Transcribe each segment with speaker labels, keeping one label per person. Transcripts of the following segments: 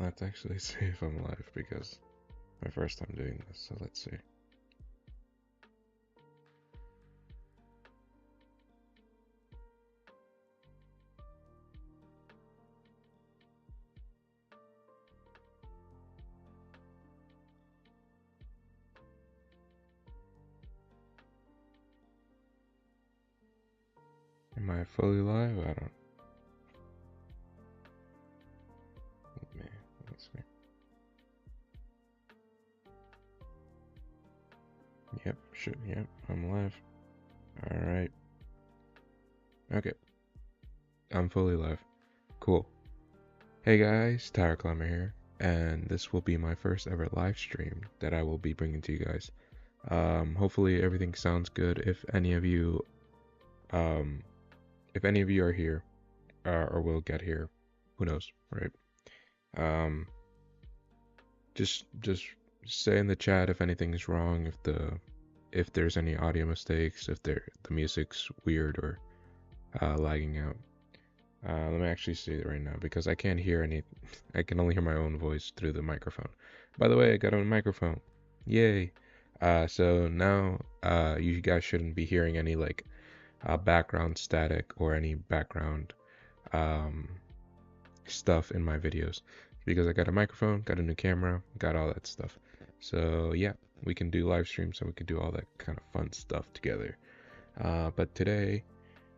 Speaker 1: Let's actually see if I'm live because my first time doing this, so let's see. Am I fully live? I don't. Let me see. Yep, yep, I'm live. Alright. Okay. I'm fully live. Cool. Hey guys, Tower Climber here, and this will be my first ever live stream that I will be bringing to you guys. Hopefully everything sounds good. If any of you are here, or will get here, who knows, right? Just say in the chat if anything's wrong, if there's any audio mistakes, if the music's weird or lagging out. Let me actually see it right now because I can't hear any. I can only hear my own voice through the microphone. By the way, I got a microphone. Yay! So now you guys shouldn't be hearing any like background static or any background stuff in my videos because I got a microphone, got a new camera, got all that stuff. So yeah, we can do live streams and we can do all that kind of fun stuff together. But today,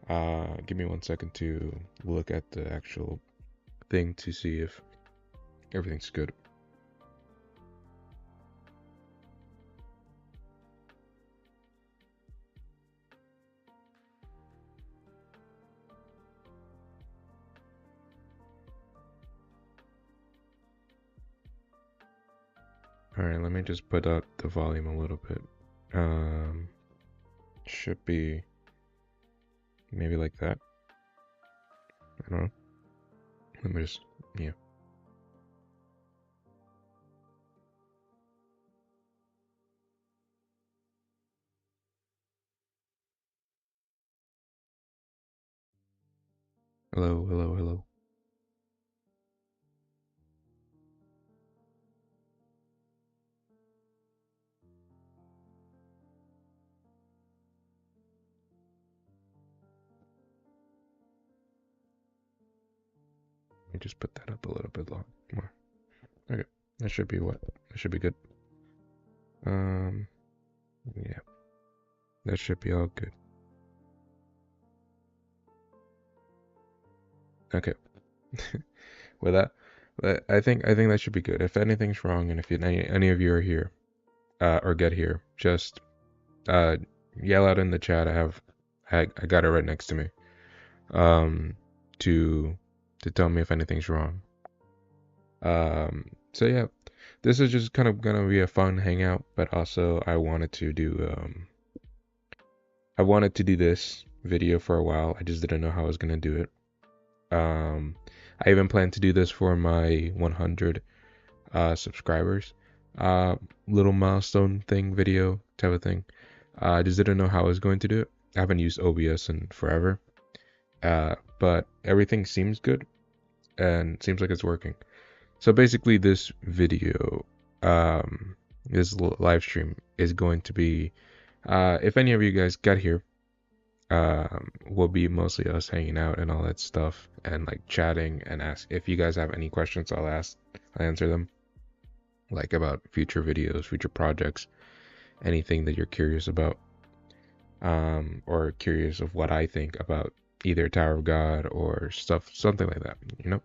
Speaker 1: give me 1 second to look at the actual thing to see if everything's good. Alright, let me just put up the volume a little bit. Should be maybe like that. I don't know. Let me just, yeah. Hello, hello, hello. Let me just put that up a little bit more. Okay, that should be what? That should be good. Yeah, that should be all good. Okay. With that, I think that should be good. If anything's wrong, and if any of you are here, or get here, just yell out in the chat. I got it right next to me. To tell me if anything's wrong. So yeah, this is just kind of gonna be a fun hangout, but also I wanted to do this video for a while. I just didn't know how I was gonna do it. I even plan to do this for my 100 subscribers, little milestone thing video type of thing. I just didn't know how I was going to do it. I haven't used OBS in forever, but everything seems good and seems like it's working. So basically, this video, this live stream is going to be, if any of you guys got here, will be mostly us hanging out and all that stuff and like chatting and ask if you guys have any questions. I'll answer them, like about future videos, future projects, anything that you're curious about, or curious of what I think about either Tower of God or something like that, you know.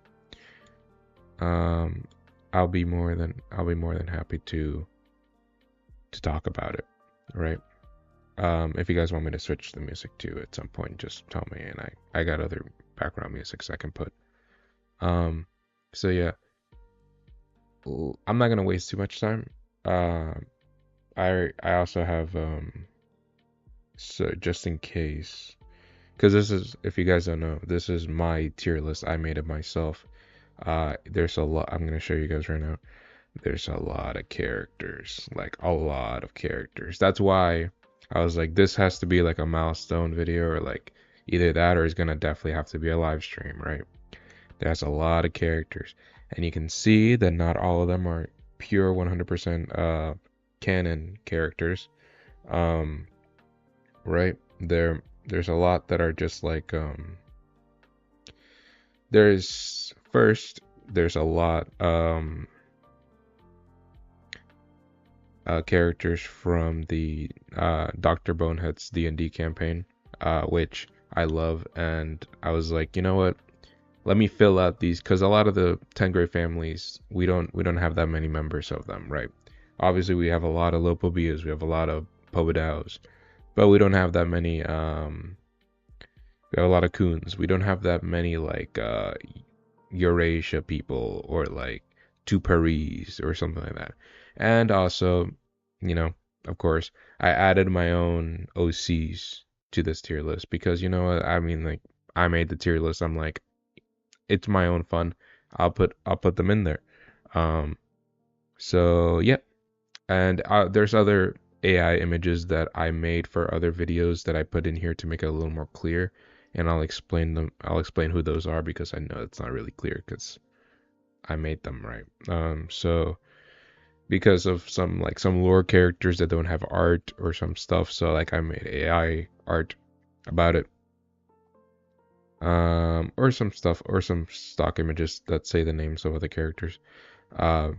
Speaker 1: I'll be more than happy to talk about it, right? If you guys want me to switch the music too at some point, just tell me, and I got other background musics I can put. So yeah, I'm not gonna waste too much time. I also have so just in case, because this is, if you guys don't know, this is my tier list. I made it myself. There's a lot. I'm gonna show you guys right now. There's a lot of characters, like a lot of characters. That's why I was like, this has to be like a milestone video, or like either that or it's gonna definitely have to be a live stream, right? There's a lot of characters, and you can see that not all of them are pure 100% canon characters. Um, right? There's a lot that are just like there's a lot characters from the Dr. Bonehead's D&D campaign, which I love, and I was like, you know what? Let me fill out these, because a lot of the Tengri families, we don't have that many members of them, right? Obviously, we have a lot of Po Bias, we have a lot of Po Biaos, but we don't have that many. We have a lot of Coons. We don't have that many like Eurasia people or like two Paris or something like that. And also, you know, of course, I added my own OCs to this tier list because you know what? I mean, like I made the tier list. I'm like, it's my own fun. I'll put them in there. Um, so yeah, and there's other AI images that I made for other videos that I put in here to make it a little more clear, and I'll explain them. I'll explain who those are because I know it's not really clear because I made them, right. So because of some lore characters that don't have art or some stuff, so like I made AI art about it. Or some stuff or some stock images that say the names of other characters. Uh,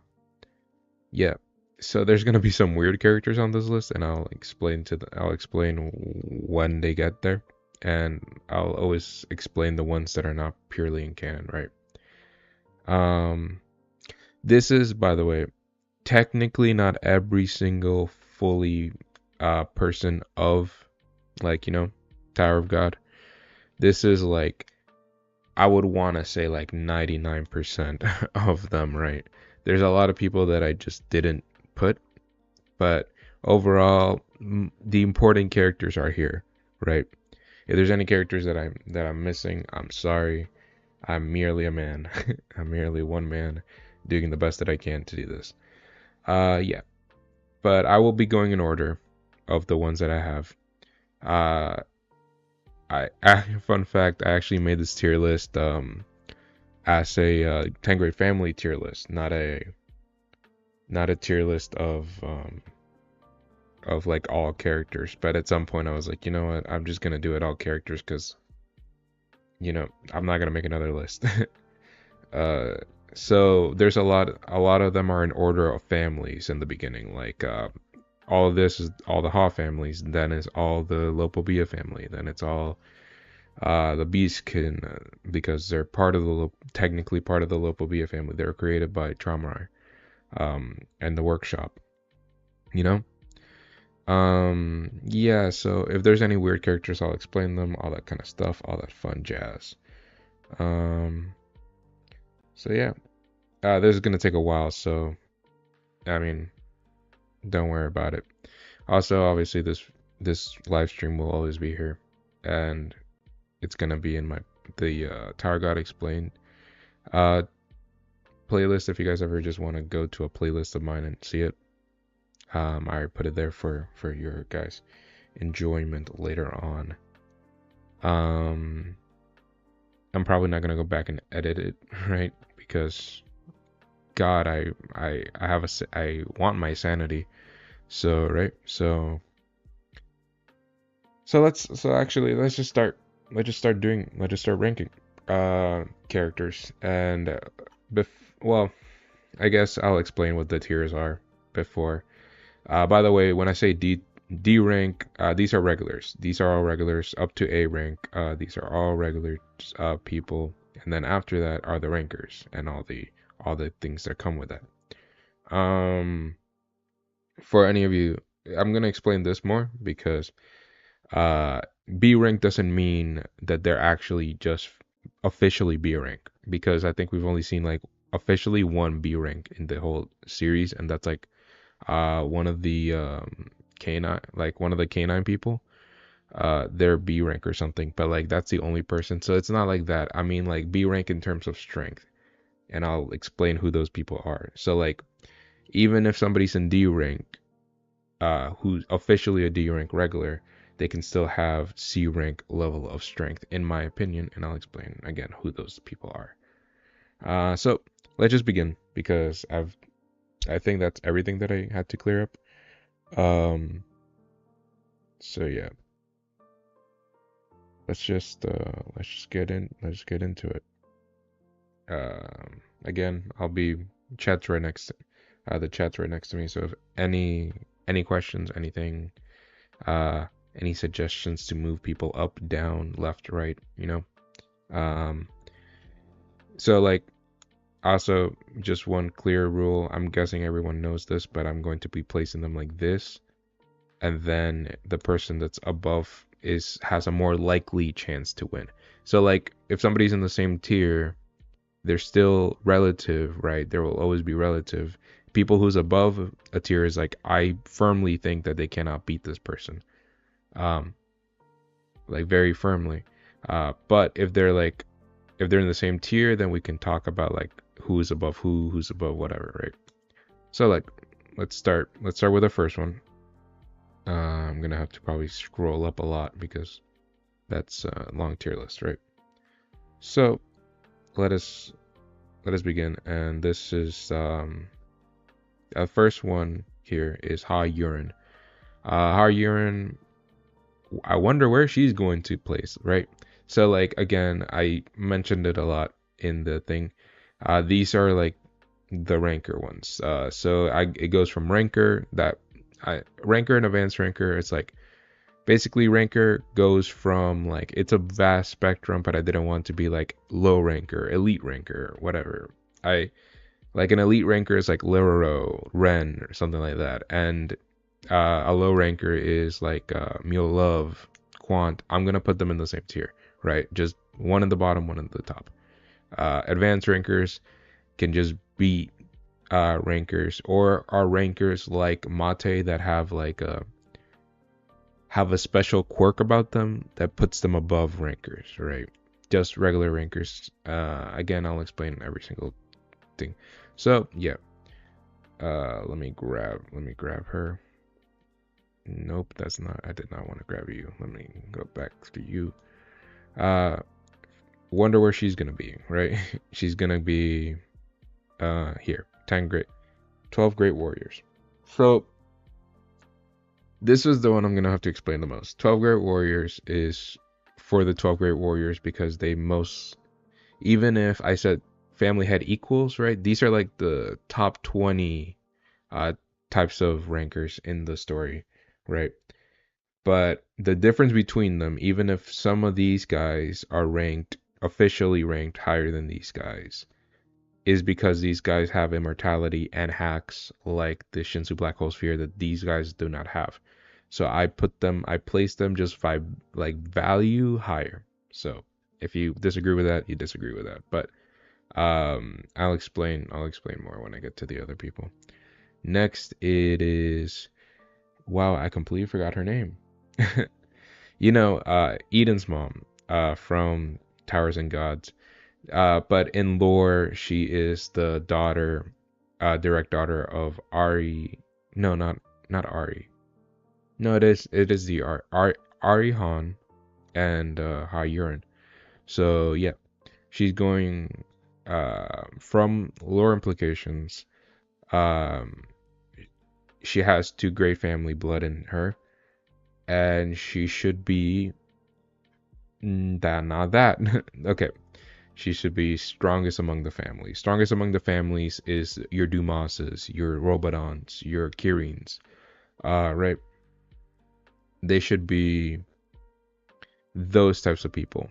Speaker 1: yeah. So there's gonna be some weird characters on this list, and I'll explain when they get there, and I'll always explain the ones that are not purely in canon, right? Um, this is, by the way, technically not every single fully person of like Tower of God. This is like I would want to say like 99% of them, right? There's a lot of people that I just didn't put, but overall, the important characters are here, right? If there's any characters that I'm missing, I'm sorry. I'm merely a man. I'm merely one man doing the best that I can to do this. Yeah, but I will be going in order of the ones that I have. Uh, fun fact, I actually made this tier list as a Tengri family tier list, not a tier list of like all characters. But at some point I was like, you know what, I'm just gonna do it all characters because I'm not gonna make another list. uh so there's a lot of them are in order of families in the beginning, like all of this is all the Ha families, then is all the Po Bia family, then it's all the Beastkin, because they're technically part of the Po Bia family. They were created by Traumarai, and the workshop, you know? Yeah, so if there's any weird characters, I'll explain them, all that kind of stuff, all that fun jazz. Um, so yeah, this is gonna take a while, so I mean, don't worry about it. Also, obviously, this live stream will always be here, and it's gonna be in the Tower God Explained uh playlist. If you guys ever just want to go to a playlist of mine and see it, I put it there for your guys' enjoyment later on. Um, I'm probably not gonna go back and edit it, right? Because God, I want my sanity. So right, let's just start ranking characters and well, I guess I'll explain what the tiers are before. By the way, when I say D rank, these are regulars. These are all regulars up to A rank. These are all regular people, and then after that are the rankers and all the things that come with that. Um, for any of you, I'm gonna explain this more because uh, B rank doesn't mean that they're actually just officially B rank, because I think we've only seen like officially one B rank in the whole series, and that's like one of the canine, like one of the canine people, they're B rank or something, but like that's the only person, so it's not like that. I mean like B rank in terms of strength, and I'll explain who those people are. So like even if somebody's in D rank, who's officially a D rank regular, they can still have C rank level of strength, in my opinion, and I'll explain again who those people are. So let's just begin because I think that's everything that I had to clear up. Um, so yeah, let's get into it. Again, I'll be chat's right next the chat's right next to me. So if any questions, anything, uh, any suggestions to move people up, down, left, right, um, so like also just one clear rule. I'm guessing everyone knows this, but I'm going to be placing them like this, and then the person that's above is has a more likely chance to win. So like if somebody's in the same tier, they're still relative, right? There will always be relative. People who's above a tier is like I firmly think that they cannot beat this person, um, like very firmly. But if they're in the same tier, then we can talk about like who's above who's above whatever, right? So like let's start. Let's start with the first one. I'm gonna have to probably scroll up a lot because that's a long tier list, right? So let us let us begin, and this is the first one here is Ha Urine. Ha Urine, I wonder where she's going to place, right? So like again, I mentioned it a lot in the thing. These are like the ranker ones. It goes from ranker and advanced ranker. It's like basically ranker goes from like it's a vast spectrum, but I didn't want to be like low ranker, elite ranker, whatever. I like an elite ranker is like Lero, Ren, or something like that, and a low ranker is like Mule Love, Quant. I'm gonna put them in the same tier, right? Just one in the bottom, one in the top. Advanced rankers can just beat rankers, or are rankers like Mate that have a special quirk about them that puts them above rankers, right? Just regular rankers. Again, I'll explain every single thing. So yeah, let me grab her. Nope, that's not. I did not want to grab you. Let me go back to you. Uh, wonder where she's gonna be, right? She's gonna be here. 12 great warriors. So this is the one I'm gonna have to explain the most. 12 great warriors is for the 12 great warriors because they most, even if I said family had equals, right? These are like the top 20 uh types of rankers in the story, right? But the difference between them, even if some of these guys are ranked, officially ranked higher than these guys, is because these guys have immortality and hacks like the Shinsu Black Hole Sphere that these guys do not have. So I placed them just by like value higher. So if you disagree with that, you disagree with that. But I'll explain more when I get to the other people. Next it is, wow, I completely forgot her name. Eden's mom, from Towers and Gods. But in lore, she is the daughter, direct daughter of Ari. No, not Ari. No, it is the Ari Han and Ha Yurin. So yeah, she's going from lore implications. Um, she has two great family blood in her, and she should be that not that. Okay, she should be strongest among the families. Strongest among the families is your Dumases, your Robodons, your Kirins. Right? They should be those types of people.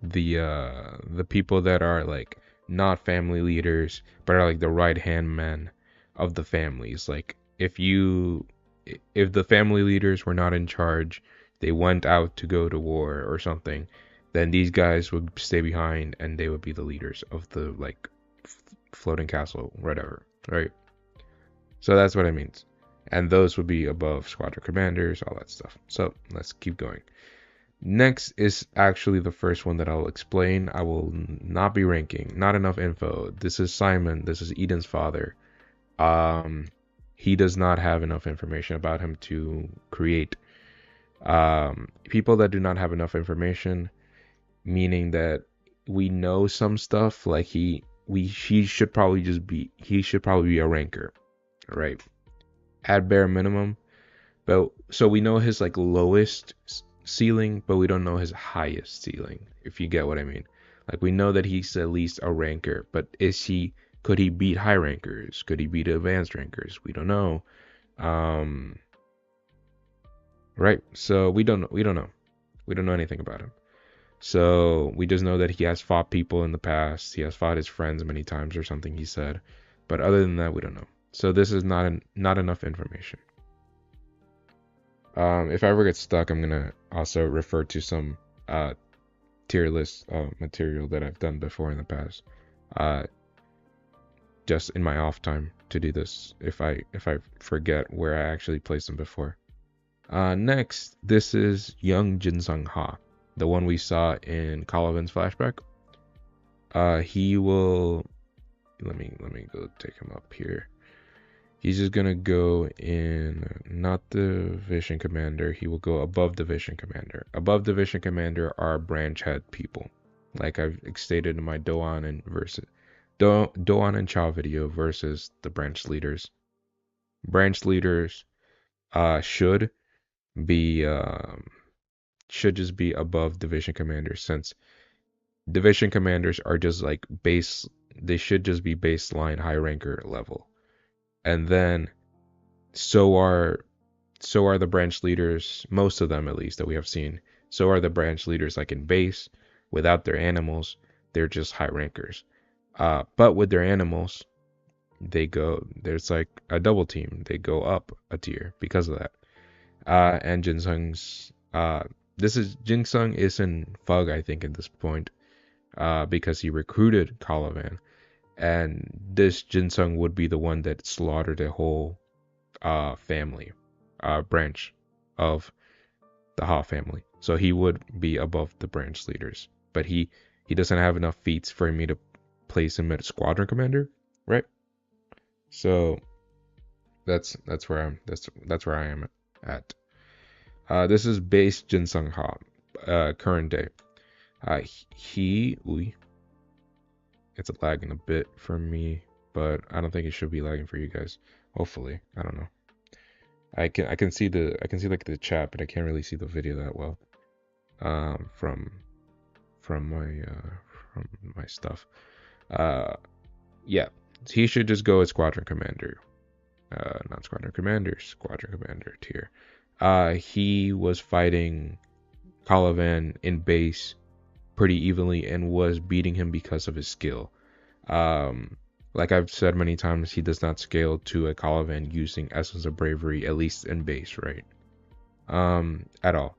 Speaker 1: The people that are like not family leaders, but are like the right hand men of the families. Like if the family leaders were not in charge, they went out to go to war or something, then these guys would stay behind and they would be the leaders of the like floating castle, whatever, right? So that's what it means. And those would be above squadron commanders, all that stuff. So let's keep going. Next is actually the first one that I'll explain. I will not be ranking. Not enough info. This is Simon. This is Eden's father. Um, he does not have enough information about him to create. People that do not have enough information, meaning that we know some stuff, like he should probably be a ranker, right? At bare minimum. But so we know his like lowest ceiling, but we don't know his highest ceiling, if you get what I mean. Like we know that he's at least a ranker, but could he beat high rankers? Could he beat advanced rankers? We don't know. Um, right? So we don't know. We don't know anything about him. So we just know that he has fought people in the past. He has fought his friends many times or something he said. But other than that, we don't know. So this is not enough information. If I ever get stuck, I'm gonna also refer to some tier list material that I've done before in the past. Uh, just in my off time to do this if I forget where I actually placed them before. Next, this is young Jinsung Ha, the one we saw in Colavan's flashback. He will let me go take him up here. He's just gonna go in not the Division Commander. He will go above Division Commander. Above Division Commander are branch head people, like I've stated in my Doan and Chow video versus the branch leaders. Branch leaders should just be above Division Commanders, since Division Commanders are just like base. They should just be baseline high ranker level, and then so are the branch leaders, most of them at least that we have seen. So are the branch leaders like in base. Without their animals, they're just high rankers. But with their animals, there's like a double team. They go up a tier because of that. And Jinsung's Jinsung is in Fug, I think, at this point, because he recruited Colavan, and this Jinsung would be the one that slaughtered a whole family, branch of the Ha family. So he would be above the branch leaders, but he doesn't have enough feats for me to place him at squadron commander, right? So that's where I am at. This is base Jinsung Ha, current day. It's lagging a bit for me, but I don't think it should be lagging for you guys. Hopefully, I don't know. I can see like the chat, but I can't really see the video that well. From my stuff. Yeah, he should just go as squadron commander. Not squadron commander, squadron commander tier. He was fighting Colavan in base pretty evenly and was beating him because of his skill. Like I've said many times, he does not scale to a Colavan using Essence of Bravery, at least in base, right? At all.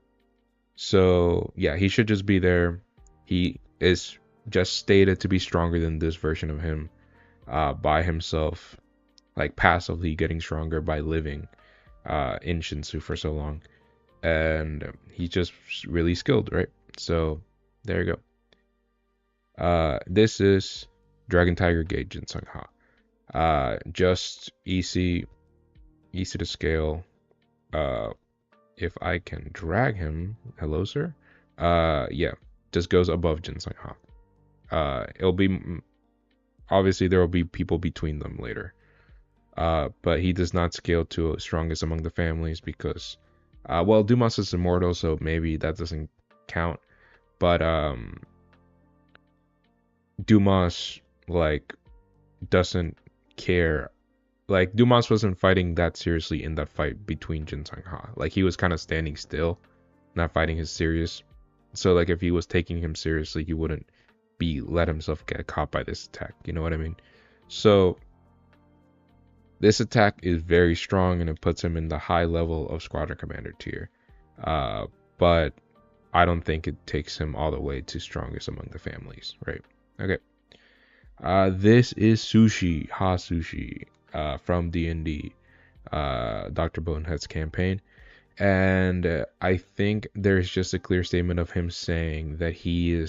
Speaker 1: So yeah, he should just be there. He is just stated to be stronger than this version of him, by himself, like passively getting stronger by living in Shinsu for so long, and he's just really skilled, right? So there you go. This is Dragon Tiger Gate Jinsung Ha. Just easy to scale. If I can drag him, hello sir. Yeah, just goes above Jinsung Ha. It'll be obviously there will be people between them later. But he does not scale to strongest among the families because, well, Dumas is immortal, so maybe that doesn't count. But Dumas like doesn't care. Like Dumas wasn't fighting that seriously in that fight between Jinsung Ha. Like he was kind of standing still, not fighting his serious. So like if he was taking him seriously, he wouldn't let himself get caught by this attack. You know what I mean? So this attack is very strong and it puts him in the high level of squadron commander tier. But I don't think it takes him all the way to strongest among the families, right? Okay. This is Sushi, Ha Sushi, from D&D, Dr. Bonehead's campaign. And I think there's just a clear statement of him saying that he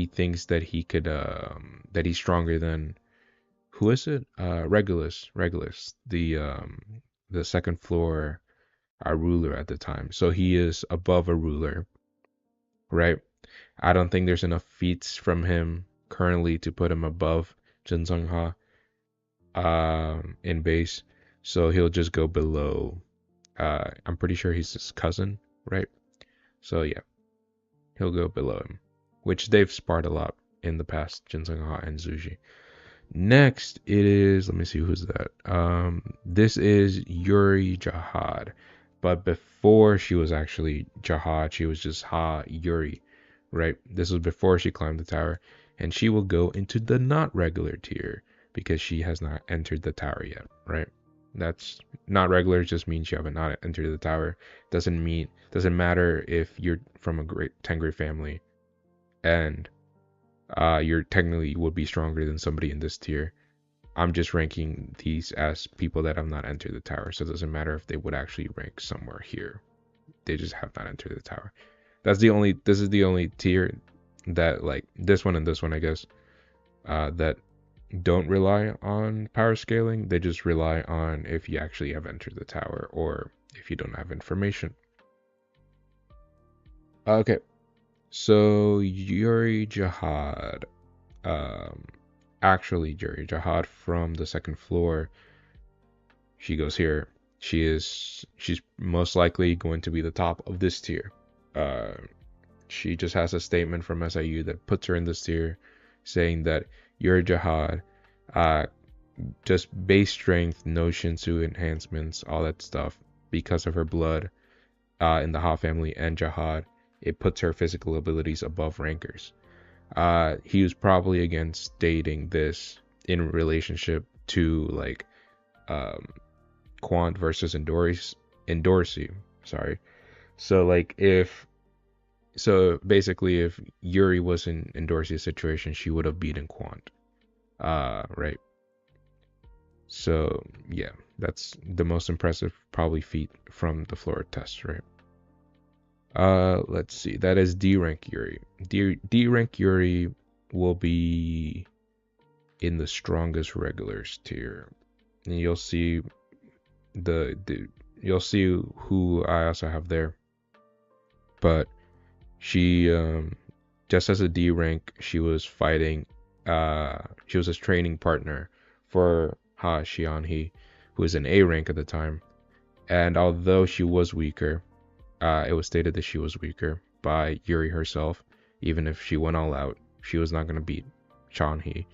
Speaker 1: thinks that he could, that he's stronger than, who is it? Regulus, the second floor ruler at the time. So he is above a ruler, right? I don't think there's enough feats from him currently to put him above Jin Sung Ha in base. So he'll just go below. I'm pretty sure he's his cousin, right? So yeah, he'll go below him, which they've sparred a lot in the past, Jin Sung Ha and Zuji. Next, it is, let me see who's that. This is Yuri Jahad, but before she was actually Jahad, she was just Ha Yuri, right? This was before she climbed the tower, and she will go into the not regular tier because she has not entered the tower yet, right? That's not regular, just means you haven't not entered the tower. Doesn't matter if you're from a great 10 grade family and you're technically would be stronger than somebody in this tier. I'm just ranking these as people that have not entered the tower, so it doesn't matter if they would actually rank somewhere here. They just have not entered the tower. This is the only tier that, like, this one and this one, I guess, that don't rely on power scaling. They just rely on if you actually have entered the tower or if you don't have information. Okay, so Yuri Jahad, actually Yuri Jahad from the second floor. She goes here. She's most likely going to be the top of this tier. She just has a statement from SIU that puts her in this tier, saying that Yuri Jahad, just base strength, no Shinsu enhancements, all that stuff, because of her blood in the Ha family and Jahad, it puts her physical abilities above rankers. He was probably again stating this in relationship to like Quant versus Endorsi. Sorry. So like basically if Yuri was in Endorsi's situation, she would have beaten Quant. Right. So yeah, that's the most impressive probably feat from the floor test, right? Let's see. That is D rank Yuri. D rank Yuri will be in the strongest regulars tier, and you'll see you'll see who I also have there. But she just as a D rank, she was fighting. She was a training partner for Ha Xianhe, who was an A rank at the time, and although she was weaker. It was stated that she was weaker by Yuri herself. Even if she went all out, she was not going to beat Xianhe.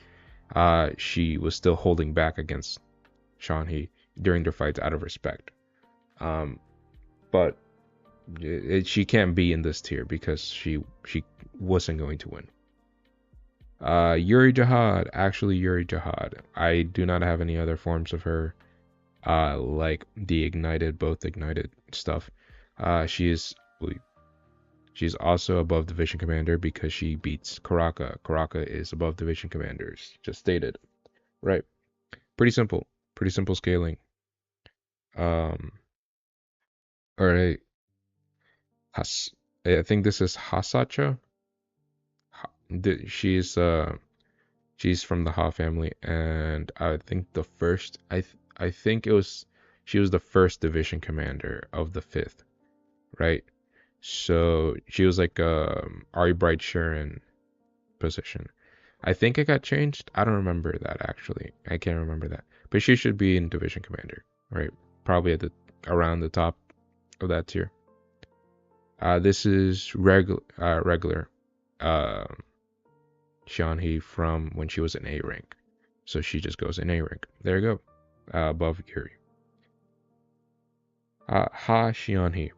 Speaker 1: She was still holding back against Xianhe during their fights out of respect. But she can't be in this tier because she wasn't going to win. Yuri Jahad, actually Yuri Jahad. I do not have any other forms of her, like the both ignited stuff. She's also above division commander because she beats Karaka. Karaka is above division commanders, just stated. Right. Pretty simple scaling. All right. I think this is Hasacha. She's from the Ha family, and I think I think she was the first division commander of the 5th. Right, so she was like Ari Bright Sharon position. I think it got changed. I don't remember that actually. I can't remember that. But she should be in division commander, right? Probably at around the top of that tier. This is regular Xianhe from when she was in A rank. So she just goes in A rank. There you go. Above Yuri. Ha Xianhe.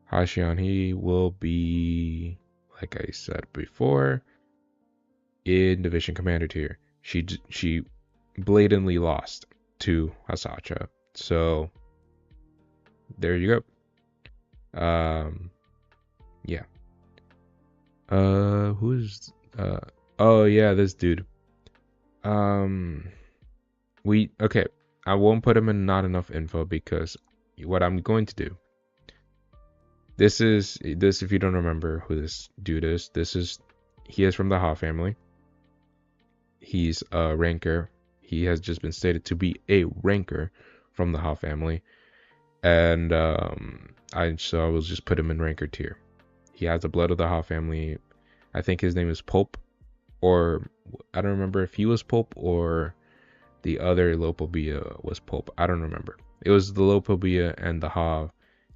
Speaker 1: Ha Xianhe will be, like I said before, in division commander tier. She blatantly lost to Hasacha. So there you go. Yeah. Who's oh yeah, this dude. Okay. I won't put him in not enough info because what I'm going to do. This if you don't remember who this dude is, he is from the Ha family. He's a ranker. He has just been stated to be a ranker from the Ha family. And I will just put him in ranker tier. He has the blood of the Ha family. I think his name is Pope or I don't remember if he was Pulp or the other Po Bia was Pulp. I don't remember. It was the Po Bia and the Ha.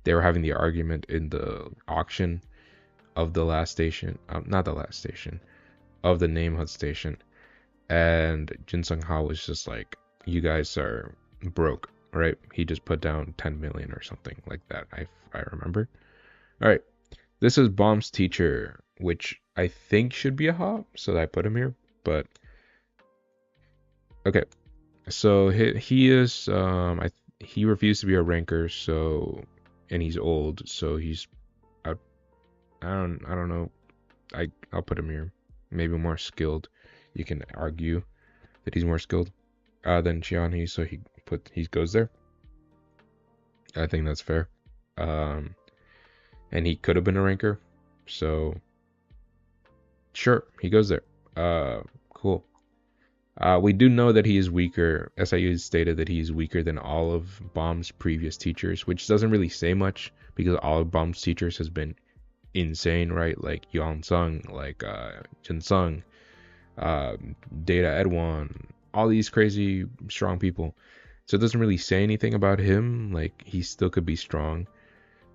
Speaker 1: They were having the argument in the auction of the last station, not the last station, of the name hut station. And Jin Sung Ha was just like, you guys are broke, right? He just put down 10 million or something like that. I remember. All right. This is Bomb's teacher, which I think should be a Ha, so I put him here. But okay. So he is he refused to be a ranker, so, and he's old, so he's I don't know. I'll put him here. Maybe more skilled. You can argue that he's more skilled than Chianhi, so he goes there. I think that's fair. And he could have been a ranker, so sure, he goes there. Cool. We do know that he is weaker. SIU stated that he is weaker than all of Bomb's previous teachers, which doesn't really say much because all of Bomb's teachers has been insane, right? Like Yeon Sung, like Jin Sung, Data Edwan, all these crazy strong people. So it doesn't really say anything about him. Like he still could be strong,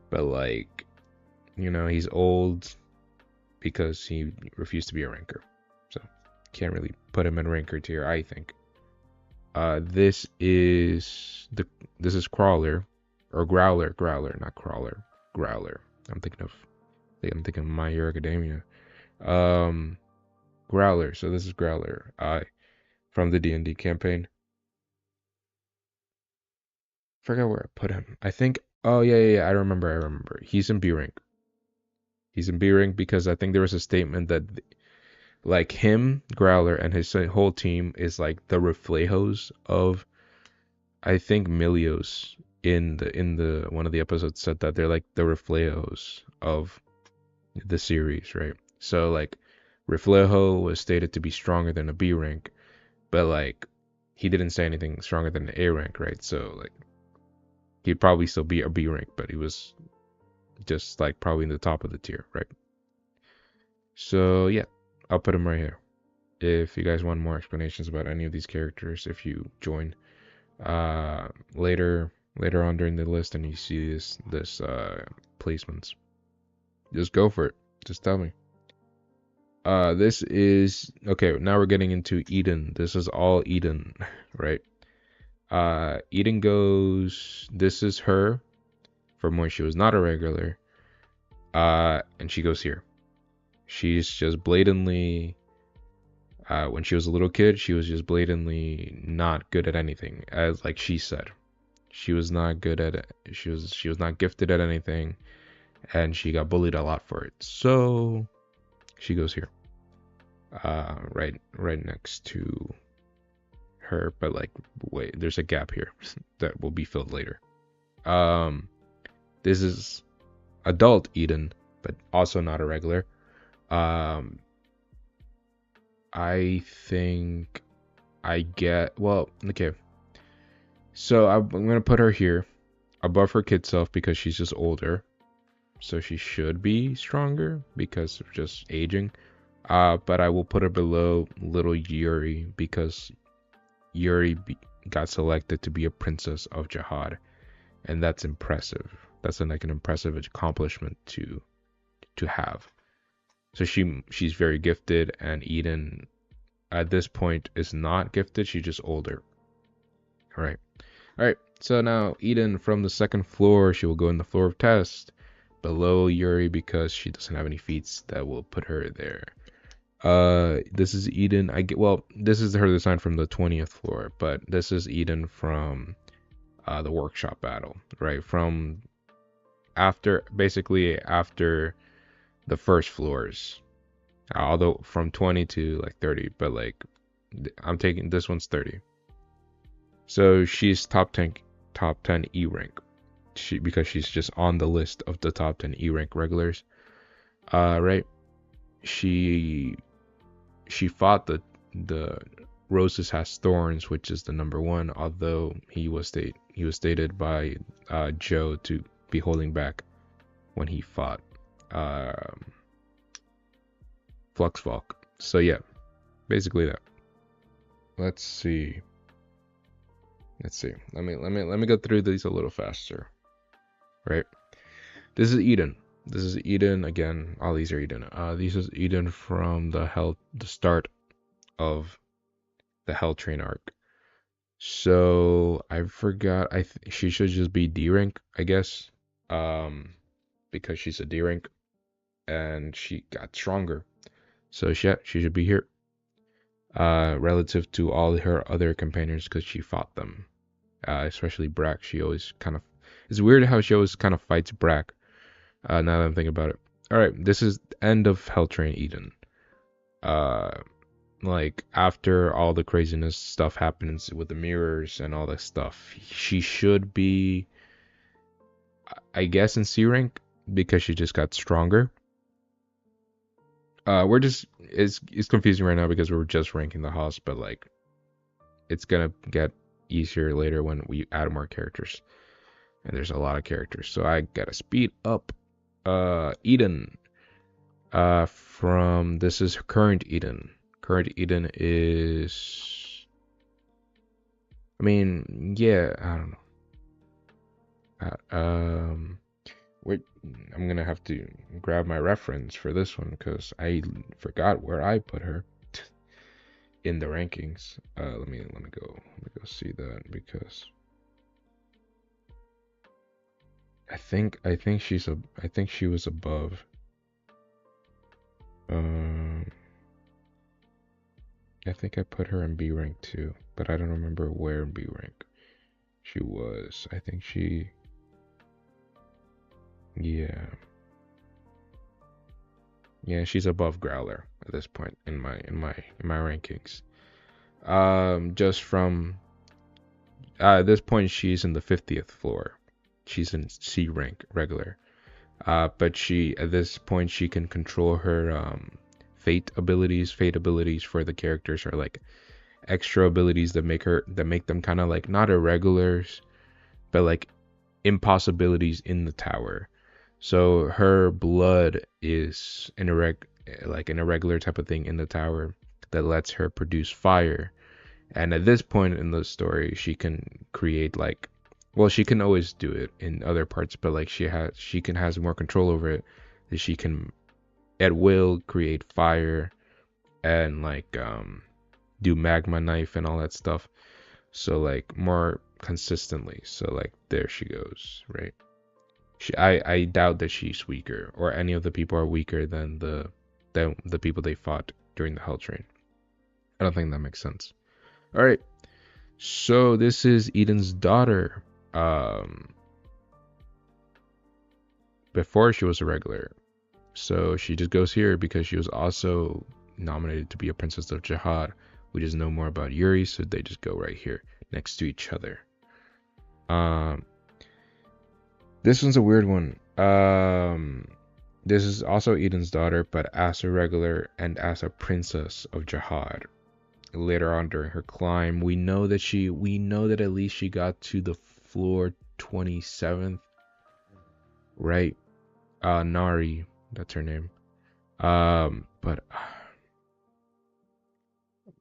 Speaker 1: but like, you know, he's old because he refused to be a ranker. So can't really put him in ranker tier, I think. This is Crawler or Growler, not Crawler. Growler. I'm thinking My Hero Academia. Growler. So this is Growler. From the D&D campaign. Forgot where I put him. I think. Oh yeah. I remember. He's in B rank. He's in B rank because I think there was a statement that, like him, Growler, and his whole team is like the Reflejos of, I think Milios in the one of the episodes said that they're like the Reflejos of the series, right? So like Reflejo was stated to be stronger than a B rank, but like he didn't say anything stronger than an A rank, right? So like he'd probably still be a B rank, but he was just like probably in the top of the tier, right? So yeah, I'll put him right here. If you guys want more explanations about any of these characters, if you join later on during the list and you see this placements, just go for it. Just tell me. This is okay. Now we're getting into Eden. This is all Eden, right? Eden goes. This is her from when she was not a regular. And she goes here. She's just blatantly. When she was a little kid, she was just blatantly not good at anything. As like she said, she was not good at it. She was not gifted at anything, and she got bullied a lot for it. So she goes here, right next to her. But like, wait, there's a gap here that will be filled later. This is adult Eden, but also not a regular. I think I get, well, okay. So I'm gonna put her here above her kid self because she's just older. So she should be stronger because of just aging. But I will put her below little Yuri because Yuri got selected to be a princess of Jihad, and that's impressive. That's like an impressive accomplishment to have. So she's very gifted, and Eden at this point is not gifted. She's just older. All right. So now Eden from the second floor, she will go in the floor of test below Yuri because she doesn't have any feats that will put her there. This is Eden. This is her design from the 20th floor, but this is Eden from the workshop battle, right? From basically after the first floors, although from 20 to like 30, but like I'm taking this one's 30. So she's top 10 E rank. Because she's just on the list of the top 10 E rank regulars. Right? She fought the Roses Has Thorns, which is the number 1, although he was stated by Joe to be holding back when he fought Fluxvalk. So yeah, Basically that. Let's see. Let me go through these a little faster. Right. This is Eden. This is Eden again. All these are Eden. This is Eden from the start of the Hell Train arc. So I forgot. She should just be D rank, I guess. Because she's a D rank and she got stronger. So she should be here. Relative to all her other companions because she fought them. Especially Brack. She always kind of. It's weird how she always kind of fights Brack. Now that I'm thinking about it. All right, this is end of Hell Train Eden. Like after all the craziness stuff happens with the mirrors and all that stuff, she should be, I guess, in C rank because she just got stronger. We're just it's confusing right now because we're just ranking the house, but like it's gonna get easier later when we add more characters, and there's a lot of characters, so I gotta speed up. Eden. From this is current Eden. Current Eden is, I mean, yeah, I don't know. Wait, I'm gonna have to grab my reference for this one because I forgot where I put her in the rankings. Let me go see that because I think she was above. I think I put her in B rank too, but I don't remember where in B rank she was. I think she, yeah, she's above Growler at this point in my rankings. Just from at this point she's in the 50th floor. She's in C rank regular. But she at this point she can control her fate abilities. Fate abilities for the characters are like extra abilities that make them kind of like not irregulars, but like impossibilities in the tower. So her blood is an irregular type of thing in the tower that lets her produce fire. And at this point in the story, she can create like, well, she can always do it in other parts, but like she has more control over it. That she can at will create fire and like do magma knife and all that stuff. So like more consistently. So like there she goes, right? I doubt that she's weaker or any of the people are weaker than the people they fought during the Hell Train. I don't think that makes sense. All right. So this is Eden's daughter. Before she was a regular. So she just goes here because she was also nominated to be a Princess of Jihad. We just know more about Yuri, so they just go right here next to each other. This one's a weird one. This is also Eden's daughter, but as a regular and as a Princess of Jihad. Later on during her climb, we know that at least she got to the floor 27th, right? Nari, that's her name.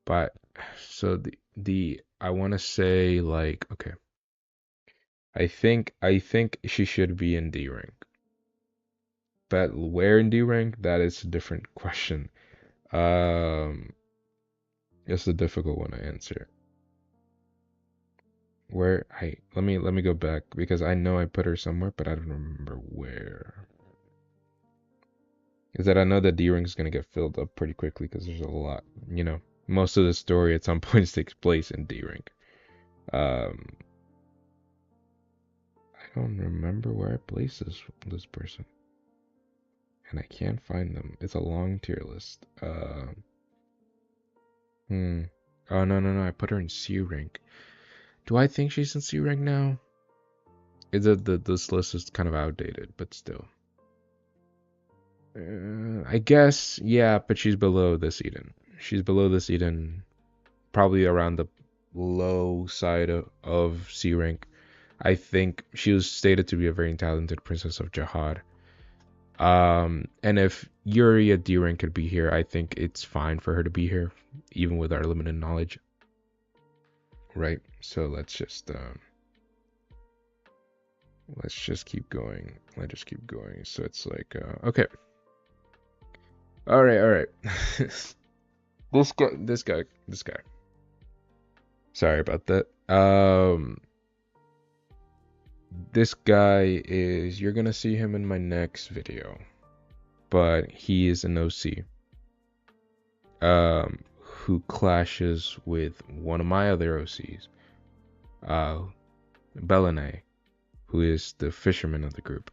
Speaker 1: But so the I want to say like, okay, I think she should be in D rank, but where in D rank, that is a different question. It's a difficult one to answer. Where let me go back because I know I put her somewhere, but I don't remember where. Is that I know that D rank is gonna get filled up pretty quickly because there's a lot. Most of the story at some points takes place in D rank. I don't remember where I placed this person, and I can't find them. It's a long tier list. Oh no! I put her in C rank. Do I think she's in C rank now? This list is kind of outdated, but still. I guess, yeah, but she's below this Eden. She's below this Eden, probably around the low side of C rank. I think she was stated to be a very talented Princess of Jihad. And if Yuri at D rank could be here, I think it's fine for her to be here, even with our limited knowledge. Right? So let's just keep going. Let's just keep going. So it's like okay. All right. This guy. Sorry about that. This guy is, you're gonna see him in my next video, but he is an OC. Who clashes with one of my other OCs, Belene, who is the fisherman of the group.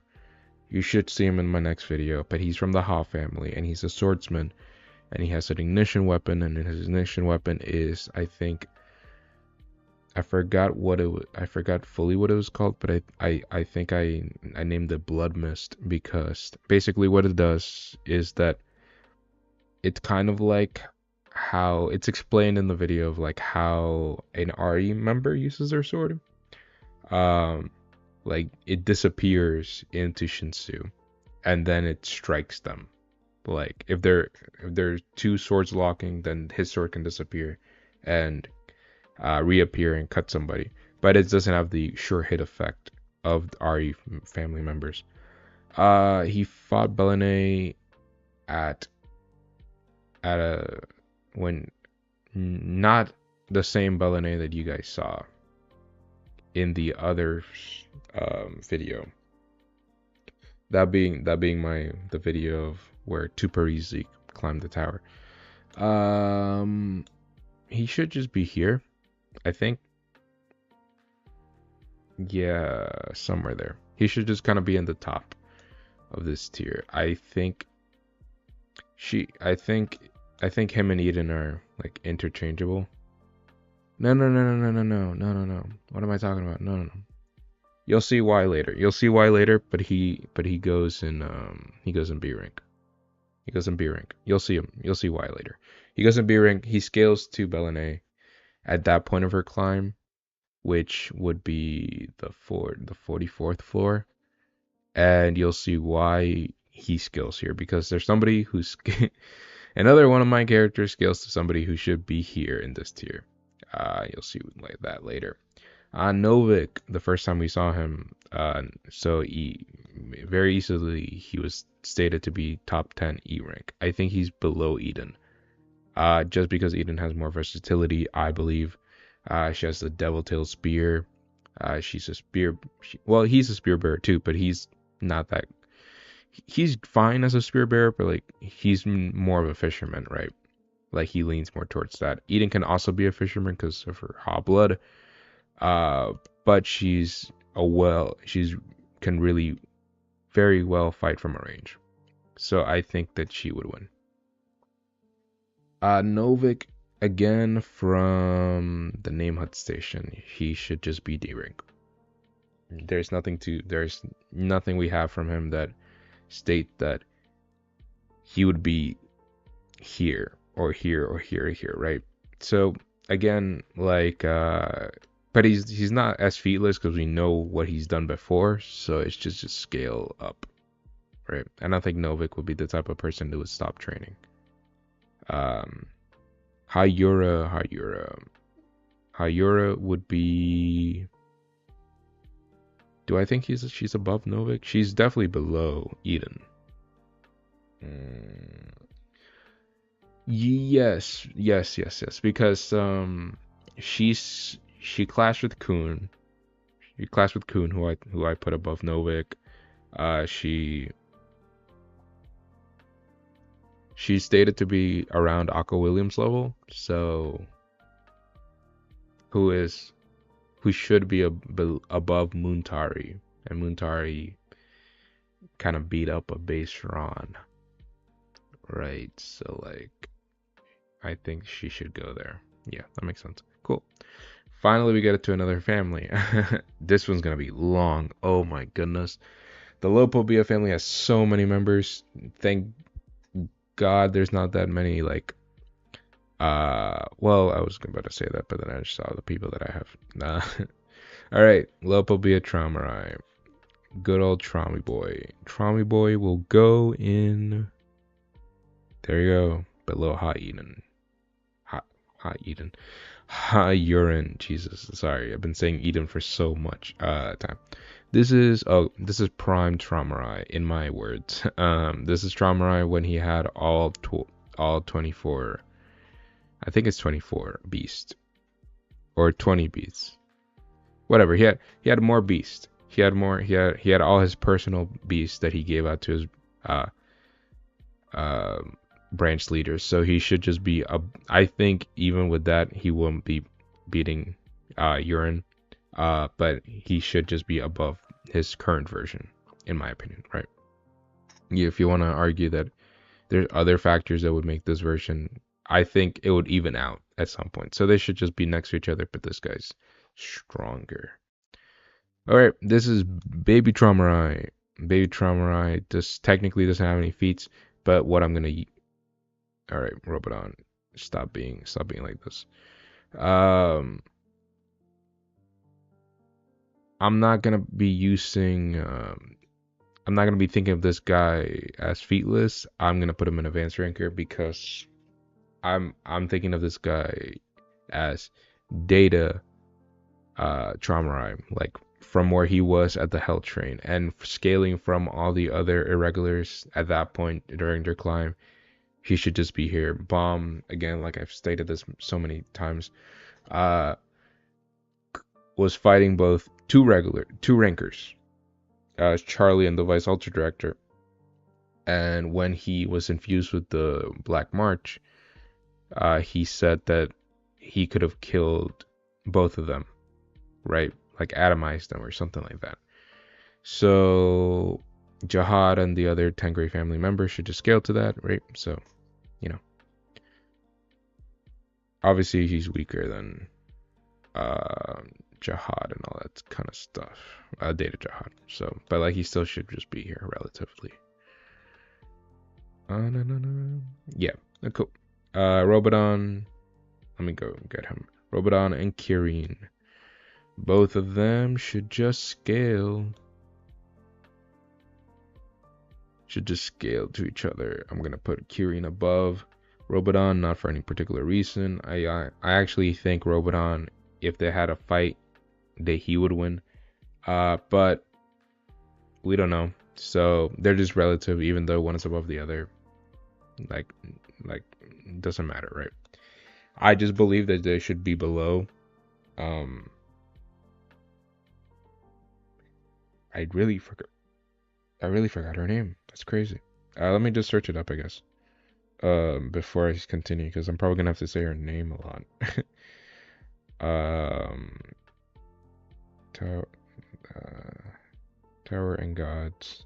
Speaker 1: You should see him in my next video, but he's from the Ha family, and he's a swordsman, and he has an ignition weapon, and his ignition weapon is, I think, I forgot fully what it was called, but I think I named it Blood Mist, because basically what it does is that it's kind of like how it's explained in the video of like how an RE member uses their sword. Like it disappears into Shinsu and then it strikes them. Like if there's two swords locking, then his sword can disappear and reappear and cut somebody, but it doesn't have the sure hit effect of RE family members. He fought Belene at a when not the same Belene that you guys saw in the other video. That being the video of where two Parisi climbed the tower. He should just be here, I think. Yeah, somewhere there. He should just kind of be in the top of this tier. I think him and Eden are like interchangeable. No. What am I talking about? No. You'll see why later. But he goes in B rank. He goes in B rank. You'll see him. You'll see why later. He goes in B rank. He scales to Belene at that point of her climb, which would be the 44th floor, and you'll see why he scales here, because there's somebody who's another one of my characters scales to somebody who should be here in this tier. You'll see like that later. Novik, the first time we saw him, so very easily he was stated to be top 10 E rank. I think he's below Eden, just because Eden has more versatility, I believe. She has the Devil Tail Spear. She's a spear. He's a spear bearer too, but he's not that. He's fine as a spear bearer, but like he's more of a fisherman, right? Like he leans more towards that. Eden can also be a fisherman because of her hot blood. But she's can really very well fight from a range. So I think that she would win. Novik, again from the name hut station, he should just be D rank. There's nothing we have from him that state that he would be here or here or here or here, right? So again, like but he's not as featless because we know what he's done before, so it's just scale up, right? I don't think Novik would be the type of person who would stop training. Hayura would be. Do I think she's above Novik? She's definitely below Eden. Yes, because she clashed with Kun. She clashed with Kun, who I put above Novik. She's stated to be around Aqua Williams level, so who should be above Muntari, and Muntari kind of beat up a base Ron, right? So like, I think she should go there. Yeah, that makes sense. Cool. Finally, we get it to another family. This one's gonna be long. Oh my goodness. The Po Bia family has so many members. Thank God there's not that many, like, well, I was about to say that, but then I just saw the people that I have. Alright, Po Bia Traumarai. Good old Trami Boy. Trami Boy will go in. There you go. Below Hot Eden. Hot Eden. Hot urine. Jesus. Sorry. I've been saying Eden for so much time. This is prime Traumarai in my words. This is Traumarai when he had all 24. I think it's 24 beasts or 20 beasts. Whatever. He had more beasts. He had all his personal beasts that he gave out to his uh branch leaders. So he should just be I think even with that he won't be beating urine. But he should just be above his current version, in my opinion, right? Yeah, if you want to argue that there's other factors that would make this version, I think it would even out at some point. So they should just be next to each other, but this guy's stronger. All right, this is Baby Traumarai. Baby Traumarai just technically doesn't have any feats, but what I'm gonna. All right, Robodon, stop being like this. I'm not gonna be using. I'm not gonna be thinking of this guy as featless. I'm gonna put him in advanced ranker because I'm thinking of this guy as data Traumarai, like from where he was at the Hell Train and scaling from all the other irregulars at that point during their climb. He should just be here. Bomb, again, like I've stated this so many times, was fighting both two rankers, Charlie and the Vice Ultra Director. And when he was infused with the Black March, he said that he could have killed both of them, right? Like atomized them or something like that. So Jihad and the other Tengri family members should just scale to that, right? So, you know, obviously he's weaker than Jihad and all that kind of stuff. Data Jihad. So, but like he still should just be here relatively. No. Yeah, cool. Robodon. Let me go get him. Robodon and Kirin. Both of them should just scale. Should just scale to each other. I'm gonna put Kirin above Robodon, not for any particular reason. I actually think Robodon, if they had a fight, he would win. But we don't know. So they're just relative, even though one is above the other. Like doesn't matter, right? I just believe that they should be below. I really forgot her name. That's crazy. Let me just search it up, I guess. Before I continue, because I'm probably gonna have to say her name a lot. Tower and Gods.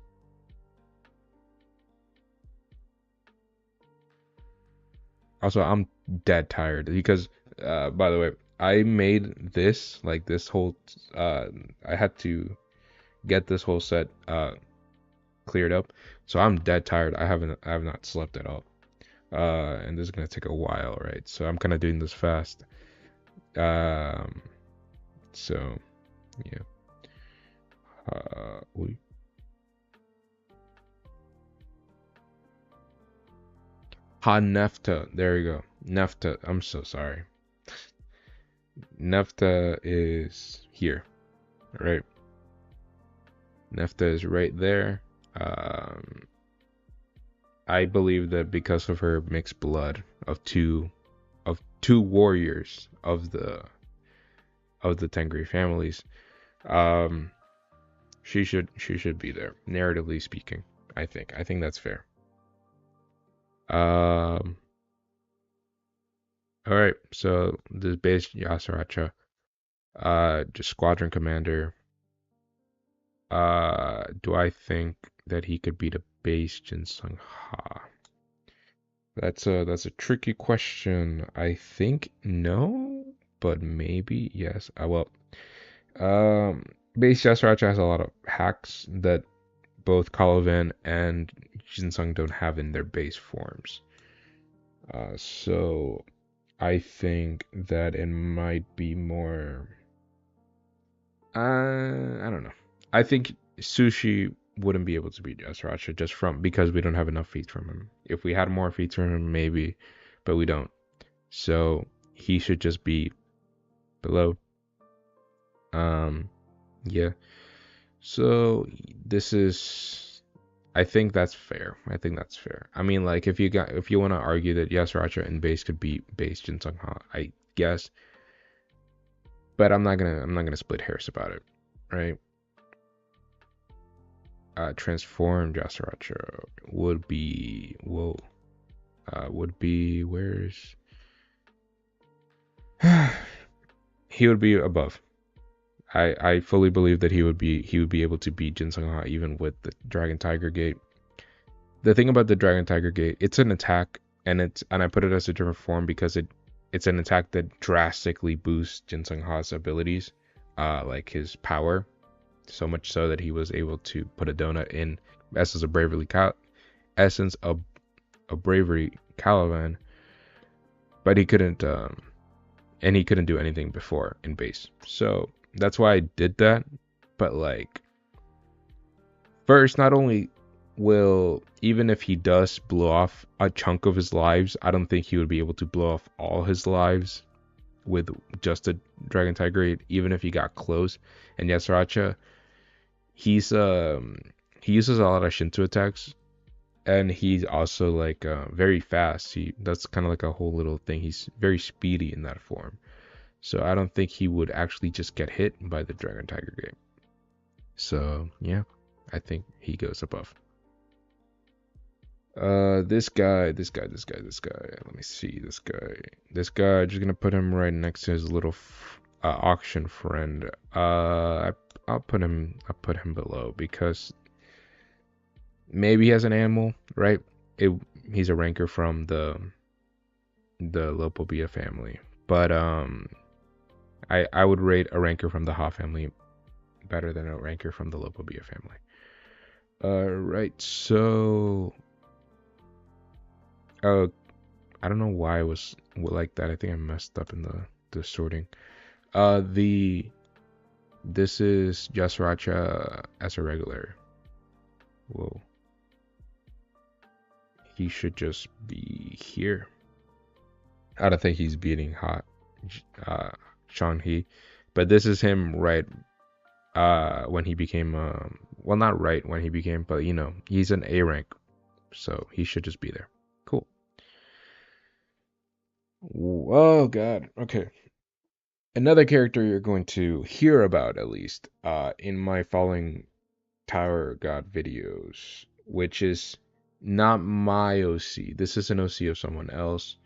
Speaker 1: Also, I'm dead tired because, by the way, I made this whole. I had to get this whole set cleared up, so I'm dead tired. I have not slept at all. And this is gonna take a while, right? So I'm kind of doing this fast. So yeah. Nefta. There you go. Nefta. I'm so sorry. Nefta is here, right? Nefta is right there. I believe that because of her mixed blood of two warriors of the Tengri families, she should be there, narratively speaking. I think that's fair. All right, so this base Yasaracha, just squadron commander. Do I think that he could beat a base Jinsung Ha? That's a tricky question. I think no, but maybe yes. Base Yasaracha has a lot of hacks that both Kalovan and Jinsung don't have in their base forms. So I think that it might be more. I don't know. I think Sushi wouldn't be able to beat Yasuacha just from because we don't have enough feats from him. If we had more feats from him, maybe, but we don't. So he should just be below. Yeah. So this is, I think that's fair. I think that's fair. I mean, like if you want to argue that Yasuacha and base could beat base Jinsung Ha, I guess, but I'm not gonna split hairs about it, right? Transformed Yasuacha would be where's he would be above. I fully believe that he would be able to beat Jin Sung Ha even with the Dragon Tiger Gate. The thing about the Dragon Tiger Gate, it's an attack, and I put it as a different form because it's an attack that drastically boosts Jin Sung Ha's abilities, like his power, so much so that he was able to put a donut in essence of a bravery Caliban, but he couldn't and he couldn't do anything before in base. So that's why I did that. But like, first, not only will, even if he does blow off a chunk of his lives, I don't think he would be able to blow off all his lives with just a Dragon Tiger, even if he got close. And Yasuacha, he uses a lot of Shinto attacks, and he's also like very fast. That's kind of like a whole little thing. He's very speedy in that form. So I don't think he would actually just get hit by the Dragon Tiger Gate. So yeah, I think he goes above. This guy. Let me see this guy. This guy. Just gonna put him right next to his little auction friend. I'll put him below because maybe he has an animal, right? He's a ranker from the Po Bia family, but I would rate a ranker from the Ha family better than a ranker from the Po Bia family. Right. So, I don't know why it was like that. I think I messed up in the sorting. This is Yasuacha as a regular. Whoa. He should just be here. I don't think he's beating Sean He, but this is him right when he became well, not right when he became, but he's an A rank, so he should just be there. Cool. Oh god. Okay. Another character you're going to hear about, at least in my following Tower God videos, which is not my OC. This is an OC of someone else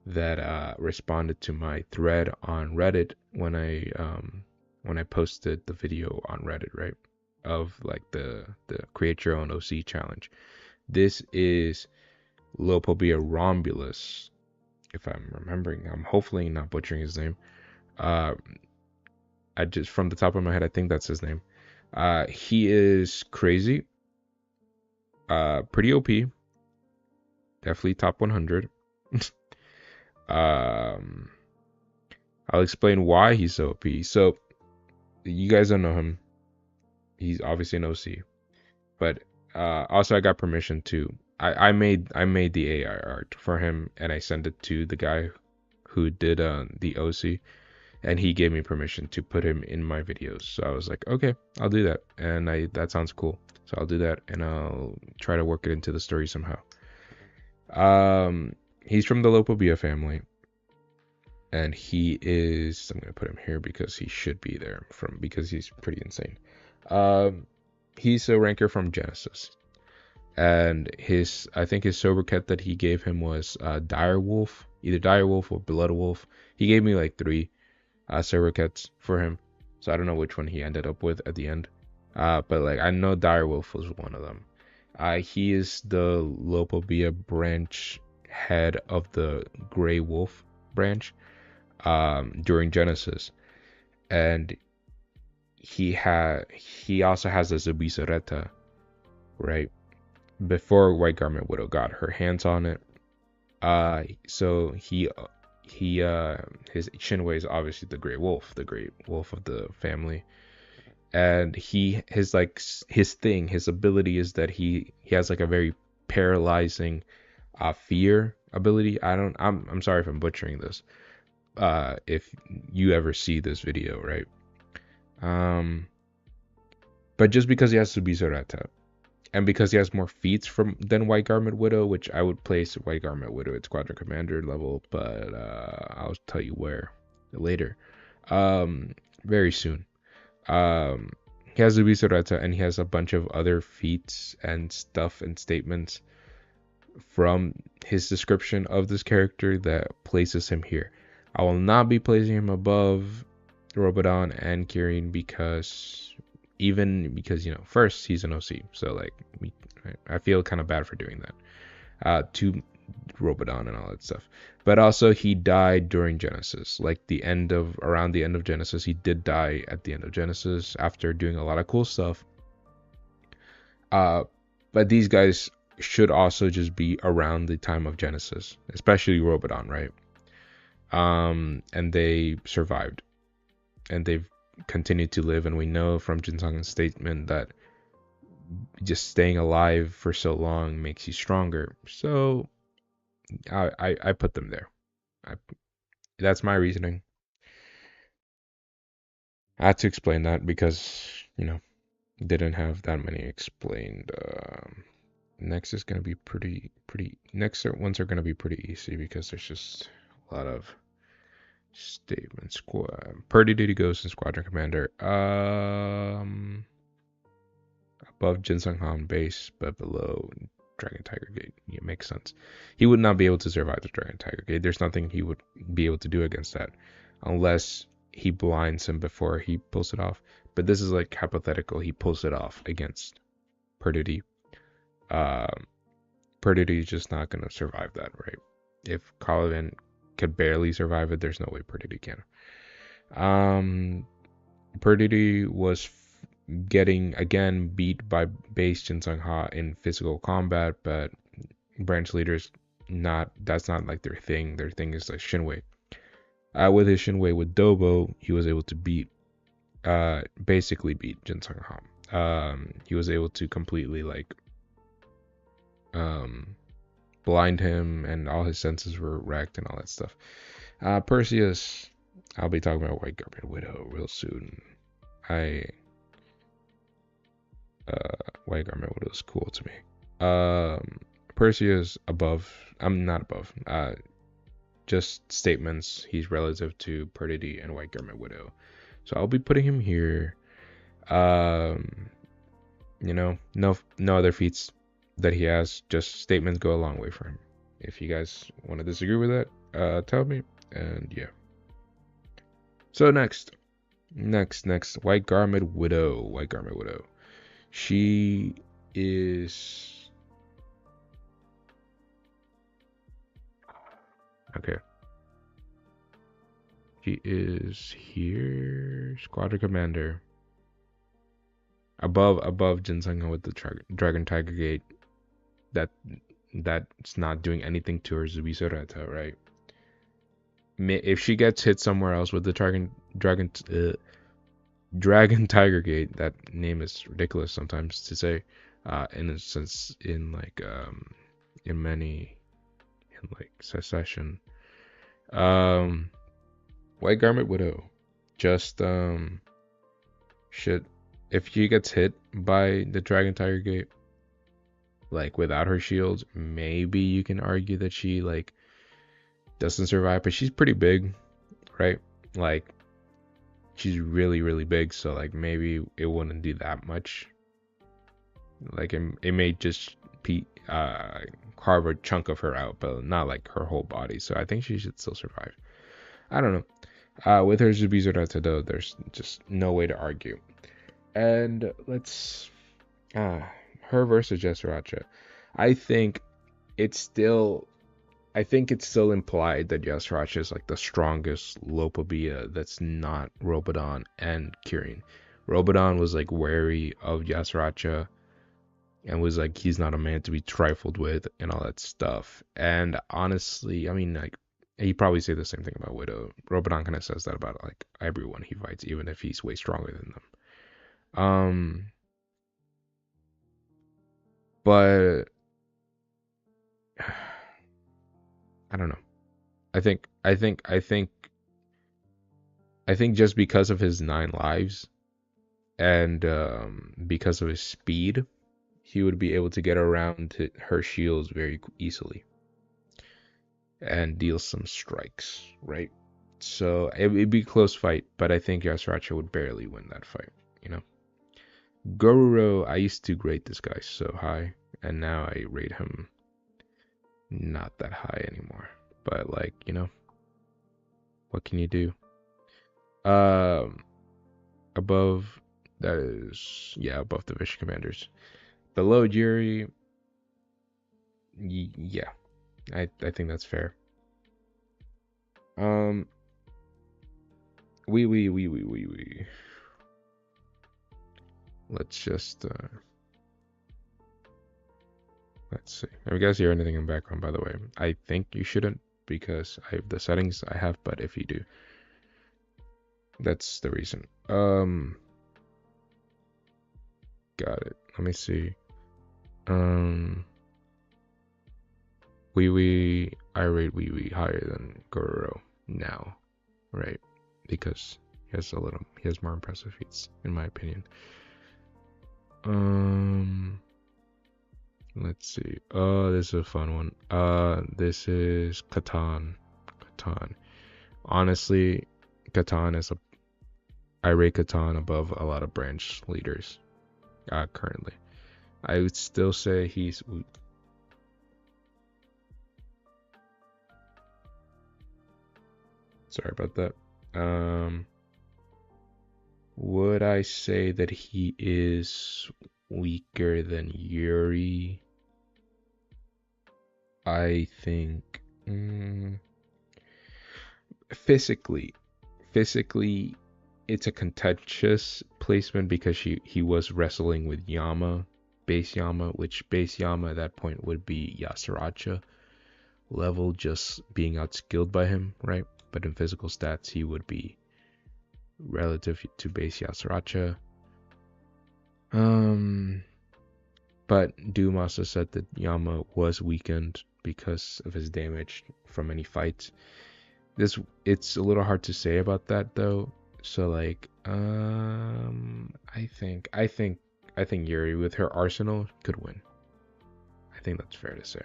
Speaker 1: that responded to my thread on Reddit when I posted the video on Reddit, right? Of like the create your own OC challenge. This is Po Bia Romulus, if I'm remembering. I'm hopefully not butchering his name. I just, from the top of my head, I think that's his name. He is crazy. Pretty OP. Definitely top 100. I'll explain why he's so OP. So you guys don't know him. He's obviously an OC. But also I got permission to I made the AI art for him, and I sent it to the guy who did the OC, and he gave me permission to put him in my videos. So I was like, okay, I'll do that. And that sounds cool. So I'll do that, and I'll try to work it into the story somehow. He's from the Po Bia family, and he is, I'm gonna put him here because he should be there because he's pretty insane. He's a ranker from Genesis, and I think his sobriquet that he gave him was Dire Wolf, either Dire Wolf or Blood Wolf. He gave me like 3 sobriquets for him, so I don't know which one he ended up with at the end. But like I know Dire Wolf was one of them. He is the Po Bia branch head of the Grey Wolf branch during Genesis, and he also has a Zubisoreta, right? Before White Garment Widow got her hands on it. So his Shinwei is obviously the Grey Wolf of the family, and his ability is that he has like a very paralyzing fear ability. I'm sorry if I'm butchering this. If you ever see this video, right? But just because he has Subisorata, and because he has more feats than White Garment Widow, which I would place White Garment Widow at Squadron Commander level, but I'll tell you where later. Very soon. He has Subisorata, and he has a bunch of other feats and stuff and statements from his description of this character that places him here. I will not be placing him above Robodon and Kirin because first he's an OC, so like I feel kind of bad for doing that to Robodon and all that stuff. But also he died during Genesis, like around the end of Genesis. He did die at the end of Genesis after doing a lot of cool stuff. But these guys should also just be around the time of Genesis, especially Robodon, right? And they survived, and they've continued to live, and we know from Jinsang's statement that just staying alive for so long makes you stronger. So I put them there. That's my reasoning. I had to explain that because didn't have that many explained. Next is gonna be pretty. Next ones are gonna be pretty easy because there's just a lot of statements. Purdy Duty Ghost and Squadron Commander. Above Jinsung Han base, but below Dragon Tiger Gate. It makes sense. He would not be able to survive the Dragon Tiger Gate. There's nothing he would be able to do against that, unless he blinds him before he pulls it off. But this is like hypothetical. He pulls it off against Perditi. Perditi is just not gonna survive that, right? If Colvin could barely survive it, there's no way Perditi can. Perditi was getting again beat by base Jinsung Ha in physical combat, but branch leaders that's not like their thing. Their thing is like Shinwei. With his Shinwei with Dobo, he was able to basically beat Jinsung Ha. He was able to completely blind him, and all his senses were wrecked and all that stuff. Perseus, I'll be talking about White Garment Widow real soon. White Garment Widow is cool to me. Perseus above. I'm not above. Just statements. He's relative to Perditi and White Garment Widow, so I'll be putting him here. No other feats that he has. Just statements go a long way for him. If you guys want to disagree with that, tell me. And yeah. So next, White Garment Widow. She is okay. She is here, Squadron Commander. Above Jinsung with the Dragon Tiger Gate. That's not doing anything to her Zubisorata, right? If she gets hit somewhere else with the Dragon Tiger Gate, that name is ridiculous sometimes to say. In a sense, in secession. White Garment Widow, just should, if she gets hit by the Dragon Tiger Gate, like without her shields, maybe you can argue that she doesn't survive, but she's pretty big, right? Like she's really, really big, so maybe it wouldn't do that much. It may just carve a chunk of her out, but not her whole body. So I think she should still survive. I don't know. With her Zubizurata though, there's just no way to argue. And let's her versus Yasuracha. I think it's still implied that Yasuracha is the strongest Po Bia that's not Robodon and Kirin. Robodon was wary of Yasuracha and was he's not a man to be trifled with and all that stuff. And honestly, I mean, he probably say the same thing about Widow. Robodon kind of says that about everyone he fights, even if he's way stronger than Um, but I don't know. I think just because of his 9 lives and because of his speed, he would be able to get around her shields very easily and deal some strikes, right? So it'd be a close fight, but I think Yasracha would barely win that fight, you know? Gororo, I used to rate this guy so high, and now I rate him not that high anymore. But like, what can you do? Um, above that is above the Vision Commanders. Below Jiri, yeah, I think that's fair. Um, we. Let's just let's see. If you guys hear anything in the background, by the way, I think you shouldn't because I have the settings I have, but if you do, that's the reason. Got it. Let me see. I rate Wee higher than Gororo now, right? Because he has more impressive feats, in my opinion. Let's see. Oh, this is a fun one. This is Catan. Honestly, I rate Catan above a lot of branch leaders. Currently, I would still say he's. Sorry about that. Would I say that he is weaker than Yuri? I think physically, it's a contentious placement because he was wrestling with base Yama, which base Yama at that point would be Yasuracha level, just being outskilled by him, right? But in physical stats, he would be relative to base Yasuracha. But Doom also said that Yama was weakened because of his damage from any fights. It's a little hard to say about that though. So like, I think Yuri with her arsenal could win. I think that's fair to say.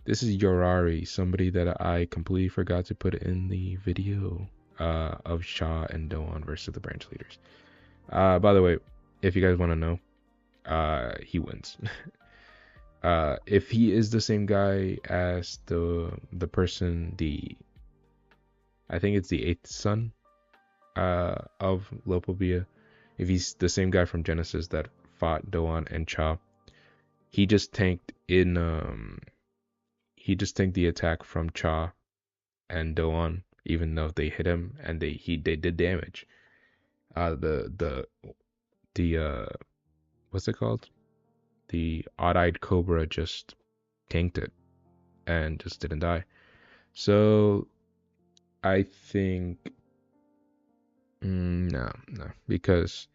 Speaker 1: This is Yorari, somebody that I completely forgot to put in the video of Sha and Doan versus the branch leaders. By the way, if you guys want to know, he wins. If he is the same guy as the person, I think it's the 8th son of Po Bia, if he's the same guy from Genesis that fought Doan and Cha, he just tanked the attack from Cha and Doan, even though they hit him and they did damage. The what's it called? The odd-eyed cobra just tanked it and just didn't die. So I think no, because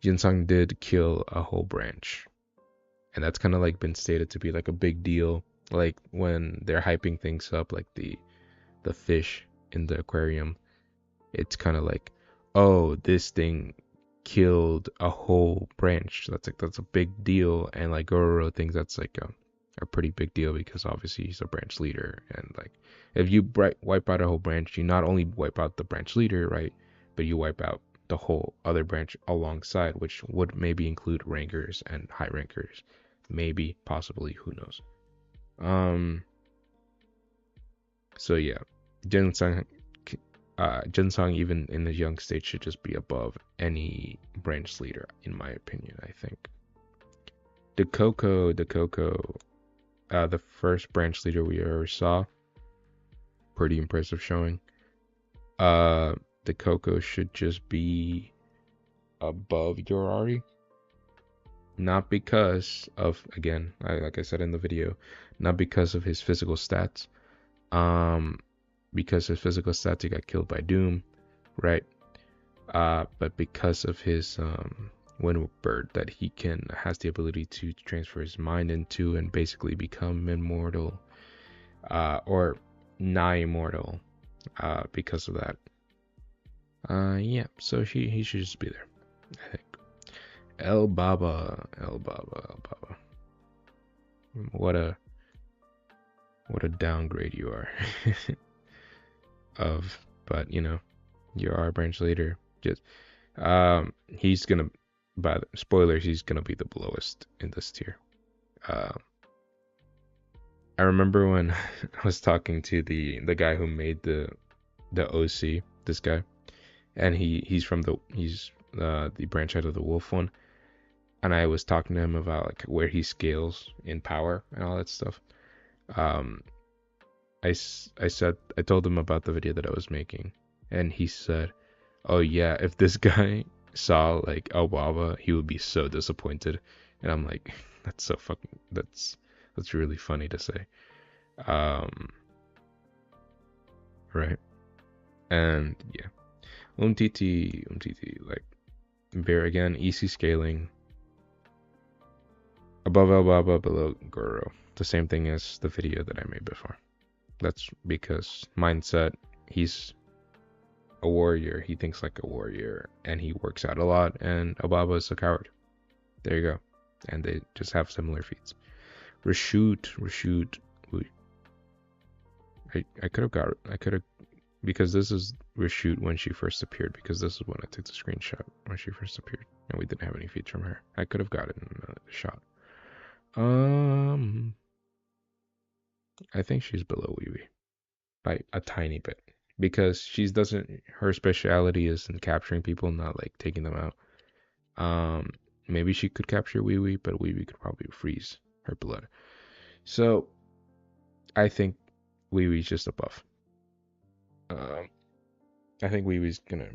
Speaker 1: Jinsung did kill a whole branch, and that's kind of like been stated to be like a big deal, like when they're hyping things up, like the fish in the aquarium. It's kind of like, oh, this thing killed a whole branch. That's a big deal, and like Gororo thinks that's like a pretty big deal because obviously he's a branch leader, and like if you wipe out a whole branch, you not only wipe out the branch leader, right, but you wipe out the whole other branch alongside, which would maybe include rankers and high rankers, maybe, possibly, who knows. So yeah, Jinsung even in the young stage should just be above any branch leader, in my opinion. I think the Coco, the first branch leader we ever saw, pretty impressive showing. The Coco should just be above Yorari, not because of, again, like I said in the video, not because of his physical stats. Because his physical stats, he got killed by Doom, right? But because of his wind bird that he has the ability to transfer his mind into and basically become immortal, or nigh immortal, because of that. Yeah, so he should just be there, I think. El Baba. What a downgrade you are. But you're our branch leader. Just he's gonna, by the spoilers, he's gonna be the lowest in this tier. I remember when I was talking to the guy who made the OC, this guy, and he's the branch head of the wolf one, and I was talking to him about like where he scales in power and all that stuff. I told him about the video that I was making, and he said, "Oh yeah, if this guy saw like El Baba, he would be so disappointed." And I'm like, that's really funny to say. Right. And yeah, Umtiti, like Bear again, EC scaling, above El Baba, below Goro. The same thing as the video that I made before. That's because mindset, he's a warrior, he thinks like a warrior, and he works out a lot, and El Baba is a coward. There you go. And they just have similar feats. Reshoot. I could have, because this is Reshoot when she first appeared, because this is when I took the screenshot when she first appeared, and we didn't have any feats from her. I could have gotten a shot. I think she's below Wee Wee by a tiny bit, because her speciality is in capturing people, not like taking them out. Maybe she could capture Wee Wee, but Wee Wee could probably freeze her blood. So I think Wee Wee's just above. I think Wee Wee's gonna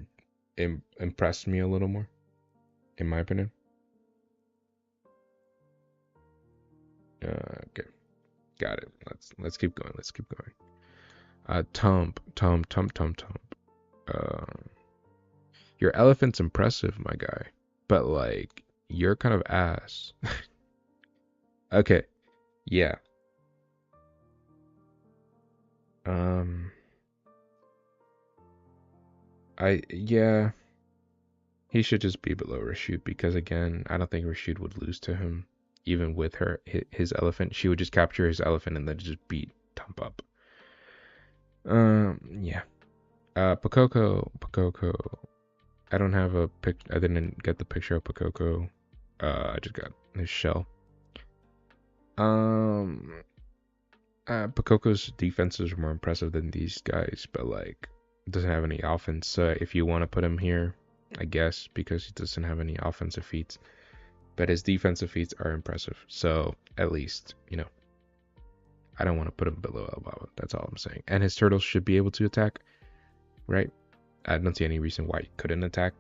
Speaker 1: impress me a little more, in my opinion. Okay, got it. Let's keep going. Tump. Your elephant's impressive, my guy, but like you're kind of ass. Okay, yeah. He should just be below Rashid, because again, I don't think Rashid would lose to him, even with his elephant. She would just capture his elephant and then just beat Tump up. Yeah. Pakoko. I don't have a pic. I didn't get the picture of Pakoko. I just got his shell. Pakoko's defenses are more impressive than these guys, but like doesn't have any offense. So if you want to put him here, I guess, because he doesn't have any offensive feats, but his defensive feats are impressive. So at least, I don't want to put him below El Baba. That's all I'm saying. And his turtles should be able to attack, right? I don't see any reason why he couldn't attack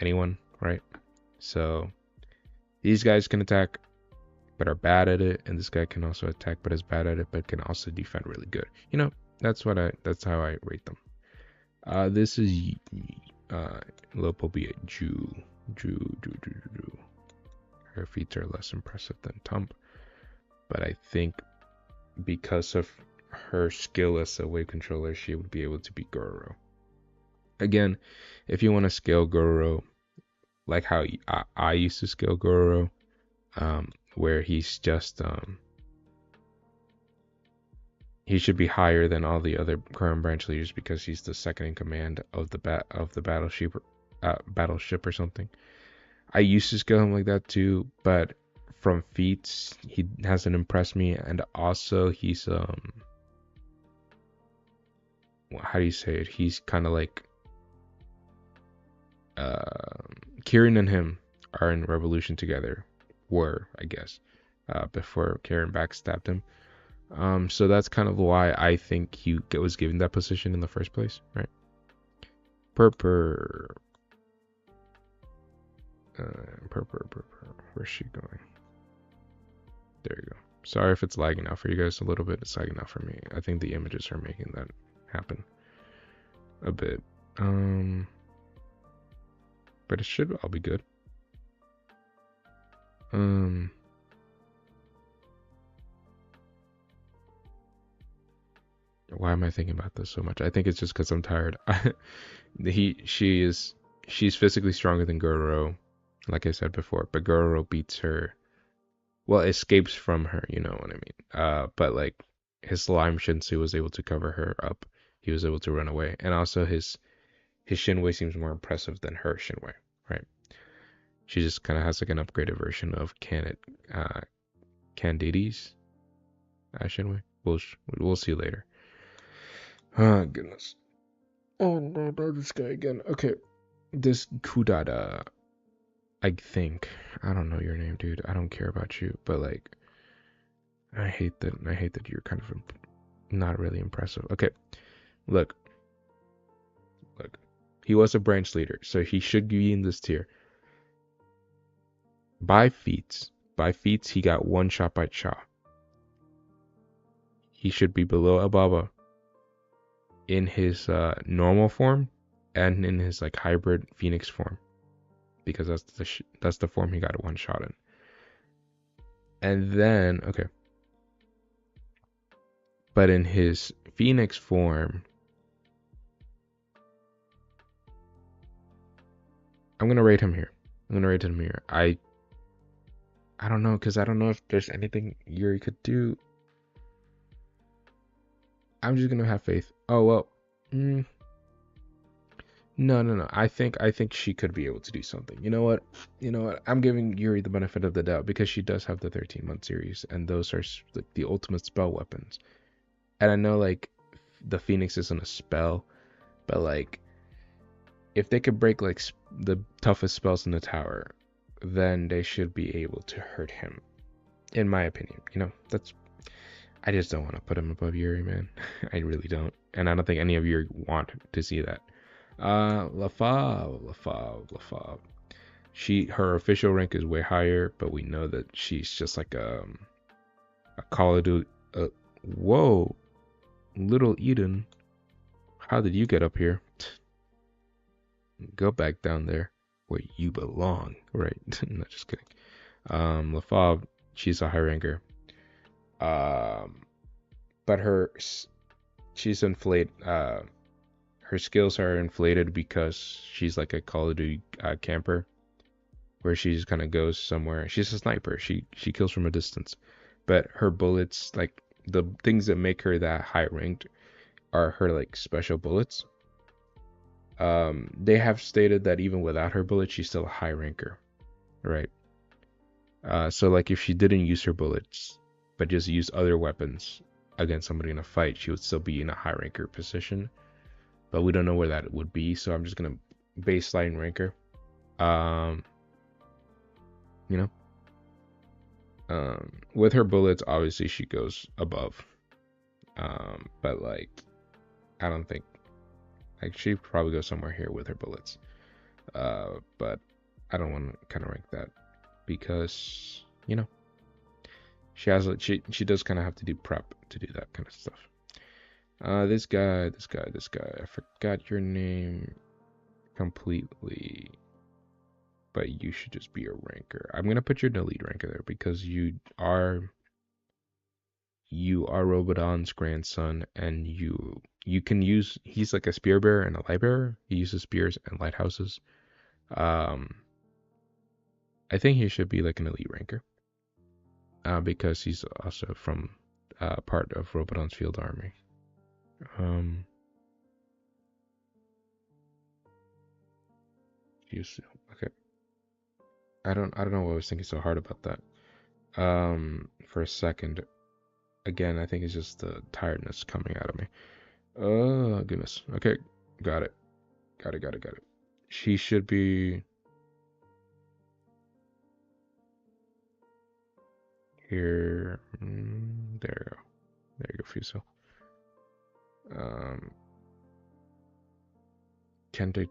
Speaker 1: anyone, right? So these guys can attack, but are bad at it, and this guy can also attack, but is bad at it, but can also defend really good. That's how I rate them. This is Po Bia Ju. Her feats are less impressive than Tump, but I think because of her skill as a wave controller, she would be able to beat Goro. Again, if you want to scale Goro like how I used to scale Goro, where he's just he should be higher than all the other current branch leaders because he's the second in command of the battleship or something. I used to scale him like that too, but from feats he hasn't impressed me, and also he's how do you say it? He's kind of like Kieran and him are in Revolution together. I guess, before Kieran backstabbed him. So that's kind of why I think he was given that position in the first place, right? Purpur. Where's she going? There you go. Sorry if it's lagging out for you guys a little bit. It's lagging out for me. I think the images are making that happen a bit. but it should all be good. Why am I thinking about this so much? I think it's just because I'm tired. She's physically stronger than Goro, like I said before, but Goro beats her. Well, escapes from her, you know what I mean. But like his slime Shinsu was able to cover her up. He was able to run away, and also his Shinwei seems more impressive than her Shinwei, right? She just kind of has like an upgraded version of Candide's Shinwei. We'll see later. Oh goodness. Oh no, not this guy again. Okay, this Kudada. I think I don't know your name, dude. I don't care about you, but like, I hate that you're kind of not really impressive. Okay, look. He was a branch leader, so he should be in this tier. By feats, he got one shot by Cha. He should be below Ababa in his normal form and in his like hybrid Phoenix form, because that's the form he got one shot in. And then okay, but in his Phoenix form, I'm gonna rate him here. I don't know, because I don't know if there's anything Yuri could do. I'm just gonna have faith. Oh well. No. I think she could be able to do something. You know what? I'm giving Yuri the benefit of the doubt because she does have the 13-month series, and those are like the ultimate spell weapons. And I know like the Phoenix isn't a spell, but like if they could break like the toughest spells in the tower, then they should be able to hurt him. In my opinion, I just don't want to put him above Yuri, man. I really don't, and I don't think any of you want to see that. LaFave. Her official rank is way higher, but we know that she's just like a Call of Duty. Whoa, Little Eden, how did you get up here? Go back down there where you belong, right? Not just kidding. LaFave, she's a high ranker. But she's inflated. Her skills are inflated because she's like a Call of Duty camper, where she just kind of goes somewhere. She's a sniper. She kills from a distance, but her bullets, like the things that make her that high ranked, are her like special bullets. They have stated that even without her bullets, she's still a high ranker, right? So like if she didn't use her bullets, but just use other weapons against somebody in a fight, she would still be in a high ranker position. But we don't know where that would be, so I'm just gonna baseline rank her. With her bullets, obviously she goes above. But like, I don't think like she'd probably go somewhere here with her bullets. But I don't want to kind of rank that because she does kind of have to do prep to do that kind of stuff. This guy, I forgot your name completely, but you should just be a ranker. I'm gonna put you in the lead ranker there because you are Robodon's grandson, and you can use. He's like a spear bearer and a light bearer. He uses spears and lighthouses. I think he should be like an elite ranker, because he's also from part of Robodon's field army. Okay. I don't know why I was thinking so hard about that. For a second. Again, I think it's just the tiredness coming out of me. Oh goodness. Okay, got it. She should be here. There you go, Fuso. Kendra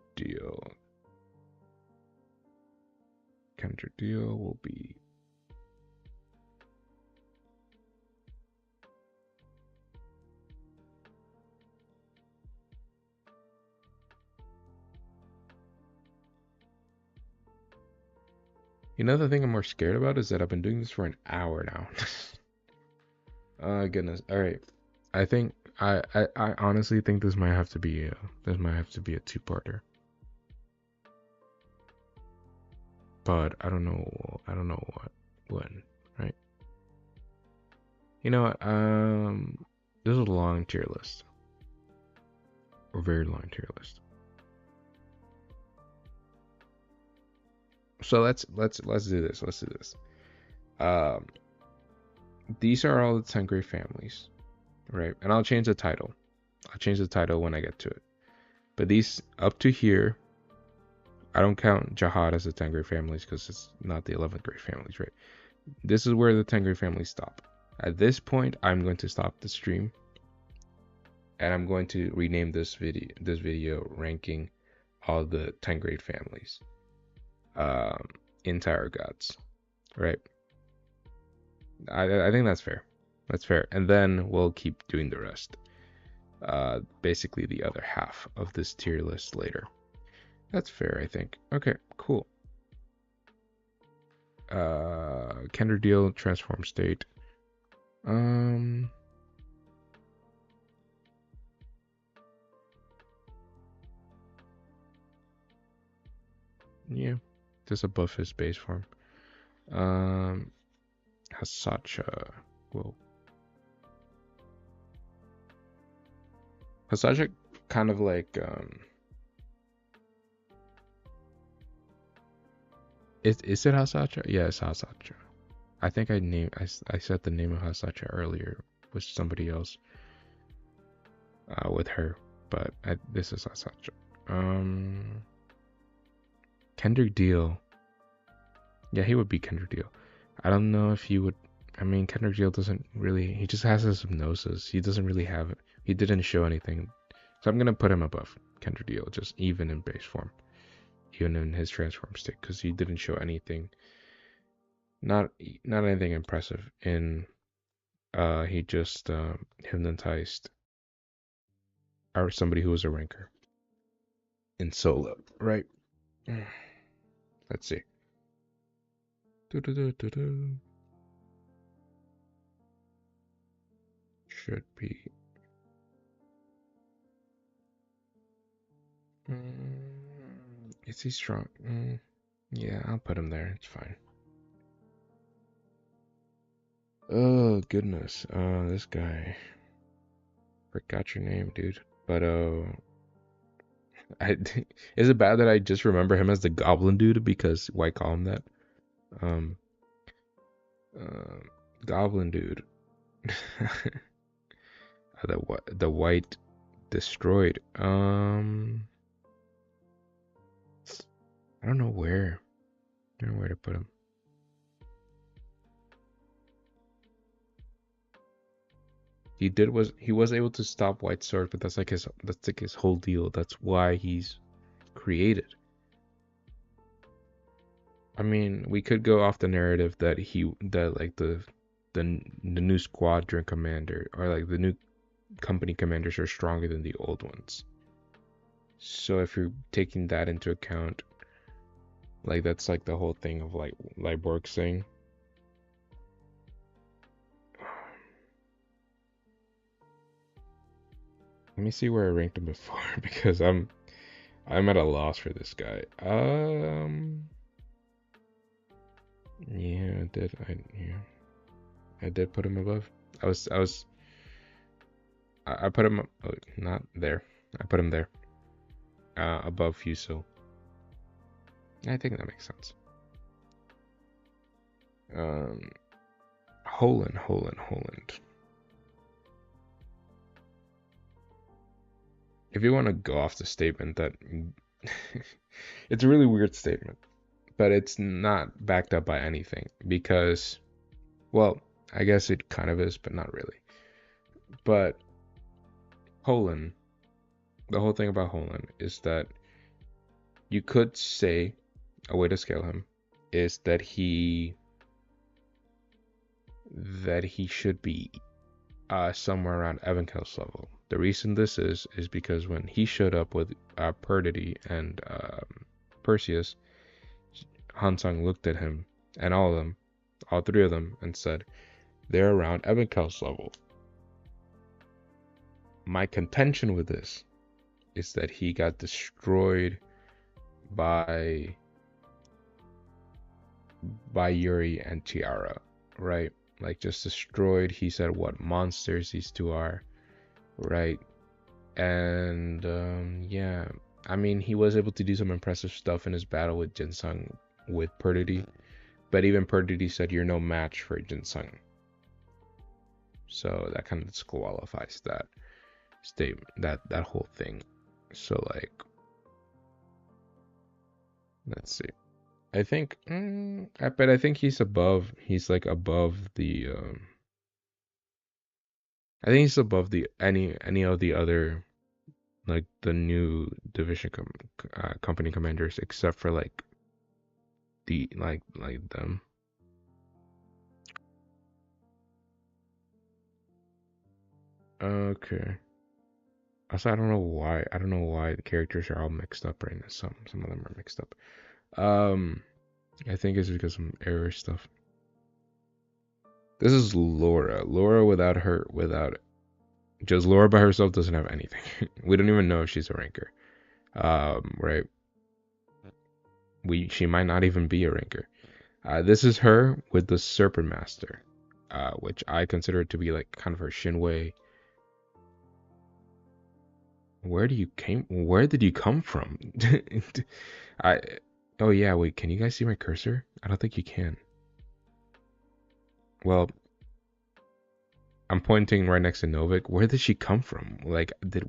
Speaker 1: Deal will be You know, the thing I'm more scared about is that I've been doing this for an hour now. Oh goodness. All right. I think I honestly think this might have to be a two-parter. But I don't know when, right? You know what? This is a long tier list. A very long tier list. So let's do this. Let's do this. Um these are all the 10 great families, right? And I'll change the title. I'll change the title when I get to it. But these up to here, I don't count Jihad as the 10 great families because it's not the 11 great families, right? This is where the 10 great families stop. At this point, I'm going to stop the stream and I'm going to rename this video ranking all the 10 great families in Tower Gods, right? I think that's fair. That's fair. And then we'll keep doing the rest. Basically the other half of this tier list later. That's fair, I think. Okay, cool. Kender Deal, Transform State. Yeah, just above his base form. Hasacha. Whoa. Hasacha kind of like is it Hasacha? Yeah, it's Hasacha. I think I said the name of Hasacha earlier with somebody else. With her, but this is Hasacha. Kendrick Deal. Yeah, he would be Kendrick Deal. I don't know if he would. I mean, Kendrick Deal doesn't really. He just has his hypnosis. He doesn't really have it. He didn't show anything. So I'm gonna put him above Kendrick Deal, just even in base form, even in his transform state, because he didn't show anything. Not anything impressive. In he just hypnotized or somebody who was a ranker in solo, right? Let's see. Should be. Is he strong? Yeah, I'll put him there. It's fine. Oh goodness. This guy. Forgot your name, dude. But is it bad that I just remember him as the Goblin dude because why call him that? Um, Goblin dude. The white destroyed. I don't know where. I don't know where to put him. He was able to stop White Sword, but that's like his whole deal. That's why he's created. I mean, we could go off the narrative that like the new squadron commander or like the new company commanders are stronger than the old ones. So if you're taking that into account, like that's like the whole thing of like Borg saying. Let me see where I ranked him before because I'm at a loss for this guy. Yeah, I did put him above. I put him not there. I put him there. Above Fusil. I think that makes sense. Holland. If you want to go off the statement that it's a really weird statement, but it's not backed up by anything because, well, I guess it kind of is, but not really. But Holland, the whole thing about Holland is that you could say a way to scale him is that he should be somewhere around Evankel's level. The reason this is because when he showed up with Perdity and Perseus, Hansung looked at him and all of them, all three of them, and said, "They're around Ebenkel's level." My contention with this is that he got destroyed by Yuri and Tiara, right? Like just destroyed. He said what monsters these two are, right? And yeah, I mean he was able to do some impressive stuff in his battle with Jinsung with Perdity, but even Perdity said you're no match for Jinsung. So that kind of disqualifies that statement, that whole thing. So like, let's see. I think, but I think he's above. He's like above the. I think he's above the any of the other like the new division company commanders, except for like the like them. Okay. Also, I don't know why. I don't know why the characters are all mixed up right now. Some of them are mixed up. Um, I think it's because of error stuff. This is Laura. Laura without just Laura by herself doesn't have anything. We don't even know if she's a ranker. Right? She might not even be a ranker. This is her with the Serpent Master, which I consider to be like kind of her Shinwei. Where did you come from? I Oh yeah, wait, can you guys see my cursor? I don't think you can. Well, I'm pointing right next to Novik. Where did she come from? Like did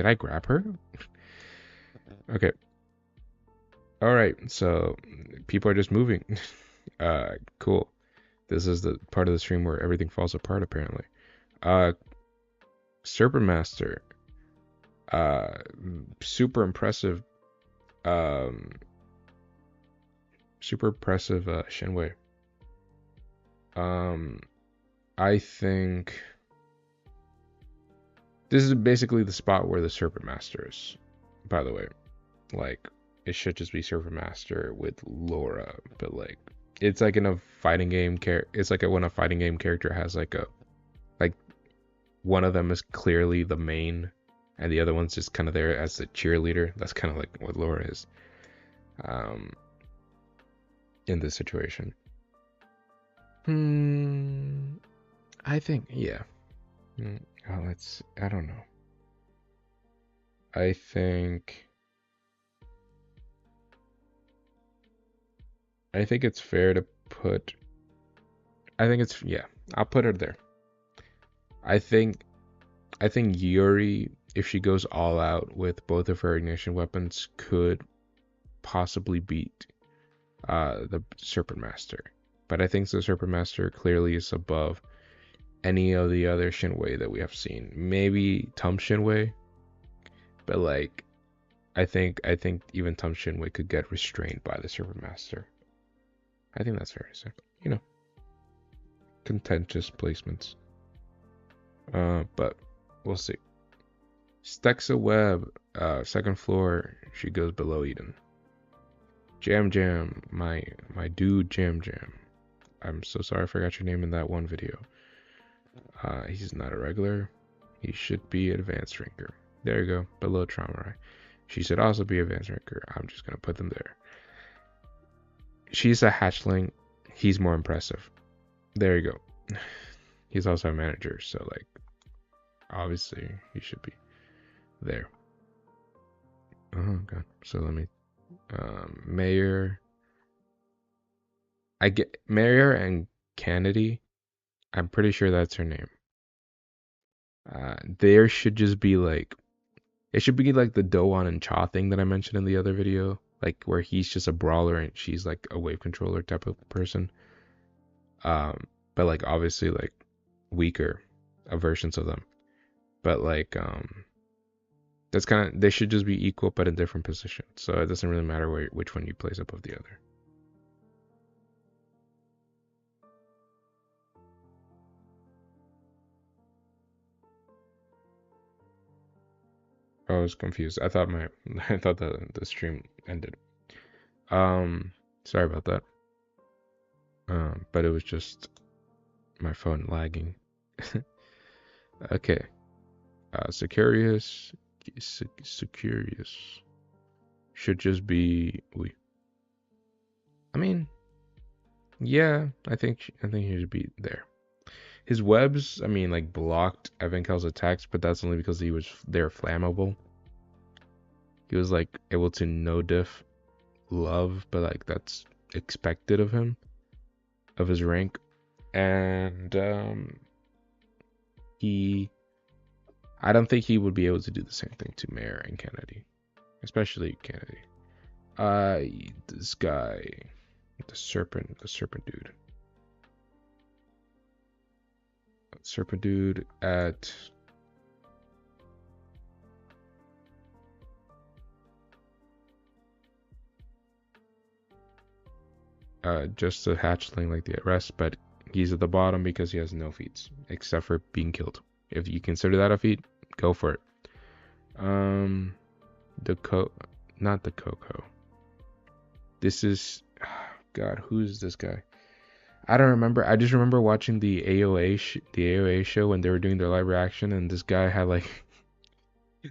Speaker 1: I grab her? Okay. All right. So people are just moving. Cool. This is the part of the stream where everything falls apart apparently. Uh Serpent Master. Uh super impressive um Shinwei. Um I think this is basically the spot where the Serpent Master is, by the way. Like, it should just be Serpent Master with Laura, but like, it's like in a fighting game it's like when a fighting game character has like one of them is clearly the main, and the other one's just kind of there as the cheerleader. That's kind of like what Laura is, um, in this situation. I think, yeah. I don't know. I think it's fair to put. Yeah. I'll put her there. I think Yuri, if she goes all out with both of her ignition weapons, could possibly beat the Serpent Master. But I think the Serpent Master clearly is above any of the other Shinwei that we have seen. Maybe Tum Shinwei, but like I think even Tum Shinwei could get restrained by the Serpent Master. I think that's fair to say. You know, contentious placements. But we'll see. Stexa Web, second floor. She goes below Eden. Jam Jam, my dude Jam Jam. I'm so sorry I forgot your name in that one video. He's not a regular. He should be advanced ranker. There you go, below Trauma. She should also be advanced ranker. I'm just gonna put them there. She's a hatchling. He's more impressive. There you go. He's also a manager, so like, obviously he should be there. Oh god. So let me. Mayor. I get Mayor and Kennedy. I'm pretty sure that's her name. There should just be like, it should be like the Doan and Cha thing that I mentioned in the other video, like where he's just a brawler and she's like a wave controller type of person. But like obviously like weaker versions of them. But like that's kind of, they should just be equal but in different positions. So it doesn't really matter which one you place above the other. I was confused. I thought the stream ended. Sorry about that. But it was just my phone lagging. Okay. Securious should just be. I mean, yeah, I think he should be there. His webs, I mean, like blocked Evan Kell's attacks, but that's only because they're flammable. He was like able to no diff love, but like that's expected of him, of his rank. And I don't think he would be able to do the same thing to Mayer and Kennedy, especially Kennedy. This guy, the serpent dude at just a hatchling like the rest, but he's at the bottom because he has no feats except for being killed. If you consider that a feat, go for it. Not the Coco. This is, God, who's this guy? I don't remember. I just remember watching the AOA show when they were doing their live reaction, and this guy had like,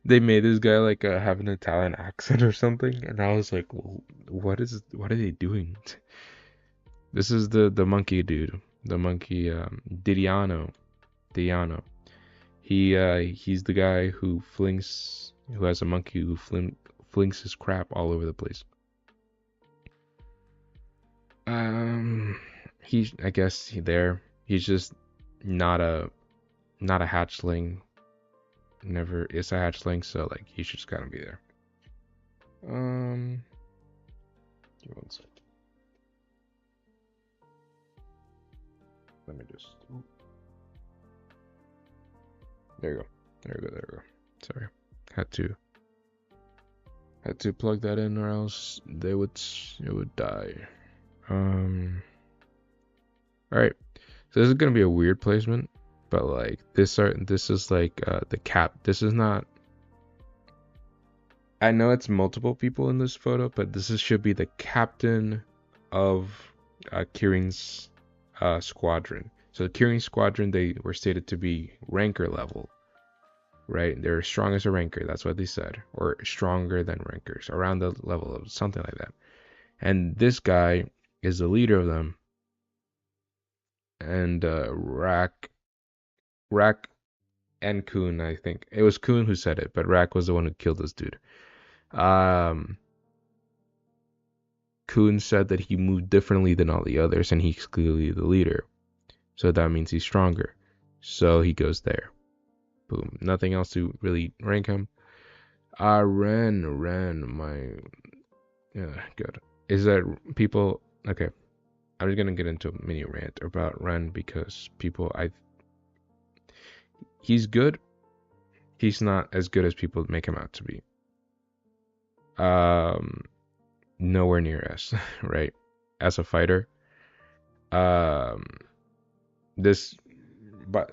Speaker 1: they made this guy like have an Italian accent or something, and I was like, well, what are they doing? This is the monkey dude, the monkey Didiano. He's the guy who has a monkey who flings his crap all over the place. I guess he's just not a hatchling. Never is a hatchling, so like he should just kind of be there. Give me one second. Let me just. There you go. Sorry, had to plug that in, or else it would die. All right. So this is gonna be a weird placement, but like this is like the cap. This is not. I know it's multiple people in this photo, but should be the captain of Kieran's squadron. So the Kieran squadron, they were stated to be ranker level, right? They're strong as a ranker. That's what they said, or stronger than rankers, around the level of something like that. And this guy is the leader of them. And Rack and Kuhn, I think it was Kuhn who said it, but Rack was the one who killed this dude. Kuhn said that he moved differently than all the others, and he's clearly the leader. So that means he's stronger. So he goes there. Boom. Nothing else to really rank him. Yeah, good. Is that people? Okay, I'm just gonna get into a mini rant about Ren because he's good. He's not as good as people make him out to be. Nowhere near us, right? As a fighter, but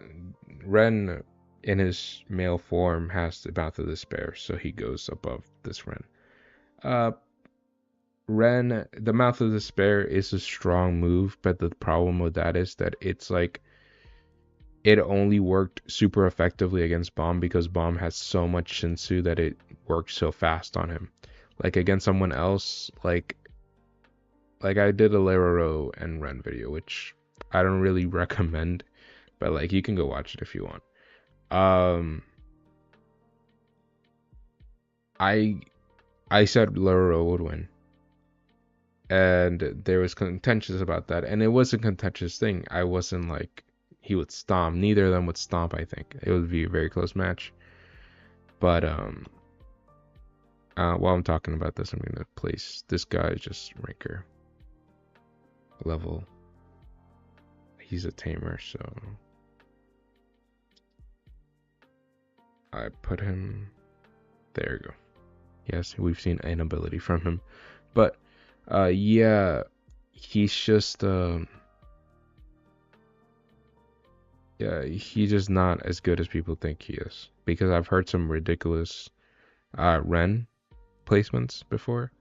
Speaker 1: Ren in his male form has the Mouth of Despair, so he goes above this Ren. Ren, the Mouth of Despair is a strong move, but the problem with that is that it's like it only worked super effectively against Bomb because Bomb has so much Shinsu that it works so fast on him. Like against someone else, like I did a Leroro and Ren video, which I don't really recommend, but like you can go watch it if you want. I said Leroro would win, and there was contentious about that, and it was a contentious thing. I wasn't like he would stomp. Neither of them would stomp. I think it would be a very close match. But while I'm talking about this, I'm gonna place this guy just ranker level. He's a tamer, so I put him. There you go. Yes, we've seen an ability from him, but yeah, he's just yeah, he's just not as good as people think he is, because I've heard some ridiculous Ren placements before,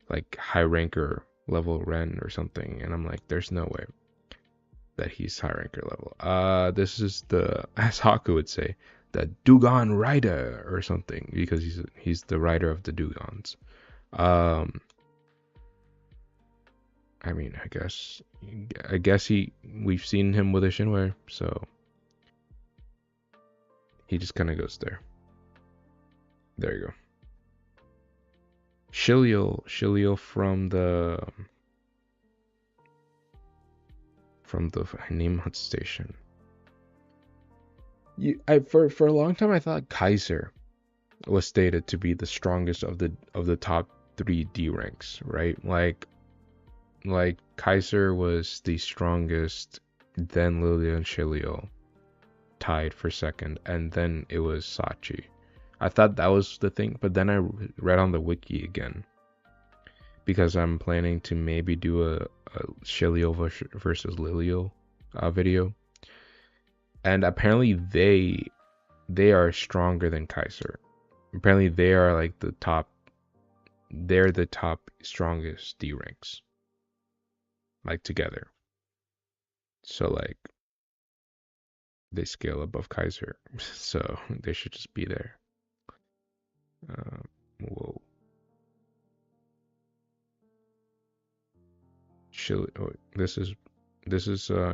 Speaker 1: like high ranker level Ren or something, and I'm like, there's no way that he's high ranker level. This is the, as Haku would say, the Dugon Rider or something, because he's the rider of the Dugons. I mean, I guess we've seen him with a Shinwei, so he just kind of goes there. There you go. Shilio from the Name Hunt Station. For a long time I thought Kaiser was stated to be the strongest of the top 3 D ranks, right? Like Kaiser was the strongest, then Lilio and Shilio tied for second, and then it was Sachi. I thought that was the thing, but then I read on the wiki again, because I'm planning to maybe do a Shilio versus Lilio video, and apparently they are stronger than Kaiser. Apparently they are like the top. They're the top strongest D ranks, like together. So like they scale above Kaiser, so they should just be there. Whoa. Oh, this is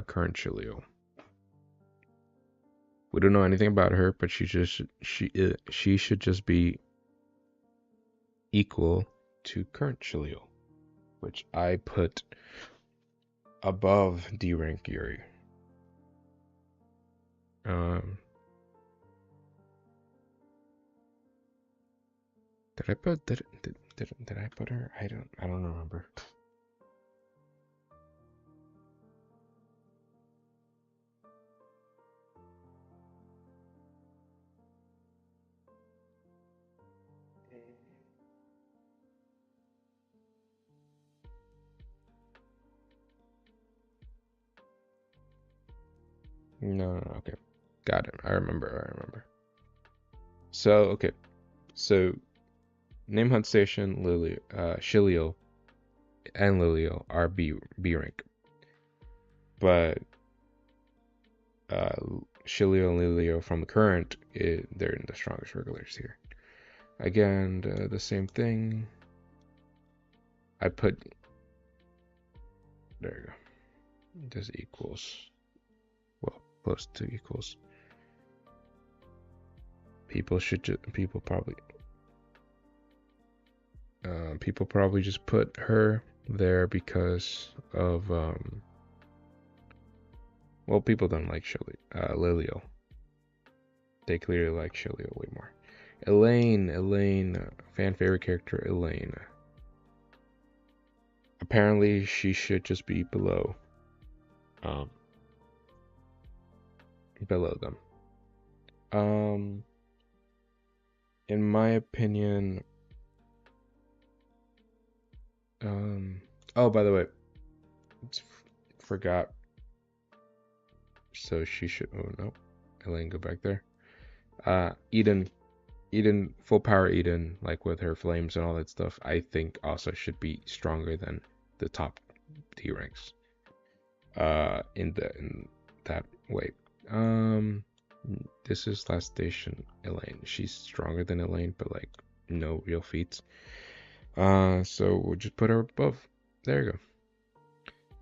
Speaker 1: current Shilio. We don't know anything about her, but she should just be equal to current Shilio, which I put above D rank Yuri. Did I put her? I don't remember. No, okay. Got it. I remember. So, okay. So, Name Hunt Station, Shilio, and Lilio are B rank. But Shilio and Lilio from the current, they're the strongest regulars here. Again, the same thing. I put, there you go. This equals, well, close to equals. People probably just put her there because of well, people don't like Lilio. They clearly like Shilio way more. Elaine, fan favorite character Elaine. Apparently she should just be below them. In my opinion, oh, by the way, forgot. So she should, oh no, Elaine, go back there. Eden, full power Eden, like with her flames and all that stuff, I think also should be stronger than the top D ranks. In that way. This is last station Elaine. She's stronger than Elaine, but like no real feats. So we'll just put her above. There you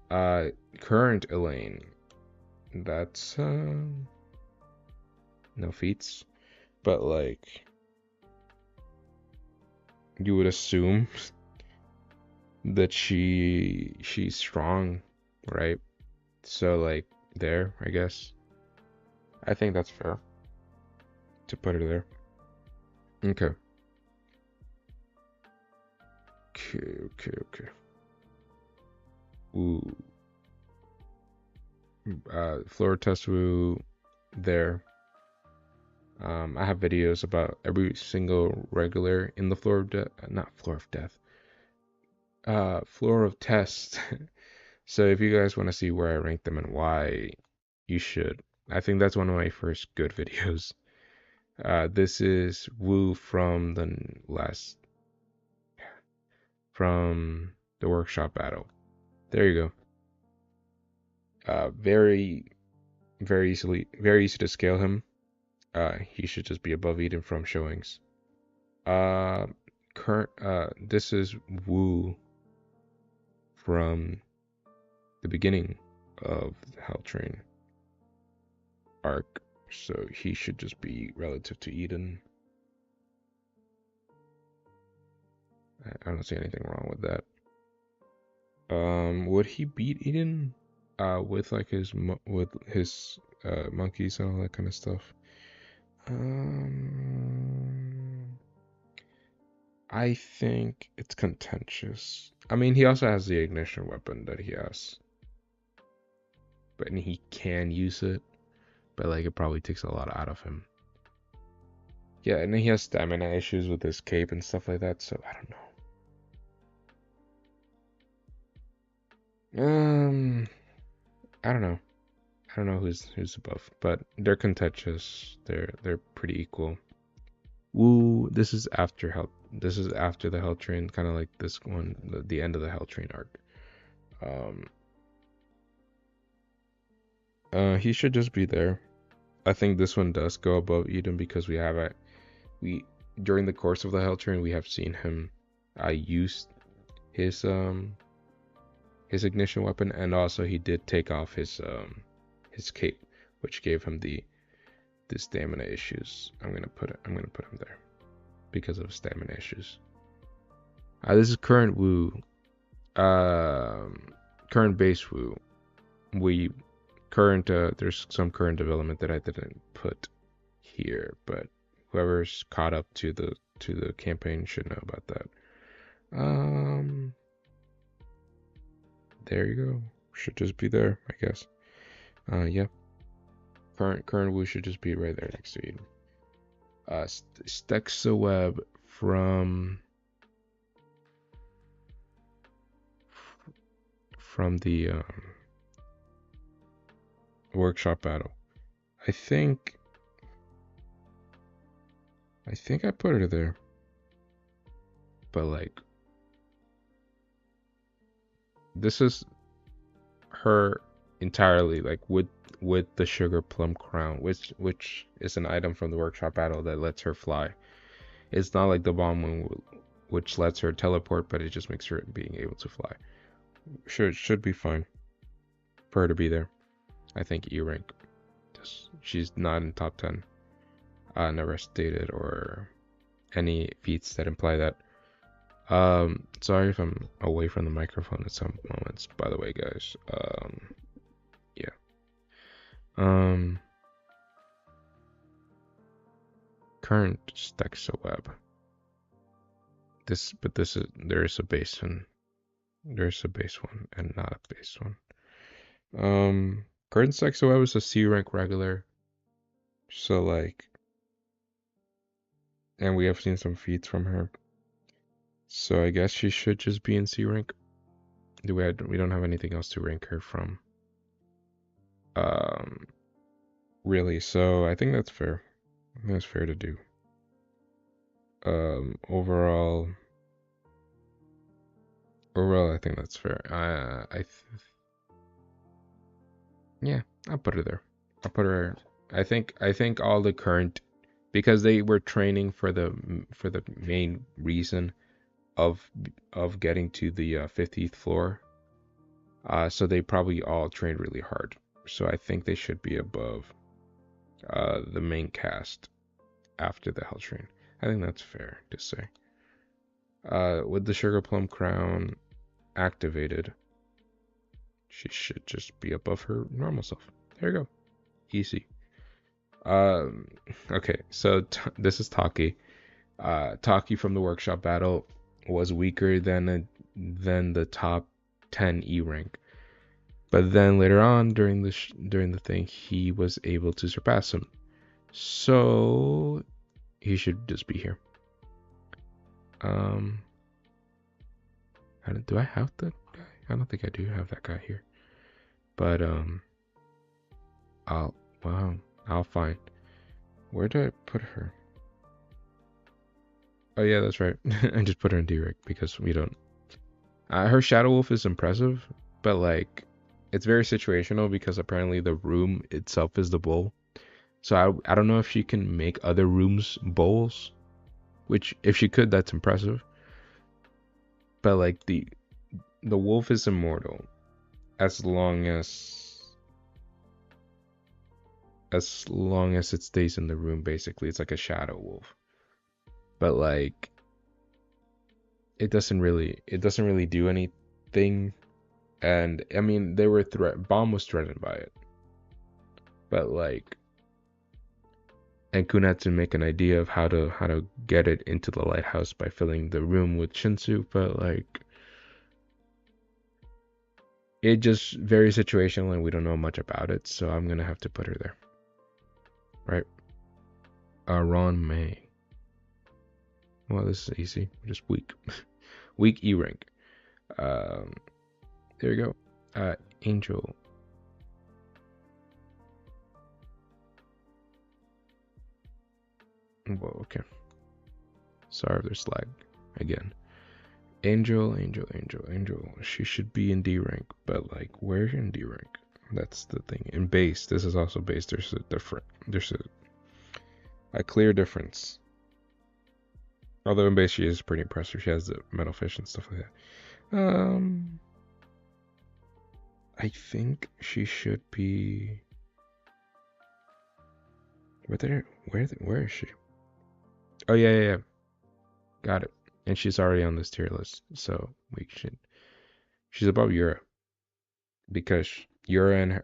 Speaker 1: go. Current Elaine. That's no feats, but like you would assume that she's strong, right? So like there, I guess. I think that's fair to put her there. Okay. Okay. Ooh. Floor Tetsu there. I have videos about every single regular in the Floor of Death. Not Floor of Death. Floor of Test. So if you guys want to see where I rank them and why, you should. I think that's one of my first good videos. This is 'Wu from the workshop battle. There you go. Very very easy to scale him. He should just be above Eden from showings. Uh, this is Wu from the beginning of the Hell Train arc, so he should just be relative to Eden. I don't see anything wrong with that. Would he beat Eden? With like his monkeys and all that kind of stuff. I think it's contentious. I mean, he also has the ignition weapon that he has, but and he can use it, but like it probably takes a lot out of him. Yeah, and then he has stamina issues with his cape and stuff like that, so I don't know. I don't know. I don't know who's above, but they're contentious. They're pretty equal. Woo! This is after Hell. This is after the Hell Train, kind of like this one, the end of the Hell Train arc. He should just be there. I think this one does go above Eden because we during the course of the Hell Train we have seen him use his ignition weapon, and also he did take off his cape, which gave him the stamina issues. I'm gonna put him there because of stamina issues. This is current Wu, current base Wu. There's some current development that I didn't put here, but whoever's caught up to the campaign should know about that. There you go. Should just be there, I guess. Yeah. Current Wu should just be right there next to Eden. Stexaweb from the workshop battle. I think I put her there, but like this is her entirely, like with the sugar plum crown, which is an item from the workshop battle that lets her fly. It's not like the bomb one, which lets her teleport, but it just makes her being able to fly. Should be fine for her to be there. I think E rank. She's not in top 10. Never stated or any feats that imply that. Sorry if I'm away from the microphone at some moments, by the way, guys. Yeah. Current Stexaweb. There is a base one. There's a base one and not a base one. Current Stexaweb is a C rank regular. So like, and we have seen some feats from her. So I guess she should just be in C rank. We don't have anything else to rank her from. Really, so I think that's fair. That's fair to do. Overall, I think that's fair. Yeah, I'll put her there. I'll put her. I think all the current, because they were training for the main reason of getting to the 50th floor. So they probably all trained really hard. So I think they should be above the main cast after the Hell Train. I think that's fair to say. With the Sugar Plum Crown activated, she should just be above her normal self. There you go. Easy. Okay, so this is Taki. Taki from the workshop battle was weaker than the top 10 E rank, but then later on during the thing, he was able to surpass him. So he should just be here. Do I have that guy? I don't think I do have that guy here. But I'll find. Where did I put her? Oh yeah, that's right. I just put her in D rank because we don't. Her Shadow Wolf is impressive, but like it's very situational because apparently the room itself is the bowl. So I don't know if she can make other rooms bowls, which if she could, that's impressive. But like the wolf is immortal as long as it stays in the room. Basically, it's like a shadow wolf. But like it doesn't really do anything. And I mean, Bomb was threatened by it, but like, and Kun had to make an idea of how to get it into the lighthouse by filling the room with Shinsu. But like, it just very situational, and we don't know much about it, so I'm gonna have to put her there, right? Ron May. Well, this is easy. Just weak, weak E rank. Um, there you go. Angel. Whoa, okay. Sorry if there's lag again. Angel. She should be in D rank, but like, where in D rank? That's the thing. In base, this is also base. There's a clear difference. Although in base she is pretty impressive. She has the metal fish and stuff like that. I think she should be. Where is she? Oh yeah. Got it. And she's already on this tier list, so she's above Yura because Yura and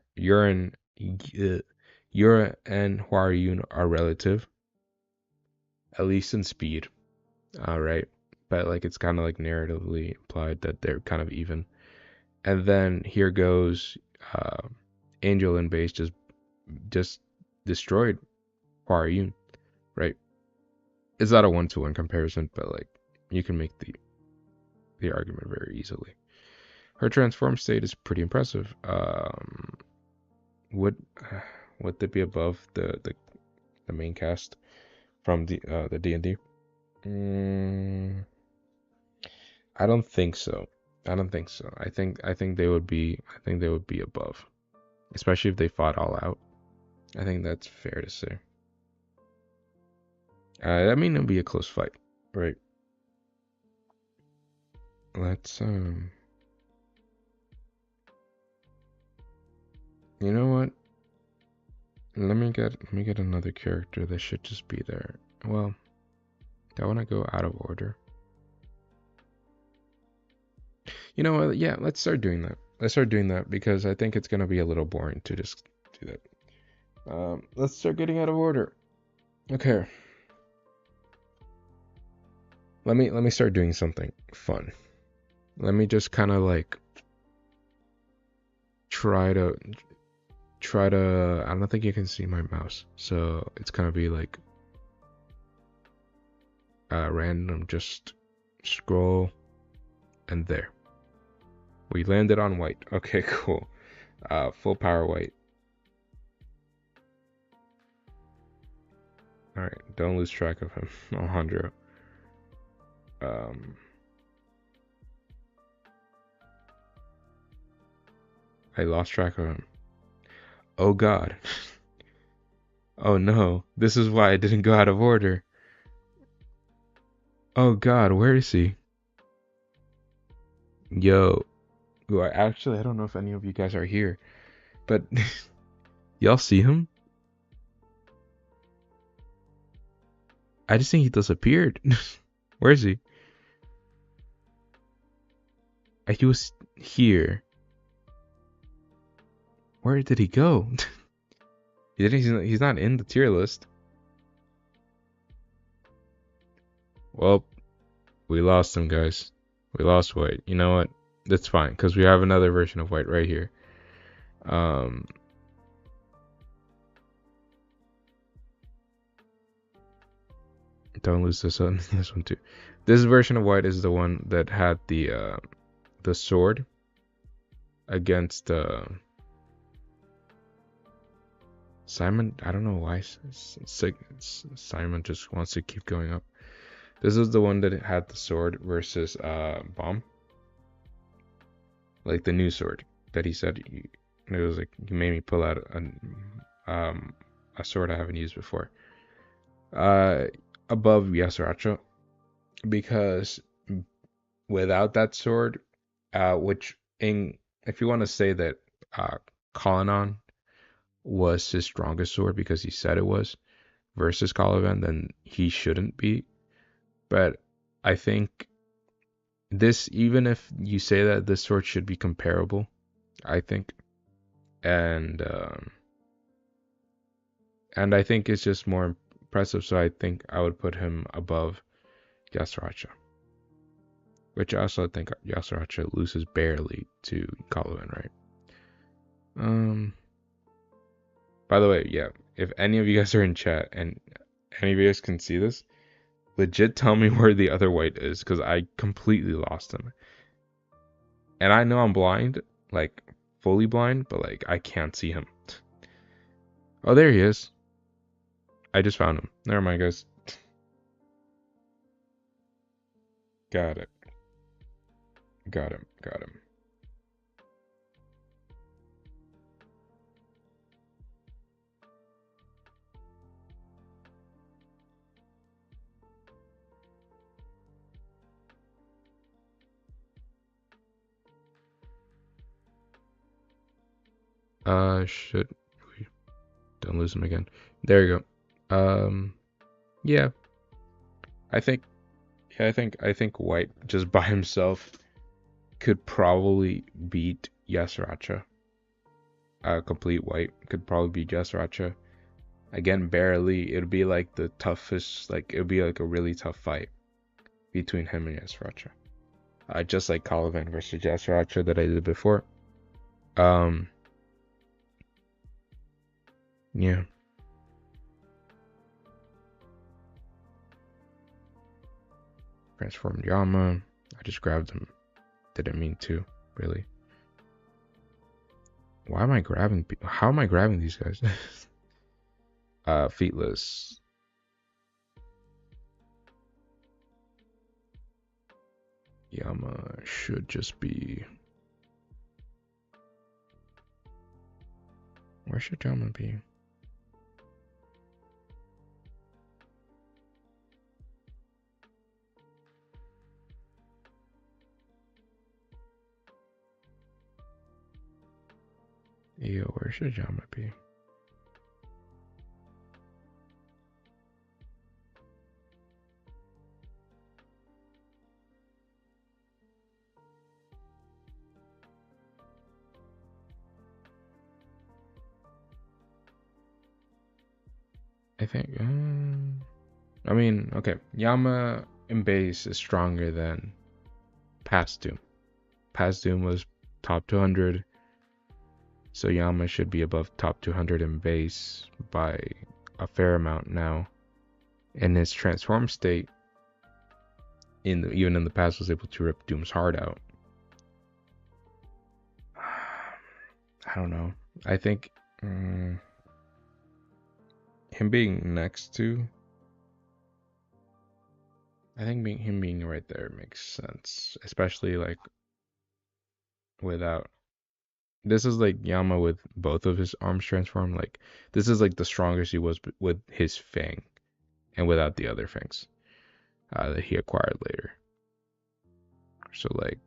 Speaker 1: Hwaryun are relative, at least in speed. All right, but like it's kind of like narratively implied that they're kind of even. And then here goes Angel and base just destroyed Hwaryun, right? It's not a 1-to-1 comparison, but like you can make the argument very easily. Her transform state is pretty impressive. Would they be above the main cast from the D&D? I don't think so. I think they would be. I think they would be above, especially if they fought all out. I think that's fair to say. I mean, it'll be a close fight, right? Let's You know what? Let me get another character that should just be there. Well, do I want to go out of order? You know what? Yeah, let's start doing that. Because I think it's gonna be a little boring to just do that. Let's start getting out of order. Okay. Let me start doing something fun. Let me just kind of like try to. I don't think you can see my mouse, so it's gonna be like random. Just scroll, and there. We landed on white. Okay, cool. Full power white. All right, don't lose track of him, Alejandro. I lost track of him. Oh God. Oh no, this is why I didn't go out of order. Oh God, where is he? Yo. Well, actually, I don't know if any of you guys are here, but y'all see him? I just think he disappeared. Where is he? He was here. Where did he go? He's not in the tier list. Well, we lost him, guys. We lost White. You know what? That's fine, because we have another version of White right here. Don't lose this one. This one too. This version of White is the one that had the sword against Simon. I don't know why Simon just wants to keep going up. This is the one that had the sword versus Bomb. like the new sword that he said. It was like he made me pull out a sword I haven't used before. Uh, Above Yasuracho, because without that sword, which in if you want to say that uh, Kalanon was his strongest sword because he said it was versus Caliban, then he shouldn't be. But I think this, even if you say that this sword should be comparable, I think, and I think it's just more impressive. So I think I would put him above Yasuracha, which I also think Yasuracha loses barely to Caliban, right? Um. By the way, yeah, if any of you guys are in chat and any of you guys can see this, legit tell me where the other white is, because I completely lost him. And I know I'm blind, like fully blind, but like I can't see him. Oh, there he is. I just found him. Never mind, guys. Got it. Got him. Got him. Should we don't lose him again? There you go. Yeah. I think. Yeah, I think White just by himself could probably beat Yasuracha. Complete White could probably beat Yasuracha. Again, barely. It'd be like the toughest. Like it'd be like a really tough fight between him and Yasuracha. Just like Caliban versus Yasuracha that I did before. Yeah. Transformed Yama. I just grabbed him. Didn't mean to, really. Why am I grabbing? How am I grabbing these guys? Feetless. Yama should just be. Where should Yama be? Yo, where should Yama be? I think. I mean, okay. Yama in base is stronger than Past Doom. Past Doom was top 200. So Yama should be above top 200 in base by a fair amount now. In his transform state, even in the past, was able to rip Doom's heart out. I don't know. I think him being next to, I think him being right there makes sense, especially like without. This is like Yama with both of his arms transformed. Like this is like the strongest he was with his Fang, and without the other Fangs that he acquired later. So like.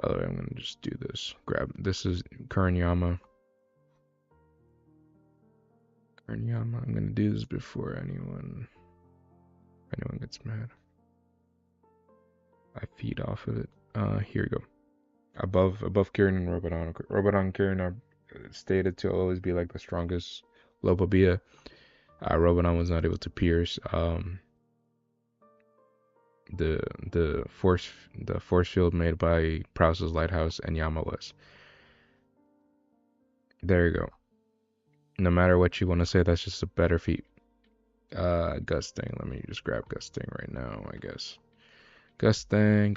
Speaker 1: By the way, I'm gonna just do this. This is current Yama. Current Yama. I'm gonna do this before anyone gets mad. I feed off of it. Here we go. Above Kirin and Robodon. Robodon and Kirin are stated to always be like the strongest low Po Bia. Robodon was not able to pierce the force field made by Prowse's lighthouse, and Yama was. There you go. No matter what you want to say, that's just a better feat. Gusting. Let me just grab Gusting right now, I guess. Gusting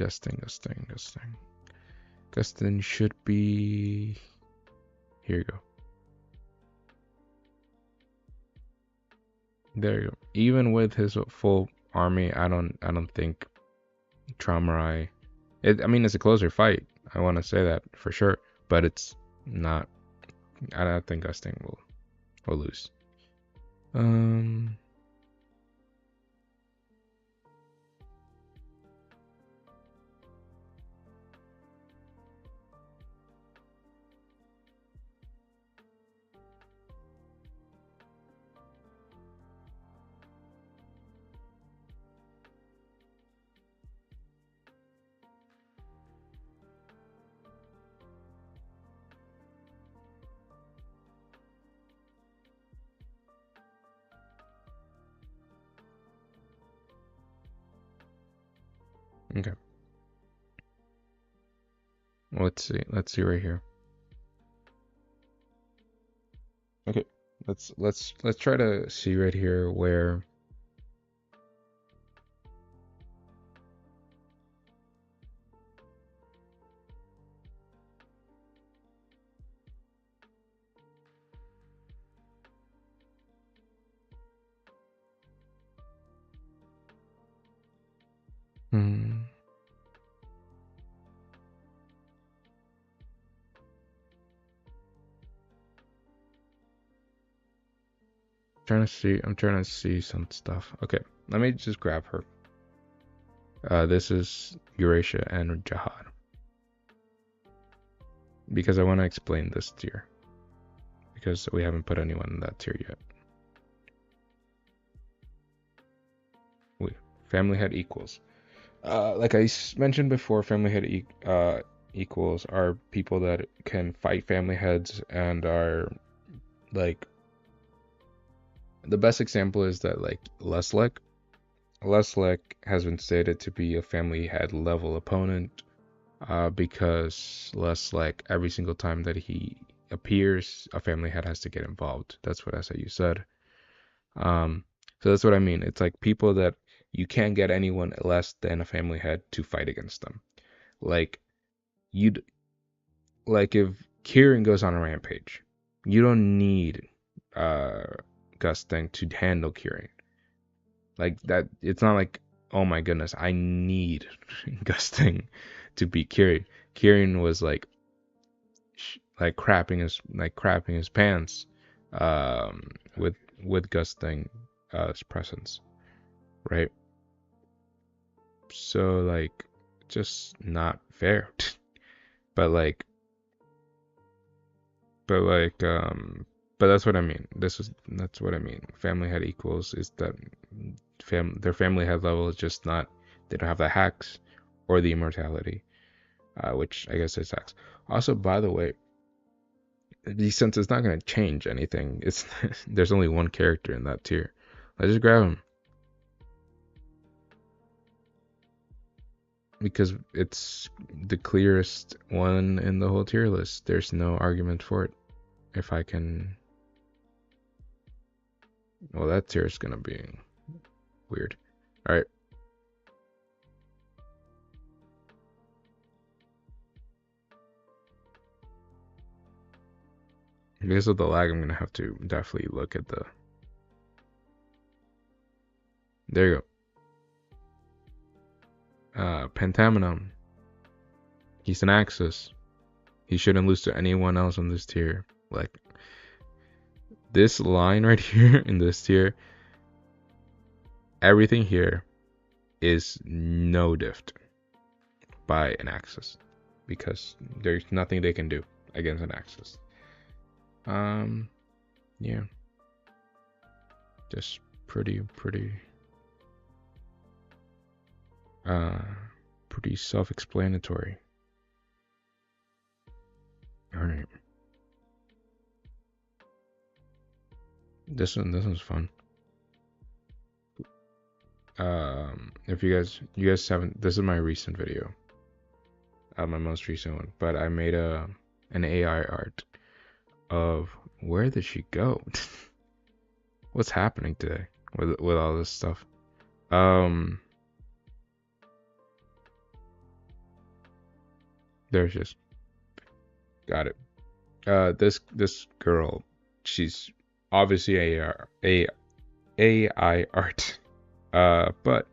Speaker 1: should be. Here you go. There you go. Even with his full army, I don't think Traumarai. I mean, it's a closer fight. I want to say that for sure, but it's not. I don't think Gusting will lose. Um. Okay. Let's see. Let's see right here. Okay. Let's try to see right here where. Hmm. Trying to see. I'm trying to see some stuff. Okay. Let me just grab her. This is Eurasia and Jihad because I want to explain this tier because we haven't put anyone in that tier yet. Family head equals. Like I mentioned before, family head equals are people that can fight family heads and are like the best example is that like Leslek. Leslek has been stated to be a family head level opponent because Leslek every single time that he appears, a family head has to get involved. That's what SIU said. Um, so that's what I mean. It's like people that you can't get anyone less than a family head to fight against them. Like you'd like if Kieran goes on a rampage, you don't need uh Gusting to handle Kieran. Like that, it's not like oh my goodness, I need Gusting to beat Kieran. Kieran was like crapping his pants with Gusting presence, right? So like just not fair. but like but like but that's what I mean. That's what I mean. Family head equals is that their family head level is just not they don't have the hacks or the immortality, which I guess is hacks. Also, by the way, since it's not gonna change anything, it's there's only one character in that tier. Let's just grab him because it's the clearest one in the whole tier list. There's no argument for it. If I can, well, that tier is gonna be weird. All right. Because of the lag, I'm gonna have to definitely look at the. There you go. Pentamenon. He's an Axis. He shouldn't lose to anyone else on this tier. Like this line right here in this tier, everything here is no diffed by an Axis because there's nothing they can do against an Axis. Yeah, just pretty pretty self-explanatory. All right, this one's fun. If you guys haven't, this is my recent video, my most recent one, but I made an AI art of where did she go? What's happening today with all this stuff? There's just got it. This girl, she's obviously AI art. But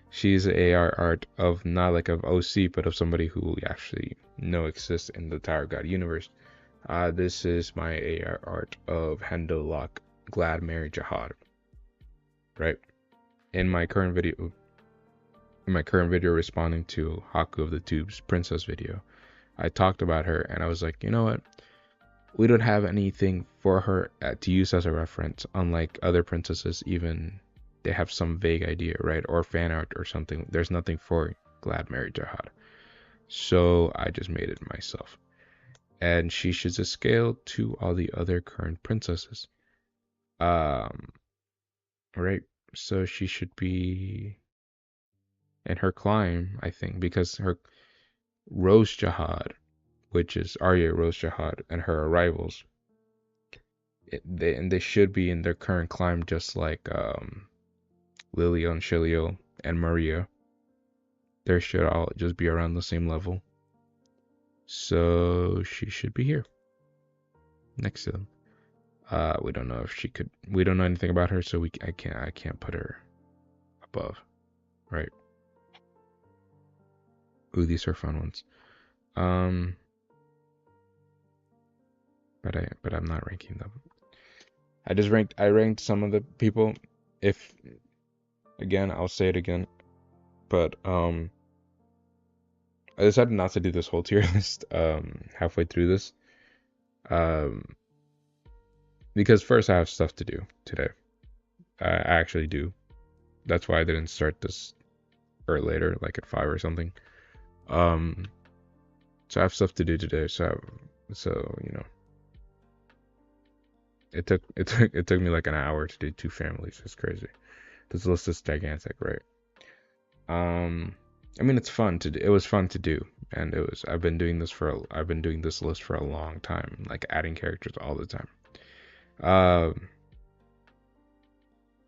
Speaker 1: she's AI art of not like of OC, but of somebody who we actually know exists in the Tower of God universe. This is my AI art of Hendo Lock Glad Mary Jihad. Right? In my current video responding to Haku of the Tube's princess video, I talked about her and I was like, you know what? We don't have anything for her to use as a reference, unlike other princesses, even they have some vague idea, right? Or fan art or something. There's nothing for Glad Mary Jihad. So I just made it myself. And she should just scale to all the other current princesses. Right? So she should be in her climb, I think, because her Rose Jihad, which is Arya Rose Jihad, and her arrivals, they should be in their current climb, just like Lilio and Shilio and Maria. They should all just be around the same level. So she should be here, next to them. We don't know if she could. We don't know anything about her, so I can't put her above, right? Ooh, these are fun ones. But I'm not ranking them. I ranked some of the people. If again, I'll say it again, but I decided not to do this whole tier list halfway through this. Because first I have stuff to do today. I actually do. That's why I didn't start this or later, like at 5 or something. So I have stuff to do today. So you know, it took me like an hour to do 2 families. It's crazy. This list is gigantic, right? I mean, it's fun to do. It was fun to do, and I've been doing this list for a long time, like adding characters all the time.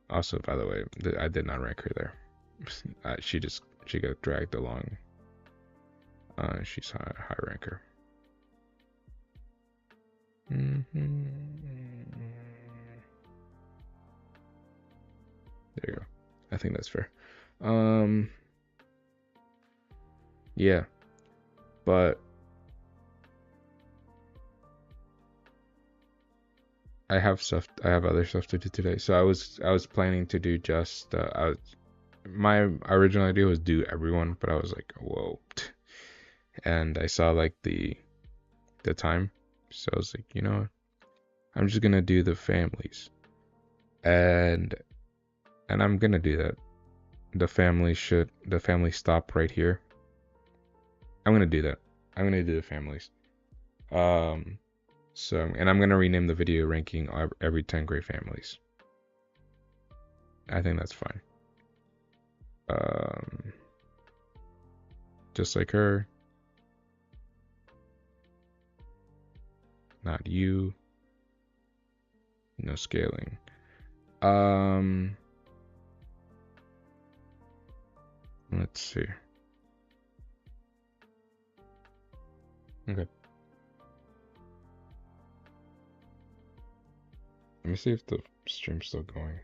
Speaker 1: Also, by the way, I did not rank her there. She got dragged along. She's high ranker. There you go. I think that's fair. Yeah, but I have other stuff to do today. So I was planning to do just my original idea was do everyone, but I was like, whoa. And I saw like the time. So I was like, you know what? I'm just gonna do the families. And I'm gonna do that. The family stop right here. I'm gonna do that. I'm gonna do the families. So, and I'm gonna rename the video ranking every 10 great families. I think that's fine. Just like her. Not you. No scaling. Let's see. Okay. Let me see if the stream's still going.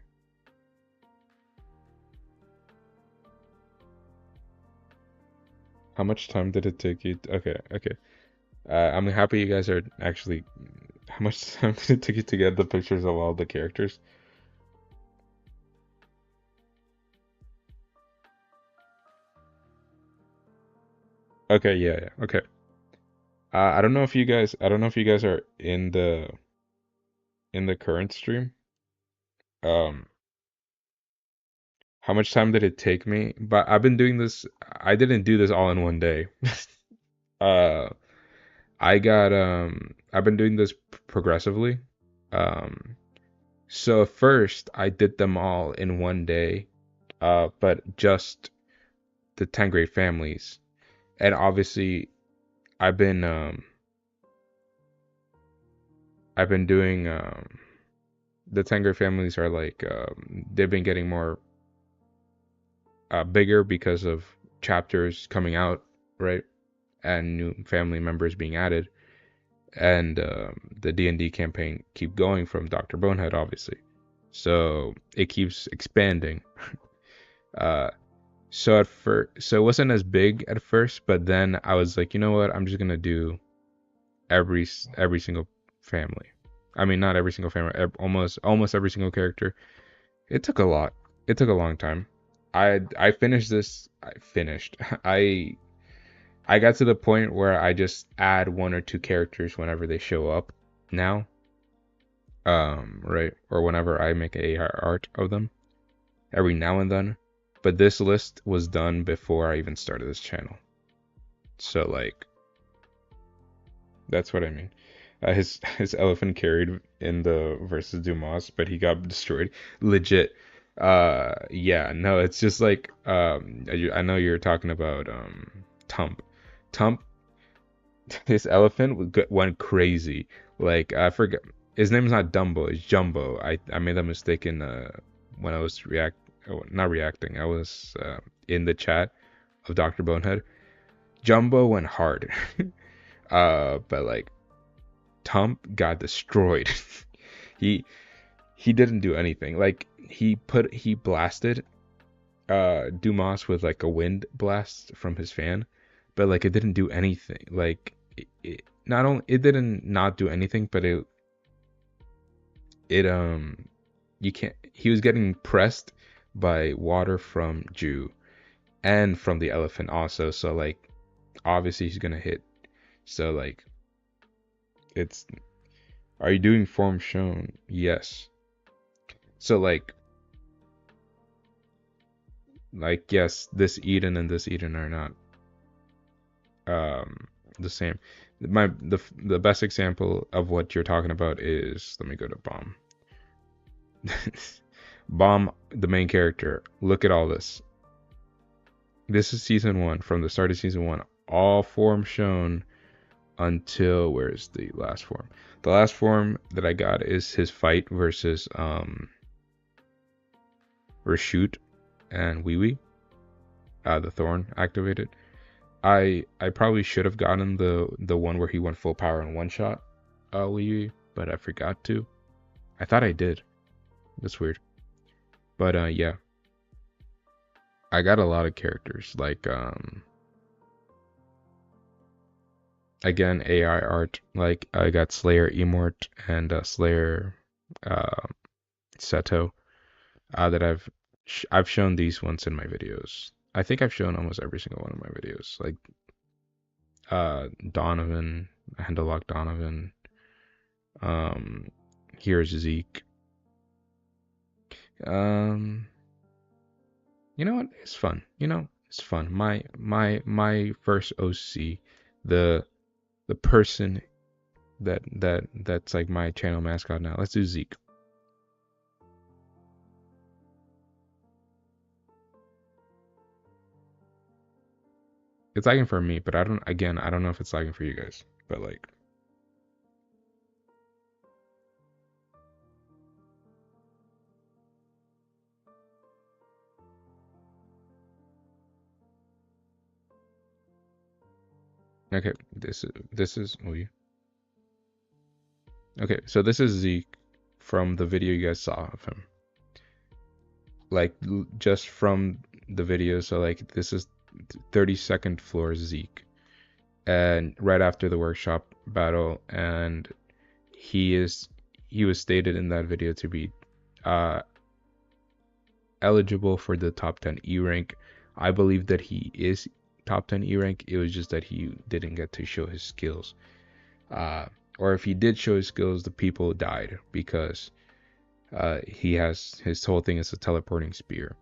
Speaker 1: How much time did it take you? Okay. I'm happy you guys are actually. How much time did it take you to get the pictures of all the characters? Okay, yeah. Okay. I don't know if you guys are in the current stream. How much time did it take me? But I've been doing this. I didn't do this all in one day. uh, I've been doing this progressively. So first I did them all in one day. But just the 10 great families, and obviously I've been doing the 10 great families are like they've been getting more bigger because of chapters coming out, right? And new family members being added, and the D&D campaign keep going from Dr. Bonehead, obviously. so it keeps expanding. Uh, so at first, so it wasn't as big at first, but then I was like, you know what? I'm just gonna do every single family. I mean, not every single family, almost every single character. It took a lot. It took a long time. I finished this. I finished. I got to the point where I just add one or two characters whenever they show up now. Right, or whenever I make a art of them every now and then. But this list was done before I even started this channel. So like that's what I mean. His elephant carried in the versus Dumas, but he got destroyed. Legit. Yeah, no, it's just like I know you're talking about Tump. Tump, his elephant went crazy. Like I forget his name's not Dumbo, it's Jumbo. I made that mistake in when I was not reacting. I was in the chat of Dr. Bonehead. Jumbo went hard. But like Tump got destroyed. he he didn't do anything. Like he blasted Dumas with like a wind blast from his fan, but like it didn't do anything. Like not only it didn't not do anything, but it you can't. He was getting pressed by water from Jew and from the elephant also. So like obviously he's gonna hit. So like it's. Are you doing form shown? Yes. So like yes, this Eden and this Eden are not um the same. The best example of what you're talking about is, let me go to Bomb. Bomb, the main character. Look at all this. This is season 1. From the start of season 1, all forms shown until where's the last form? The last form that I got is his fight versus Rashut and Wee Wee. The Thorn activated. I probably should have gotten the one where he went full power in one shot, Wee Wee, but I forgot to. I thought I did. That's weird. But yeah. I got a lot of characters. Like again, AI art. Like I got Slayer Emort and Slayer Seto that I've shown these ones in my videos. I think I've shown almost every single one of my videos. Like Donovan, Handlock Donovan. Here's Zeke. You know what? It's fun. It's fun. My first OC, the person that's like my channel mascot now. Let's do Zeke. It's lagging for me, but I don't know if it's lagging for you guys. But like okay, this is oh, you. Okay, so this is Zeke from the video you guys saw of him. Like just from the video, so like this is 32nd floor Zeke. And right after the workshop battle, and he was stated in that video to be eligible for the top 10 E rank. I believe that he is top 10 E rank. It was just that he didn't get to show his skills. Or if he did show his skills, the people died because he has his whole thing is a teleporting spear.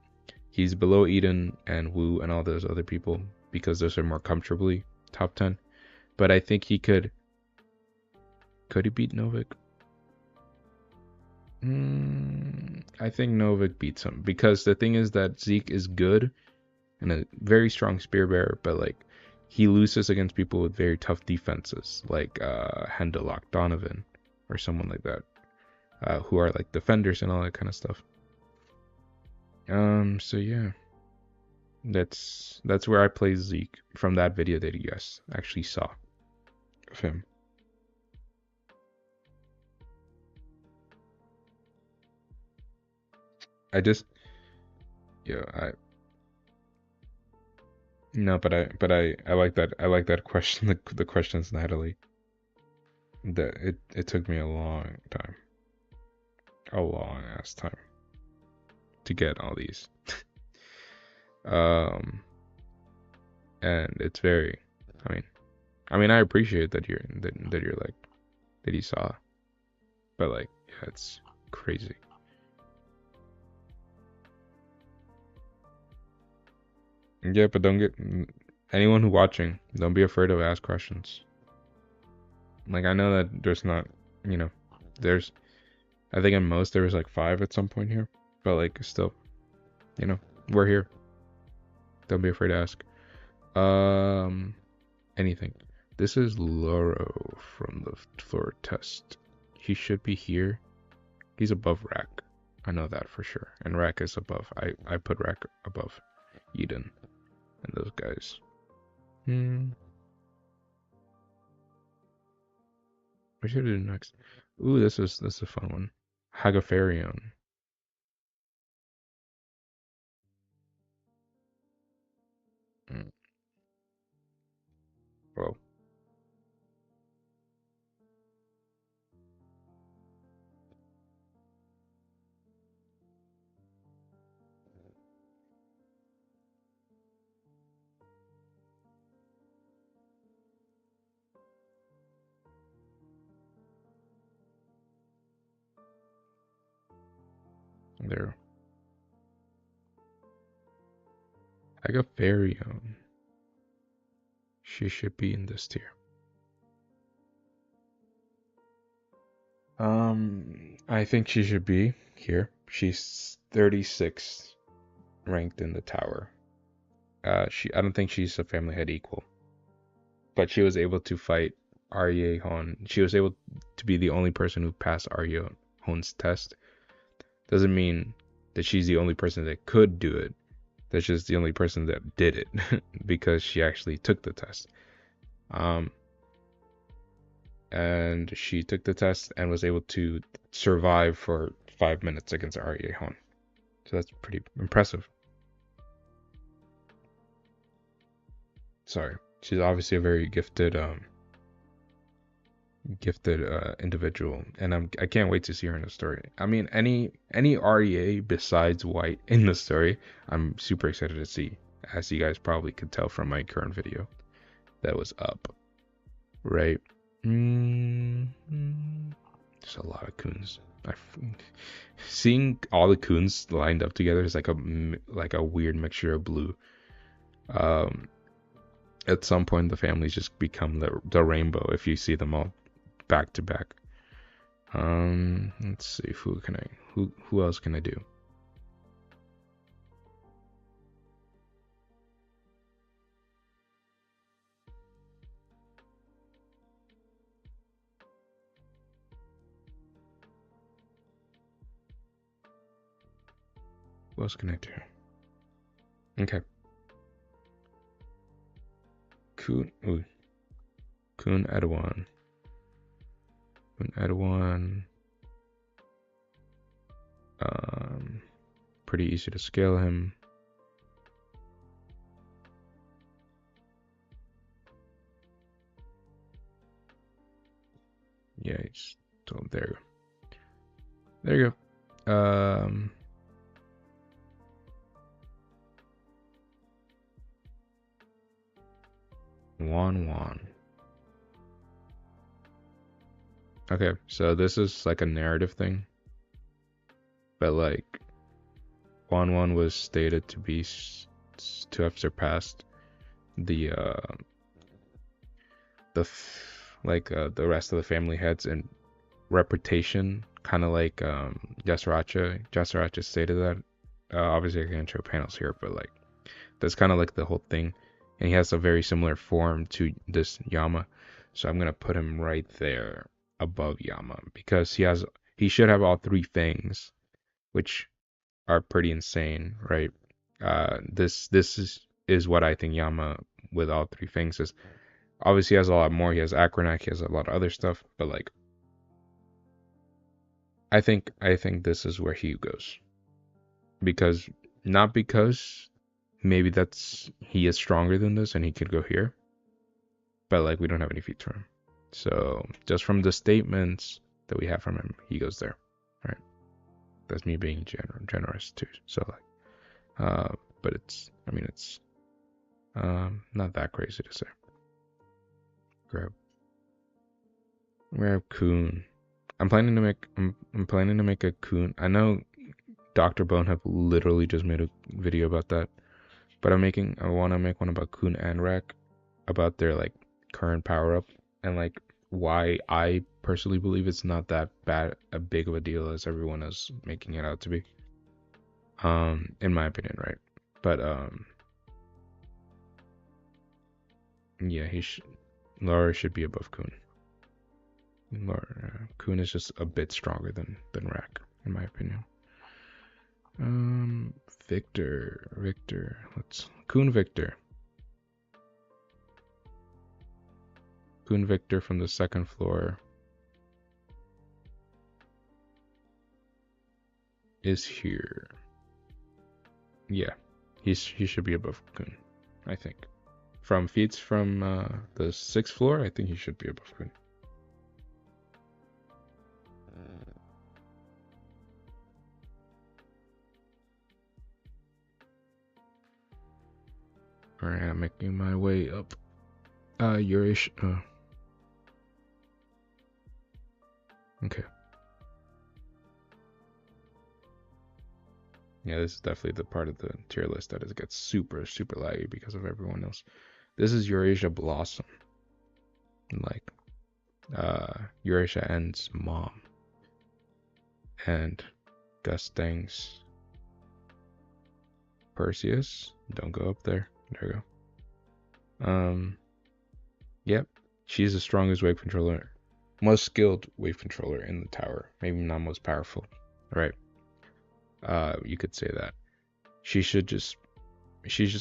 Speaker 1: He's below Eden and Wu and all those other people because those are more comfortably top 10. But I think he could he beat Novik? I think Novik beats him because the thing is that Zeke is good and a very strong spear bearer, but like he loses against people with very tough defenses, like Hendelock Donovan or someone like that, who are like defenders and all that kind of stuff. So yeah, that's where I play Zeke from that video that you guys actually saw of him. I just yeah, I no, but I like that question the questions, Natalie. That it took me a long time. A long ass time to get all these. Um and it's very I mean I appreciate that you're like that you saw. But like yeah, it's crazy. Yeah, but don't get anyone who watching, don't be afraid to ask questions. Like I know that there's not, you know, there's I think in most there was like 5 at some point here, but like still, you know, we're here. Don't be afraid to ask. Um, anything. This is Loro from the floor test. He should be here. He's above Rack. I know that for sure. And Rack is above. I put Rack above Eden and those guys. What should I do next? Ooh, this is a fun one. Hagafarion. Mm, well, there. Hagafarion. She should be in this tier. I think she should be here. She's 36 ranked in the tower. I don't think she's a family head equal, but she was able to fight Arye Hon. She was able to be the only person who passed Arye Hon's test. Doesn't mean that she's the only person that could do it. That's just the only person that did it because she actually took the test. And she took the test and was able to survive for 5 minutes against Arye Hon. So that's pretty impressive. Sorry, she's obviously a very gifted individual, and I can't wait to see her in the story. I mean, any REA besides White in the story, I'm super excited to see, as you guys probably could tell from my current video that was up, right? There's a lot of coons. Seeing all the coons lined up together is like a weird mixture of blue. At some point, the families just become the rainbow if you see them all back to back. Let's see, who else can I do? Who else can I do? Okay. Kun Edwan. Kun Edwan. Pretty easy to scale him. Yeah, he's still there. There you go. Wan. Okay, so this is like a narrative thing, but like Wan was stated to be to have surpassed the the rest of the family heads in reputation, kind of like Yasaracha. Yasaracha stated that. Obviously, I can't show panels here, but like that's kind of like the whole thing. And he has a very similar form to this Yama, so I'm gonna put him right there above Yama because he should have all 3 things, which are pretty insane, right? This is what I think Yama with all 3 things is. Obviously, he has a lot more. He has Acronac, he has a lot of other stuff, but like, I think this is where he goes. because not because maybe he is stronger than this and he could go here, but like we don't have any feats from him. So just from the statements that we have from him, he goes there. All right, that's me being generous too. So like, but it's not that crazy to say. Grab Coon. I'm planning to make a Coon. I know Dr. Bone have literally just made a video about that, but I want to make one about Coon and Rack, about their like current power up and like why I personally believe it's not that big of a deal as everyone is making it out to be. In my opinion, right? But yeah, Laura should be above Coon. Coon is just a bit stronger than Rack, in my opinion. Victor. Let's Coon Victor. Coon Victor from the second floor is here. Yeah, he should be above Coon, I think. From feats from the sixth floor, I think he should be above Coon. Alright, I'm making my way up. Yurish. Okay. Yeah, this is definitely the part of the tier list that it gets super, super laggy because of everyone else. This is Eurasia Blossom. Like, Eurasia End's mom. And Gustang's Perseus. Don't go up there. There we go. Yep. She's the strongest wave controller. Most skilled wave controller in the tower. Maybe not most powerful. Right. You could say that. She's just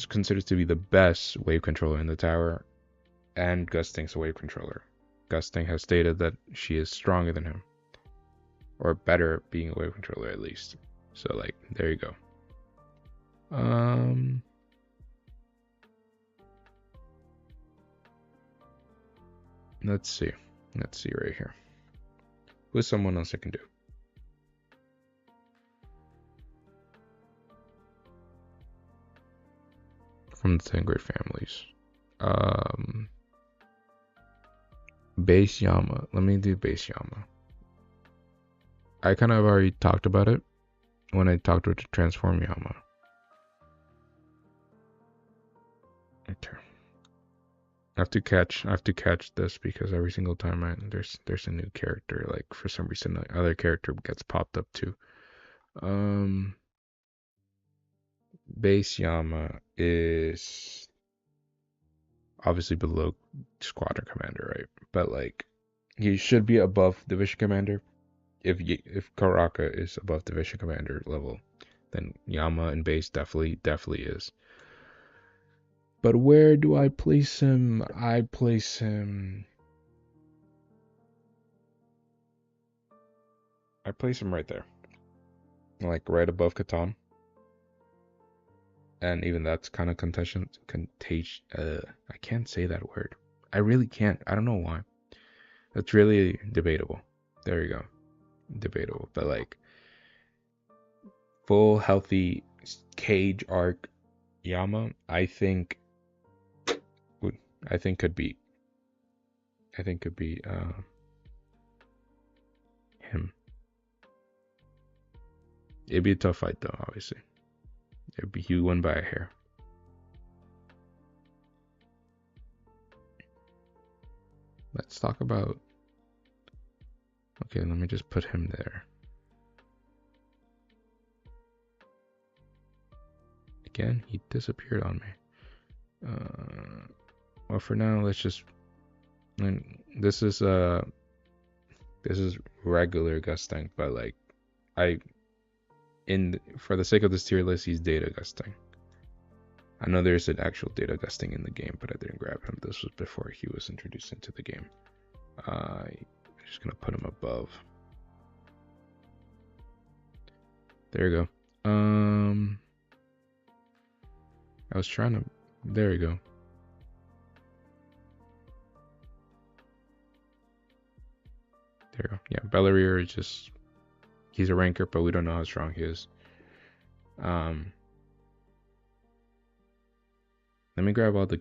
Speaker 1: considered to be the best wave controller in the tower, and Gustang's a wave controller. Gusting has stated that she is stronger than him, or better at being a wave controller at least. So like, there you go. Let's see right here. Who's someone else I can do? From the 10 great families. Base Yama. Let me do Base Yama. I kind of already talked about it when I talked with Transform Yama. Okay. I have to catch this because every single time there's a new character. Like for some reason, the other character gets popped up too. Base Yama is obviously below Squadron Commander, right? But like, he should be above Division Commander. If Karaka is above Division Commander level, then Yama in base definitely is. But where do I place him? I place him right there. Like right above Catan. And even that's kind of contagious. I can't say that word. I really can't. I don't know why. That's really debatable. There you go. Debatable. But like, full healthy cage arc Yama, I think could be him. It'd be a tough fight though, obviously. He won by a hair. Let's talk about. Okay, let me just put him there. Again, he disappeared on me. Well, for now, let's just. This is regular Gustang, but like, for the sake of this tier list, he's data Gusting. I know there's an actual data Gusting in the game, but I didn't grab him. This was before he was introduced into the game. I'm just gonna put him above. There you go. I was trying to. There we go. There we go. Yeah, Belleria is just. He's a ranker, but we don't know how strong he is. Let me grab all the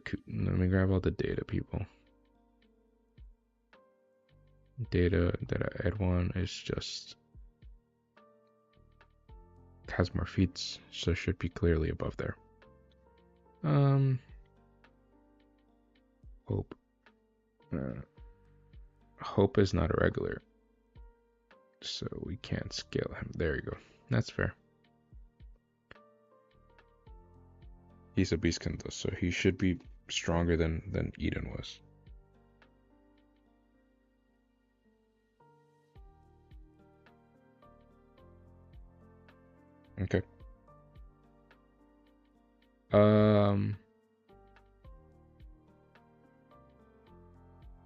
Speaker 1: data, people. Data that I add one is just has more feats, so it should be clearly above there. Hope. Hope is not a regular, so we can't scale him. There you go. That's fair. He's a beastkin though, so he should be stronger than Eden was. Okay.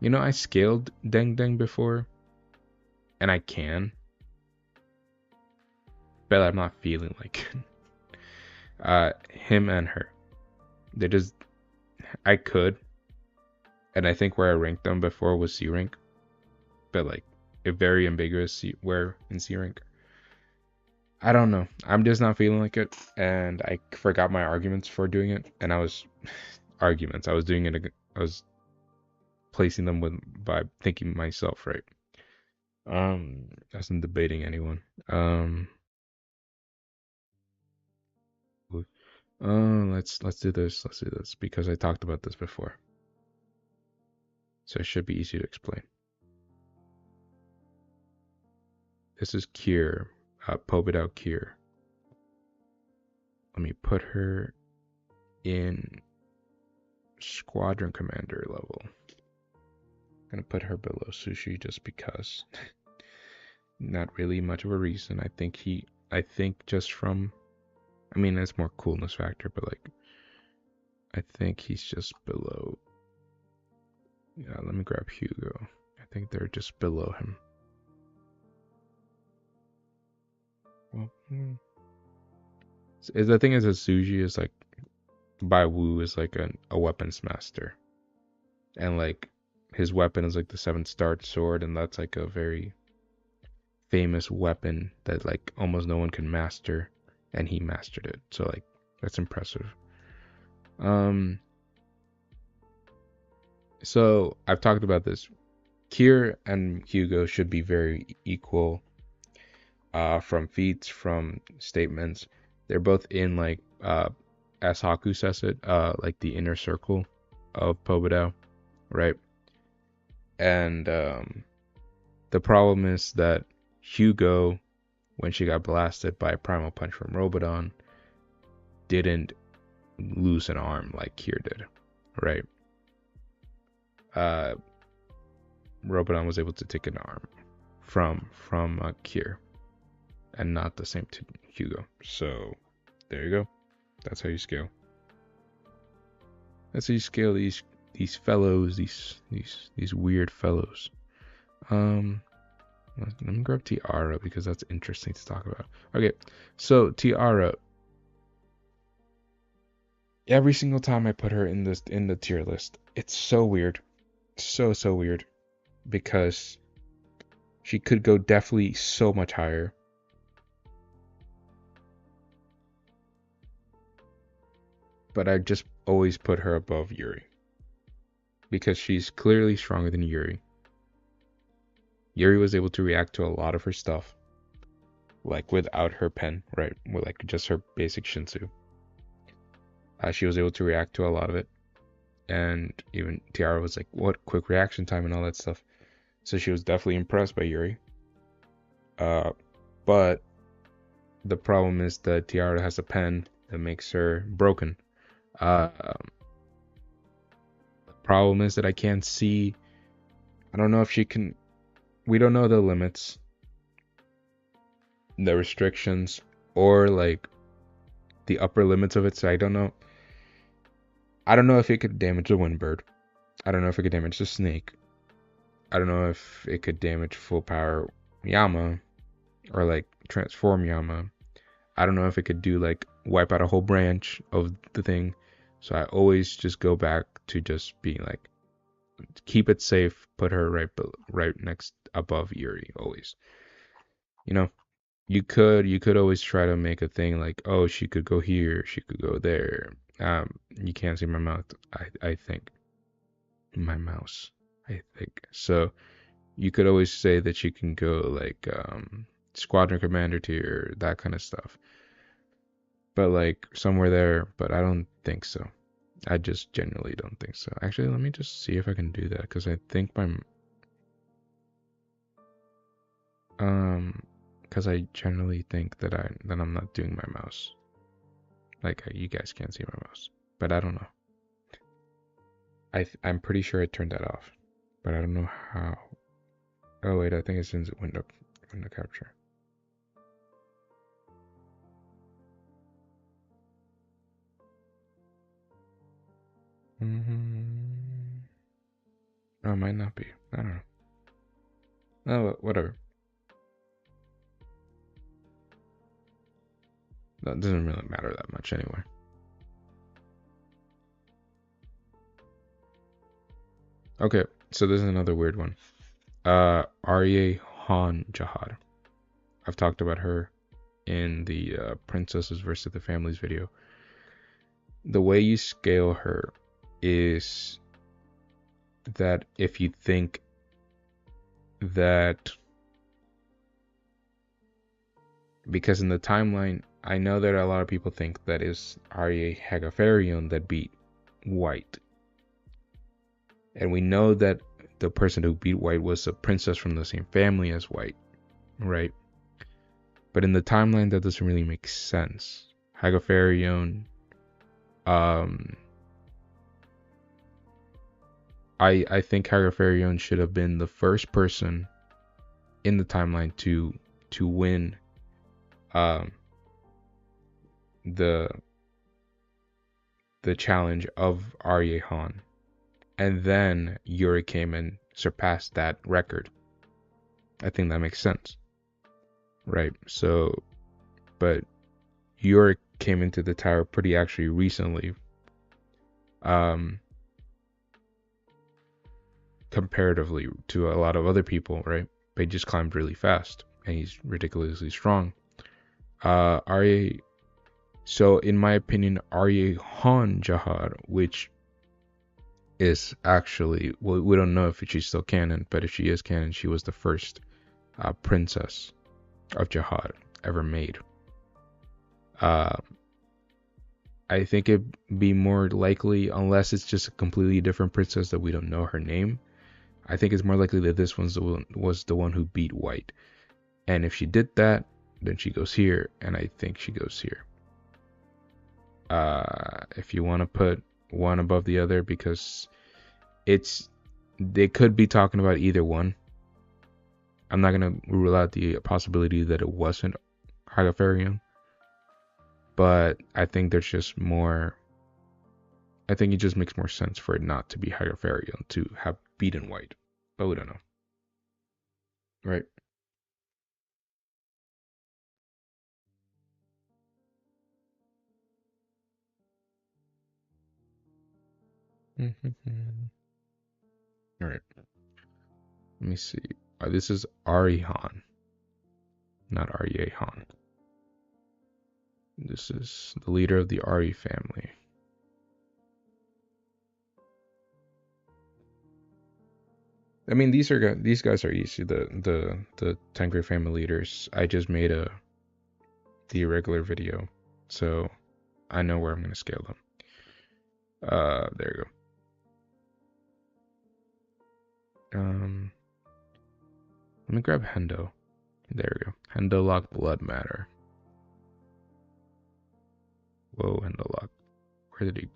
Speaker 1: You know, I scaled Deng Deng before, and I can, but I'm not feeling like him and her. They just, I could, and I think where I ranked them before was C rank, but like a very ambiguous where in C rank. I don't know. I'm just not feeling like it, and I forgot my arguments for doing it, and I was arguments. I was doing it. I was placing them by thinking myself, right? I wasn't debating anyone. Let's do this. Let's do this because I talked about this before, so it should be easy to explain. This is Kier, Po Bia Kier. Let me put her in squadron commander level. I'm gonna put her below Sushi just because. Not really much of a reason. I think just from, I mean, it's more coolness factor, but like, I think he's just below. Yeah, let me grab Hugo. I think they're just below him. Well, the thing is that Suji is like, by Wu is like a weapons master, and like his weapon is like the 7-star sword, and that's like a very famous weapon that like almost no one can master, and he mastered it. So like that's impressive. So I've talked about this. Kier and Hugo should be very equal. From feats, from statements, they're both in like as Haku says it, like the inner circle of Po Bia, right? And the problem is that Hugo, when she got blasted by a primal punch from Robodon, didn't lose an arm like Kier did, right? Robodon was able to take an arm from Kier, and not the same to Hugo. So there you go. That's how you scale. That's how you scale these fellows, these weird fellows. Let me grab Tiara because that's interesting to talk about. Okay, so Tiara. Every single time I put her in the tier list, it's so weird, so weird, because she could go definitely so much higher. But I just always put her above Yuri because she's clearly stronger than Yuri. Yuri was able to react to a lot of her stuff, like without her pen, right? With like just her basic Shinsu. She was able to react to a lot of it, and even Tiara was like, "What quick reaction time and all that stuff." So she was definitely impressed by Yuri. But the problem is that Tiara has a pen that makes her broken. The problem is that I can't see. I don't know if she can. We don't know the limits, the restrictions, or like the upper limits of it. So I don't know. I don't know if it could damage the Windbird. I don't know if it could damage the Snake. I don't know if it could damage full power Yama or like transform Yama. I don't know if it could do like wipe out a whole branch of the thing. So I always just go back to just being like, keep it safe, put her right next above Yuri always. You know, you could always try to make a thing like, oh, she could go here, she could go there. You can't see my mouth. I think my mouse. I think so. You could always say that she can go like squadron commander tier, that kind of stuff. But like somewhere there, but I don't think so. I just genuinely don't think so. Actually, let me just see if I can do that because I think my because I generally think that I'm not doing my mouse. Like you guys can't see my mouse, but I don't know. I'm pretty sure I turned that off, but I don't know how. Oh wait, I think it's in window capture. Oh, it might not be. I don't know. Oh, whatever. That doesn't really matter that much anyway. Okay, so this is another weird one. Arye Han Jahad. I've talked about her in the Princesses versus the Families video. The way you scale her is that if you think that, because in the timeline, I know that a lot of people think that is Arye Hagafarion that beat White. And we know that the person who beat White was a princess from the same family as White, right? But in the timeline, that doesn't really make sense. Hagafarion, I think Hagafarion should have been the first person in the timeline to win the challenge of Arye Han. And then Yuri came and surpassed that record. I think that makes sense. Right. So, but Yuri came into the tower pretty actually recently. Comparatively to a lot of other people, right? They just climbed really fast and he's ridiculously strong. Arye, so in my opinion, Arye Han Jahar, which is actually, well, we don't know if she's still canon, but if she is canon, she was the first princess of Jahar ever made. I think it'd be more likely, unless it's just a completely different princess that we don't know her name, I think it's more likely that this was the one who beat White. And if she did that, then she goes here, and I think she goes here. If you want to put one above the other, because they could be talking about either one. I'm not gonna rule out the possibility that it wasn't Hagafarion, but I think there's just more. I think it just makes more sense for it not to be Hagafarion to have beaten White, but we don't know, right? All right. Let me see. This is Arihan, not Arye Han. This is the leader of the Ari family. I mean, these guys are easy. The Tengri family leaders. I just made the irregular video, so I know where I'm gonna scale them. There you go. Let me grab Hendo. There we go. Hendo lock blood matter. Whoa, Hendo lock. Where did he?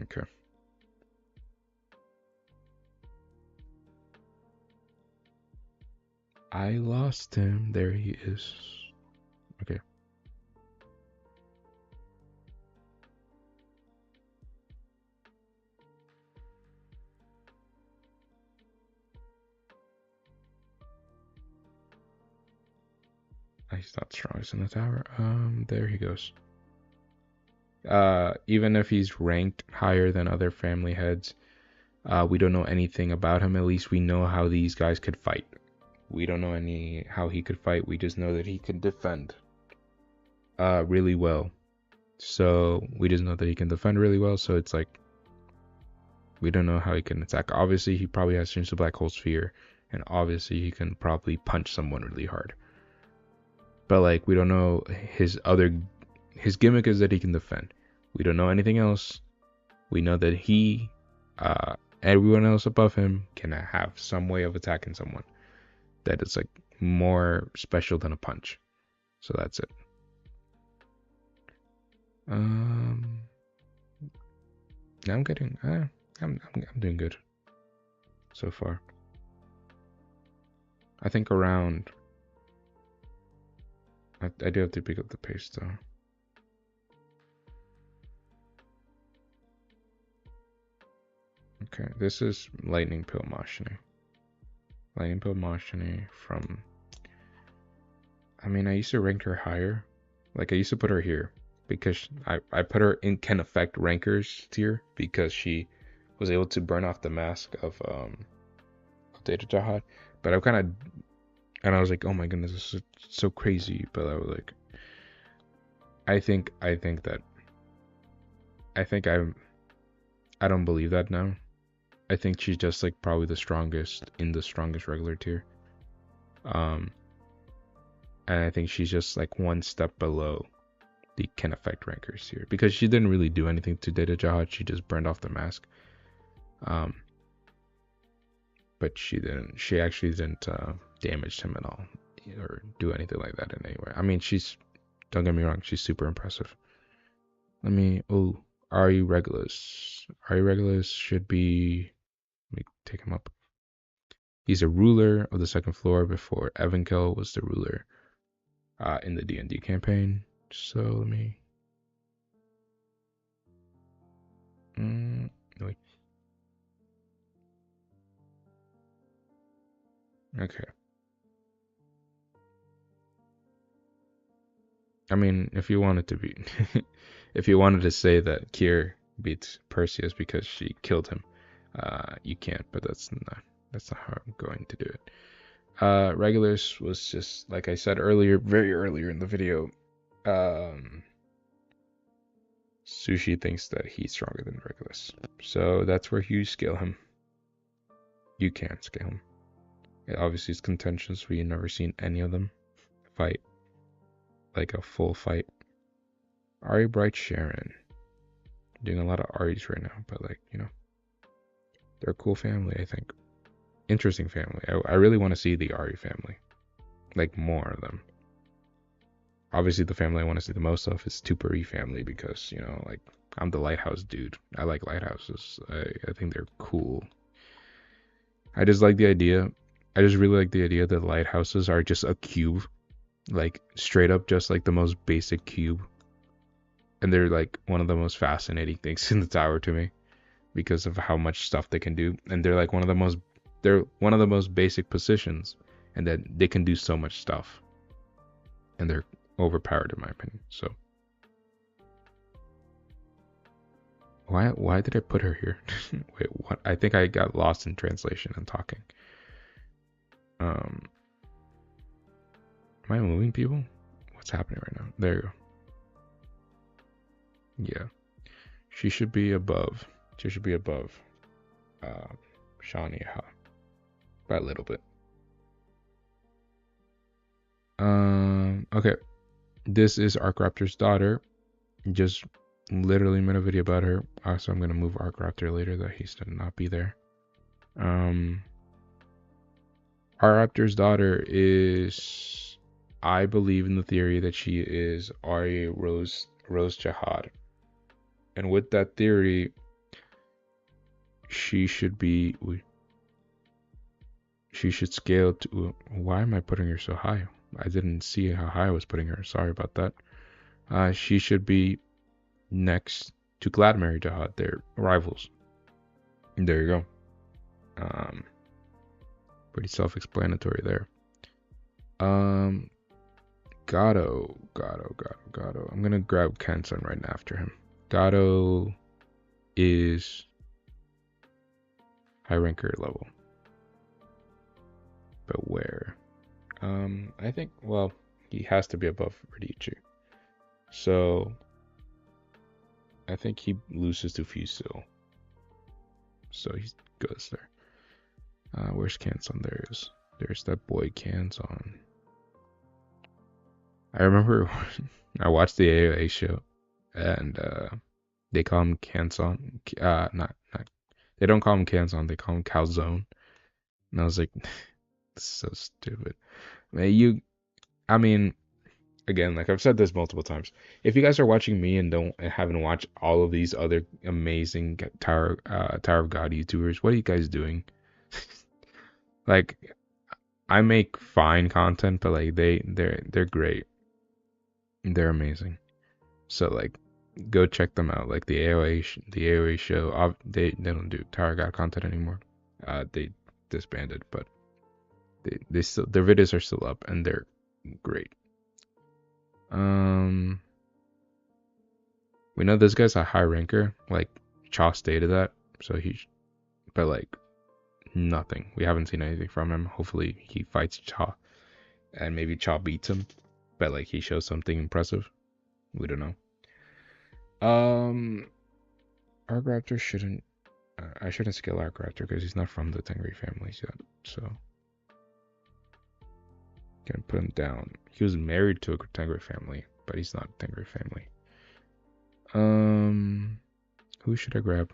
Speaker 1: Okay. I lost him. There he is. Okay. He's not strongest in the tower. There he goes. Even if he's ranked higher than other family heads, we don't know anything about him. At least we know how these guys could fight. We don't know how he could fight. We just know that he can defend really well. So we just know that he can defend really well. So it's like we don't know how he can attack. Obviously, he probably has Change the Black Hole Sphere, and obviously he can probably punch someone really hard. But like we don't know his gimmick is that he can defend. We don't know anything else. We know that he, everyone else above him can have some way of attacking someone that is like more special than a punch. So that's it. Now I'm getting, I'm doing good so far. I think around. I do have to pick up the pace though. Okay, this is Lightning Pill Mashini. Lightning Pill Mashini from. I mean, I used to rank her higher. Like, I used to put her here because I put her in can affect rankers tier because she was able to burn off the mask of Data Jihad. But I kind of. And I was like, oh my goodness, this is so crazy. But I was like. I think I don't believe that now. I think she's just like probably the strongest in the strongest regular tier. And I think she's just like one step below the can affect rankers tier because she didn't really do anything to Data Jihad. She just burned off the mask. But she actually didn't damage him at all or do anything like that in any way. I mean, don't get me wrong, she's super impressive. Ari Regulus. Ari Regulus should be. Let me take him up. He's a ruler of the second floor before Evankel was the ruler in the D&D campaign. So let me. Okay. I mean, if you wanted to be, if you wanted to say that Kier beats Perseus because she killed him, you can't. But that's not how I'm going to do it. Regulus was just like I said earlier, very earlier in the video. Sushi thinks that he's stronger than Regulus, so that's where you scale him. You can't scale him. It obviously is contentious. We've never seen any of them fight like a full fight. Ari Bright Sharon. Doing a lot of Aris right now, but like, you know, they're a cool family, I think. Interesting family. I really want to see the Ari family. Like more of them. Obviously the family I want to see the most of is Tupari family because, you know, like I'm the lighthouse dude. I like lighthouses. I think they're cool. I just like the idea. I just really like the idea that lighthouses are just a cube. Like straight up just like the most basic cube. And they're like one of the most fascinating things in the tower to me because of how much stuff they can do. And they're like one of the most basic positions and that they can do so much stuff. And they're overpowered in my opinion. So why did I put her here? Wait, what? I think I got lost in translation and talking. Am I moving people? What's happening right now? There you go. Yeah. She should be above. Shani Ha. By a little bit. Okay. This is Arkraptor's daughter. Just literally made a video about her. So I'm gonna move Arkraptor later that he should not be there. Arkraptor's daughter is, I believe in the theory that she is Ari Rose Jihad. And with that theory, she should scale to. Why am I putting her so high? I didn't see how high I was putting her. Sorry about that. She should be next to Gladmary Jihad. They're rivals. There you go. Pretty self-explanatory there. Gato. I'm gonna grab Kansan right after him. Gato is high ranker level. But where? I think, well, he has to be above Radici. So, I think he loses to Fusil. So he goes there. Where's Kansan? There's that boy Kansan. I remember I watched the AOA show, and they call him Kansan. Not they don't call him Kansan. They call him Calzone. And I was like, this is so stupid. I mean, again, like I've said this multiple times. If you guys are watching me and haven't watched all of these other amazing Tower of God YouTubers, what are you guys doing? Like, I make fine content, but like they're great. They're amazing. So like, go check them out. Like the AOA show. They don't do Tower of God content anymore. They disbanded, but they still, their videos are still up and they're great. We know this guy's a high ranker. Like Cha stated that, so but like nothing. We haven't seen anything from him. Hopefully he fights Cha, and maybe Cha beats him. But like he shows something impressive. We don't know. Arc Raptor shouldn't. I shouldn't scale Arc Raptor because he's not from the Tengri families yet. So can put him down. He was married to a Tengri family, but he's not a Tengri family. Who should I grab?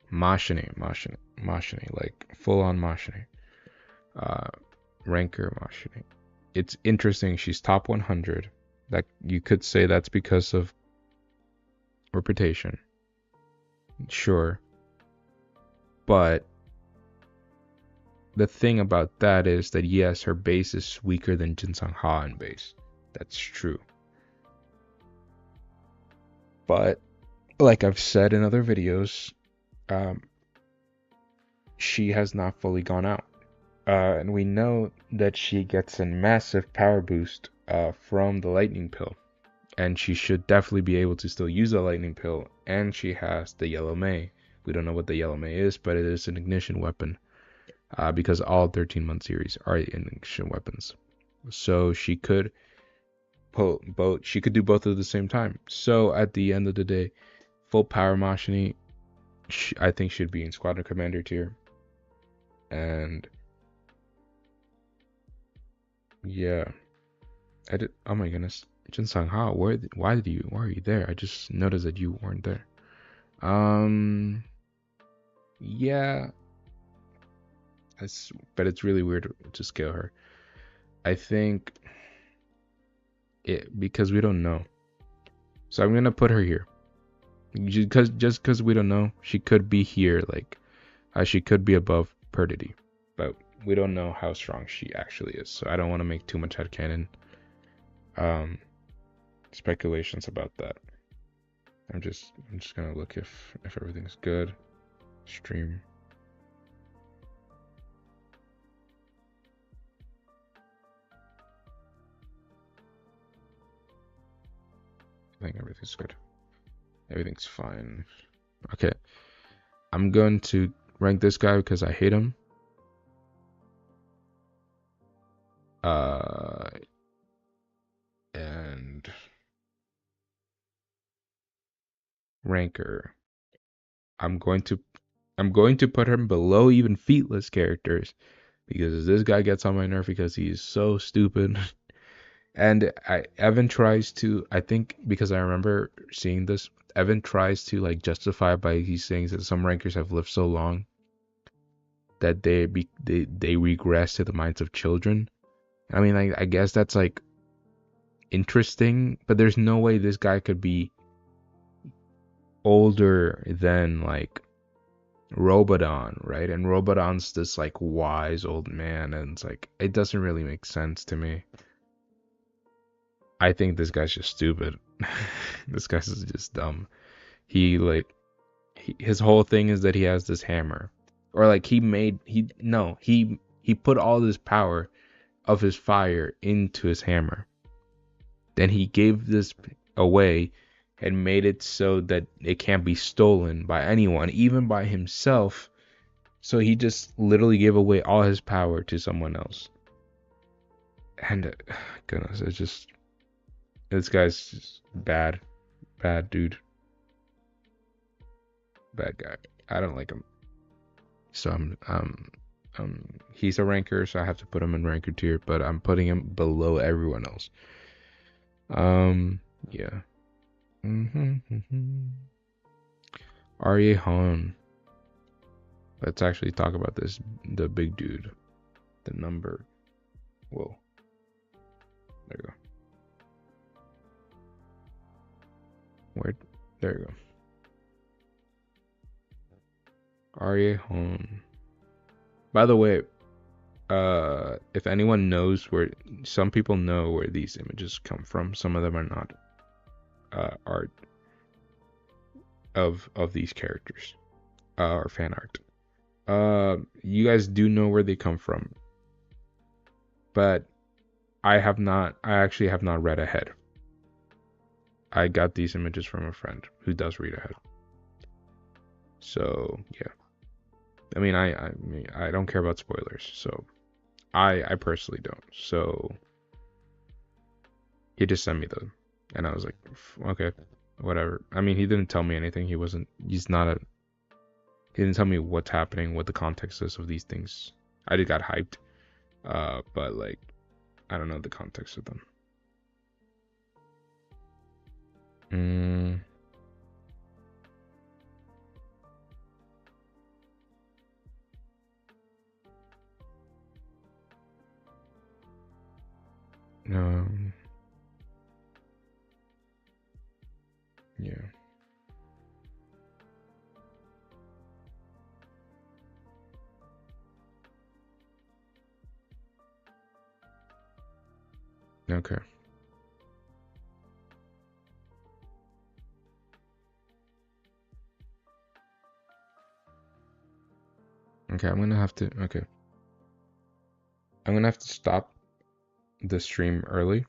Speaker 1: Machine, like full on Machine. Ranker Machine. It's interesting. She's top 100. That you could say that's because of reputation. Sure. But the thing about that is that yes, her base is weaker than Jinsang Ha in base. That's true. But like I've said in other videos, she has not fully gone out. And we know that she gets a massive power boost from the lightning pill. And she should definitely be able to still use the lightning pill. And she has the yellow May. We don't know what the yellow May is, but it is an ignition weapon. Because all 13-month series are ignition weapons. So she could she could do both at the same time. So at the end of the day, full power Machine, I think should be in Squadron Commander tier. And yeah, oh my goodness, Jinsang Ha, why are you there? I just noticed that you weren't there. Yeah, but it's really weird to scale her. I think because we don't know, so I'm gonna put her here. Just because we don't know, she could be here, like she could be above Perdity, but we don't know how strong she actually is, so I don't want to make too much headcanon speculations about that. I'm just gonna look if everything's good. Stream. I think everything's good. Everything's fine. Okay. I'm going to rank this guy because I hate him. And ranker. I'm going to put him below even featless characters because this guy gets on my nerve because he is so stupid. And Evan tries to, I think, because I remember seeing this, Evan tries to like justify by he's saying that some rankers have lived so long that they regress to the minds of children. I mean, I guess that's like interesting, but there's no way this guy could be older than like Robodon, right? And Robodon's this like wise old man, and it's like it doesn't really make sense to me. I think this guy's just stupid. This guy's just dumb. His whole thing is that he has this hammer, or like he He put all this power of his fire into his hammer. Then he gave this away and made it so that it can't be stolen by anyone, even by himself. So he just literally gave away all his power to someone else. And goodness, it's just, this guy's just bad dude, bad guy. I don't like him. So he's a ranker, so I have to put him in ranker tier, but I'm putting him below everyone else. Yeah. Arye Han. Let's actually talk about this. The big dude. The number. Whoa. There you go. Where? There you go. Arye Han. By the way, if anyone knows where, some people know where these images come from. Some of them are not art of these characters, or fan art. You guys do know where they come from, but I actually have not read ahead. I got these images from a friend who does read ahead. So yeah, I mean, I don't care about spoilers, so I personally don't. So he just sent me them, and I was like, okay, whatever. I mean, he didn't tell me anything. He didn't tell me what's happening, what the context is of these things. I just got hyped, but like, I don't know the context of them. No. Yeah. Okay. Okay, I'm gonna have to stop the stream early.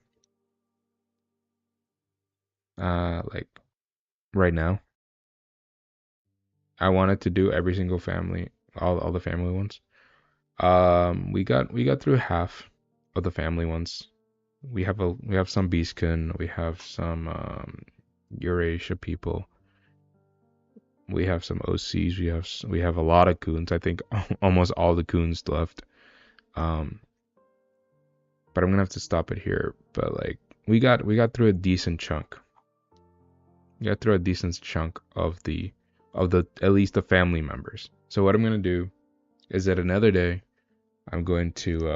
Speaker 1: Like right now. I wanted to do every single family, all the family ones. We got through half of the family ones. We have some Beastkin, we have some Eurasia people. We have some OCs. We have a lot of goons. I think almost all the goons left. But I'm gonna have to stop it here. But like we got through a decent chunk. We got through a decent chunk of the at least the family members. So what I'm gonna do is that another day I'm going to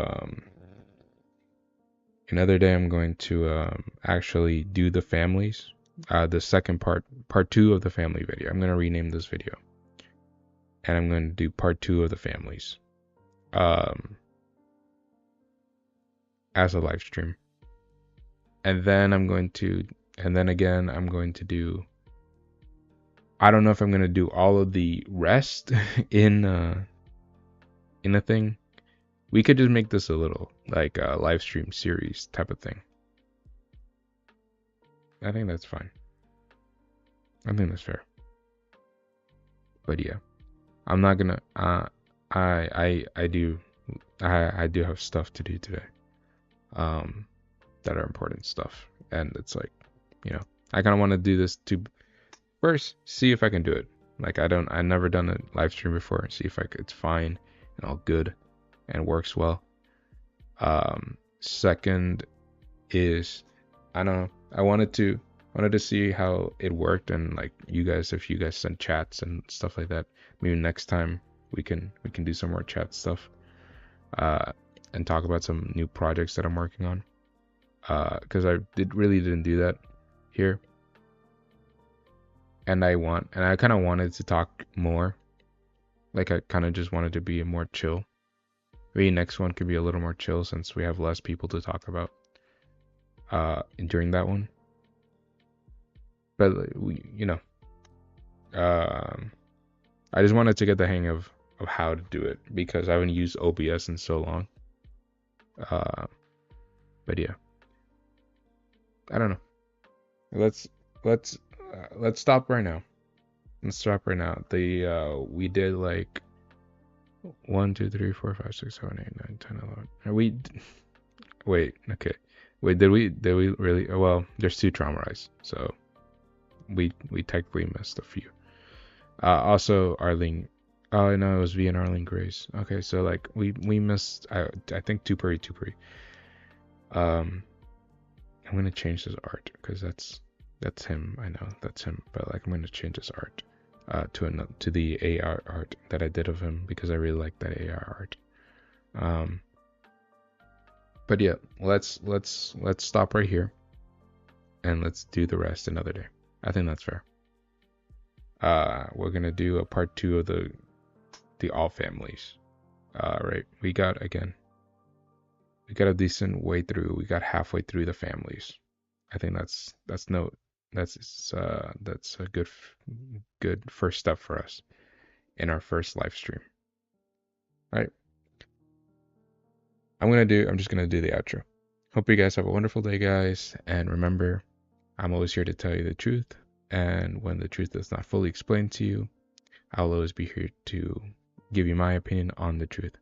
Speaker 1: actually do the families. The second part 2 of the family video. I'm gonna rename this video. And I'm going to do part 2 of the families. As a live stream. And then I'm going to do, I don't know if I'm going to do all of the rest in a thing. We could just make this a little like a live stream series type of thing. I think that's fine. I think that's fair. But yeah, I'm not gonna. I do have stuff to do today. That are important stuff, and it's like, I kind of want to do this to first see if I can do it. Like I've never done a live stream before. See if it's fine and all good and works well. Second is, I don't know. I wanted to see how it worked, and like if you guys send chats and stuff like that, maybe next time we can do some more chat stuff, and talk about some new projects that I'm working on. Because I really didn't do that here, and I kind of wanted to talk more. Like I kind of just wanted to be more chill. Maybe next one could be a little more chill since we have less people to talk about during that one. But I just wanted to get the hang of of how to do it because I haven't used OBS in so long. But yeah, I don't know. Let's let's let's stop right now. Let's stop right now. We did like 1, 2, 3, 4, 5, 6, 7, 8, 9, 10, 11. Are we? Wait. Okay. Wait. Did we really? Well, there's 2 traumatized, so we technically missed a few. Also, Arlene. Oh no, it was V and Arlene Grace. Okay, so like we missed. I think Tupuri. I'm gonna change his art because that's him. I know that's him, but like I'm gonna change his art to the AR art that I did of him because I really like that AR art. But yeah, let's stop right here and let's do the rest another day. I think that's fair. We're gonna do a part 2 of the all families. Right, we got a decent way through. We got halfway through the families. I think that's a good first step for us in our first live stream. All right. I'm just gonna do the outro. Hope you guys have a wonderful day, guys, and remember, I'm always here to tell you the truth, and when the truth is not fully explained to you, I'll always be here to give you my opinion on the truth.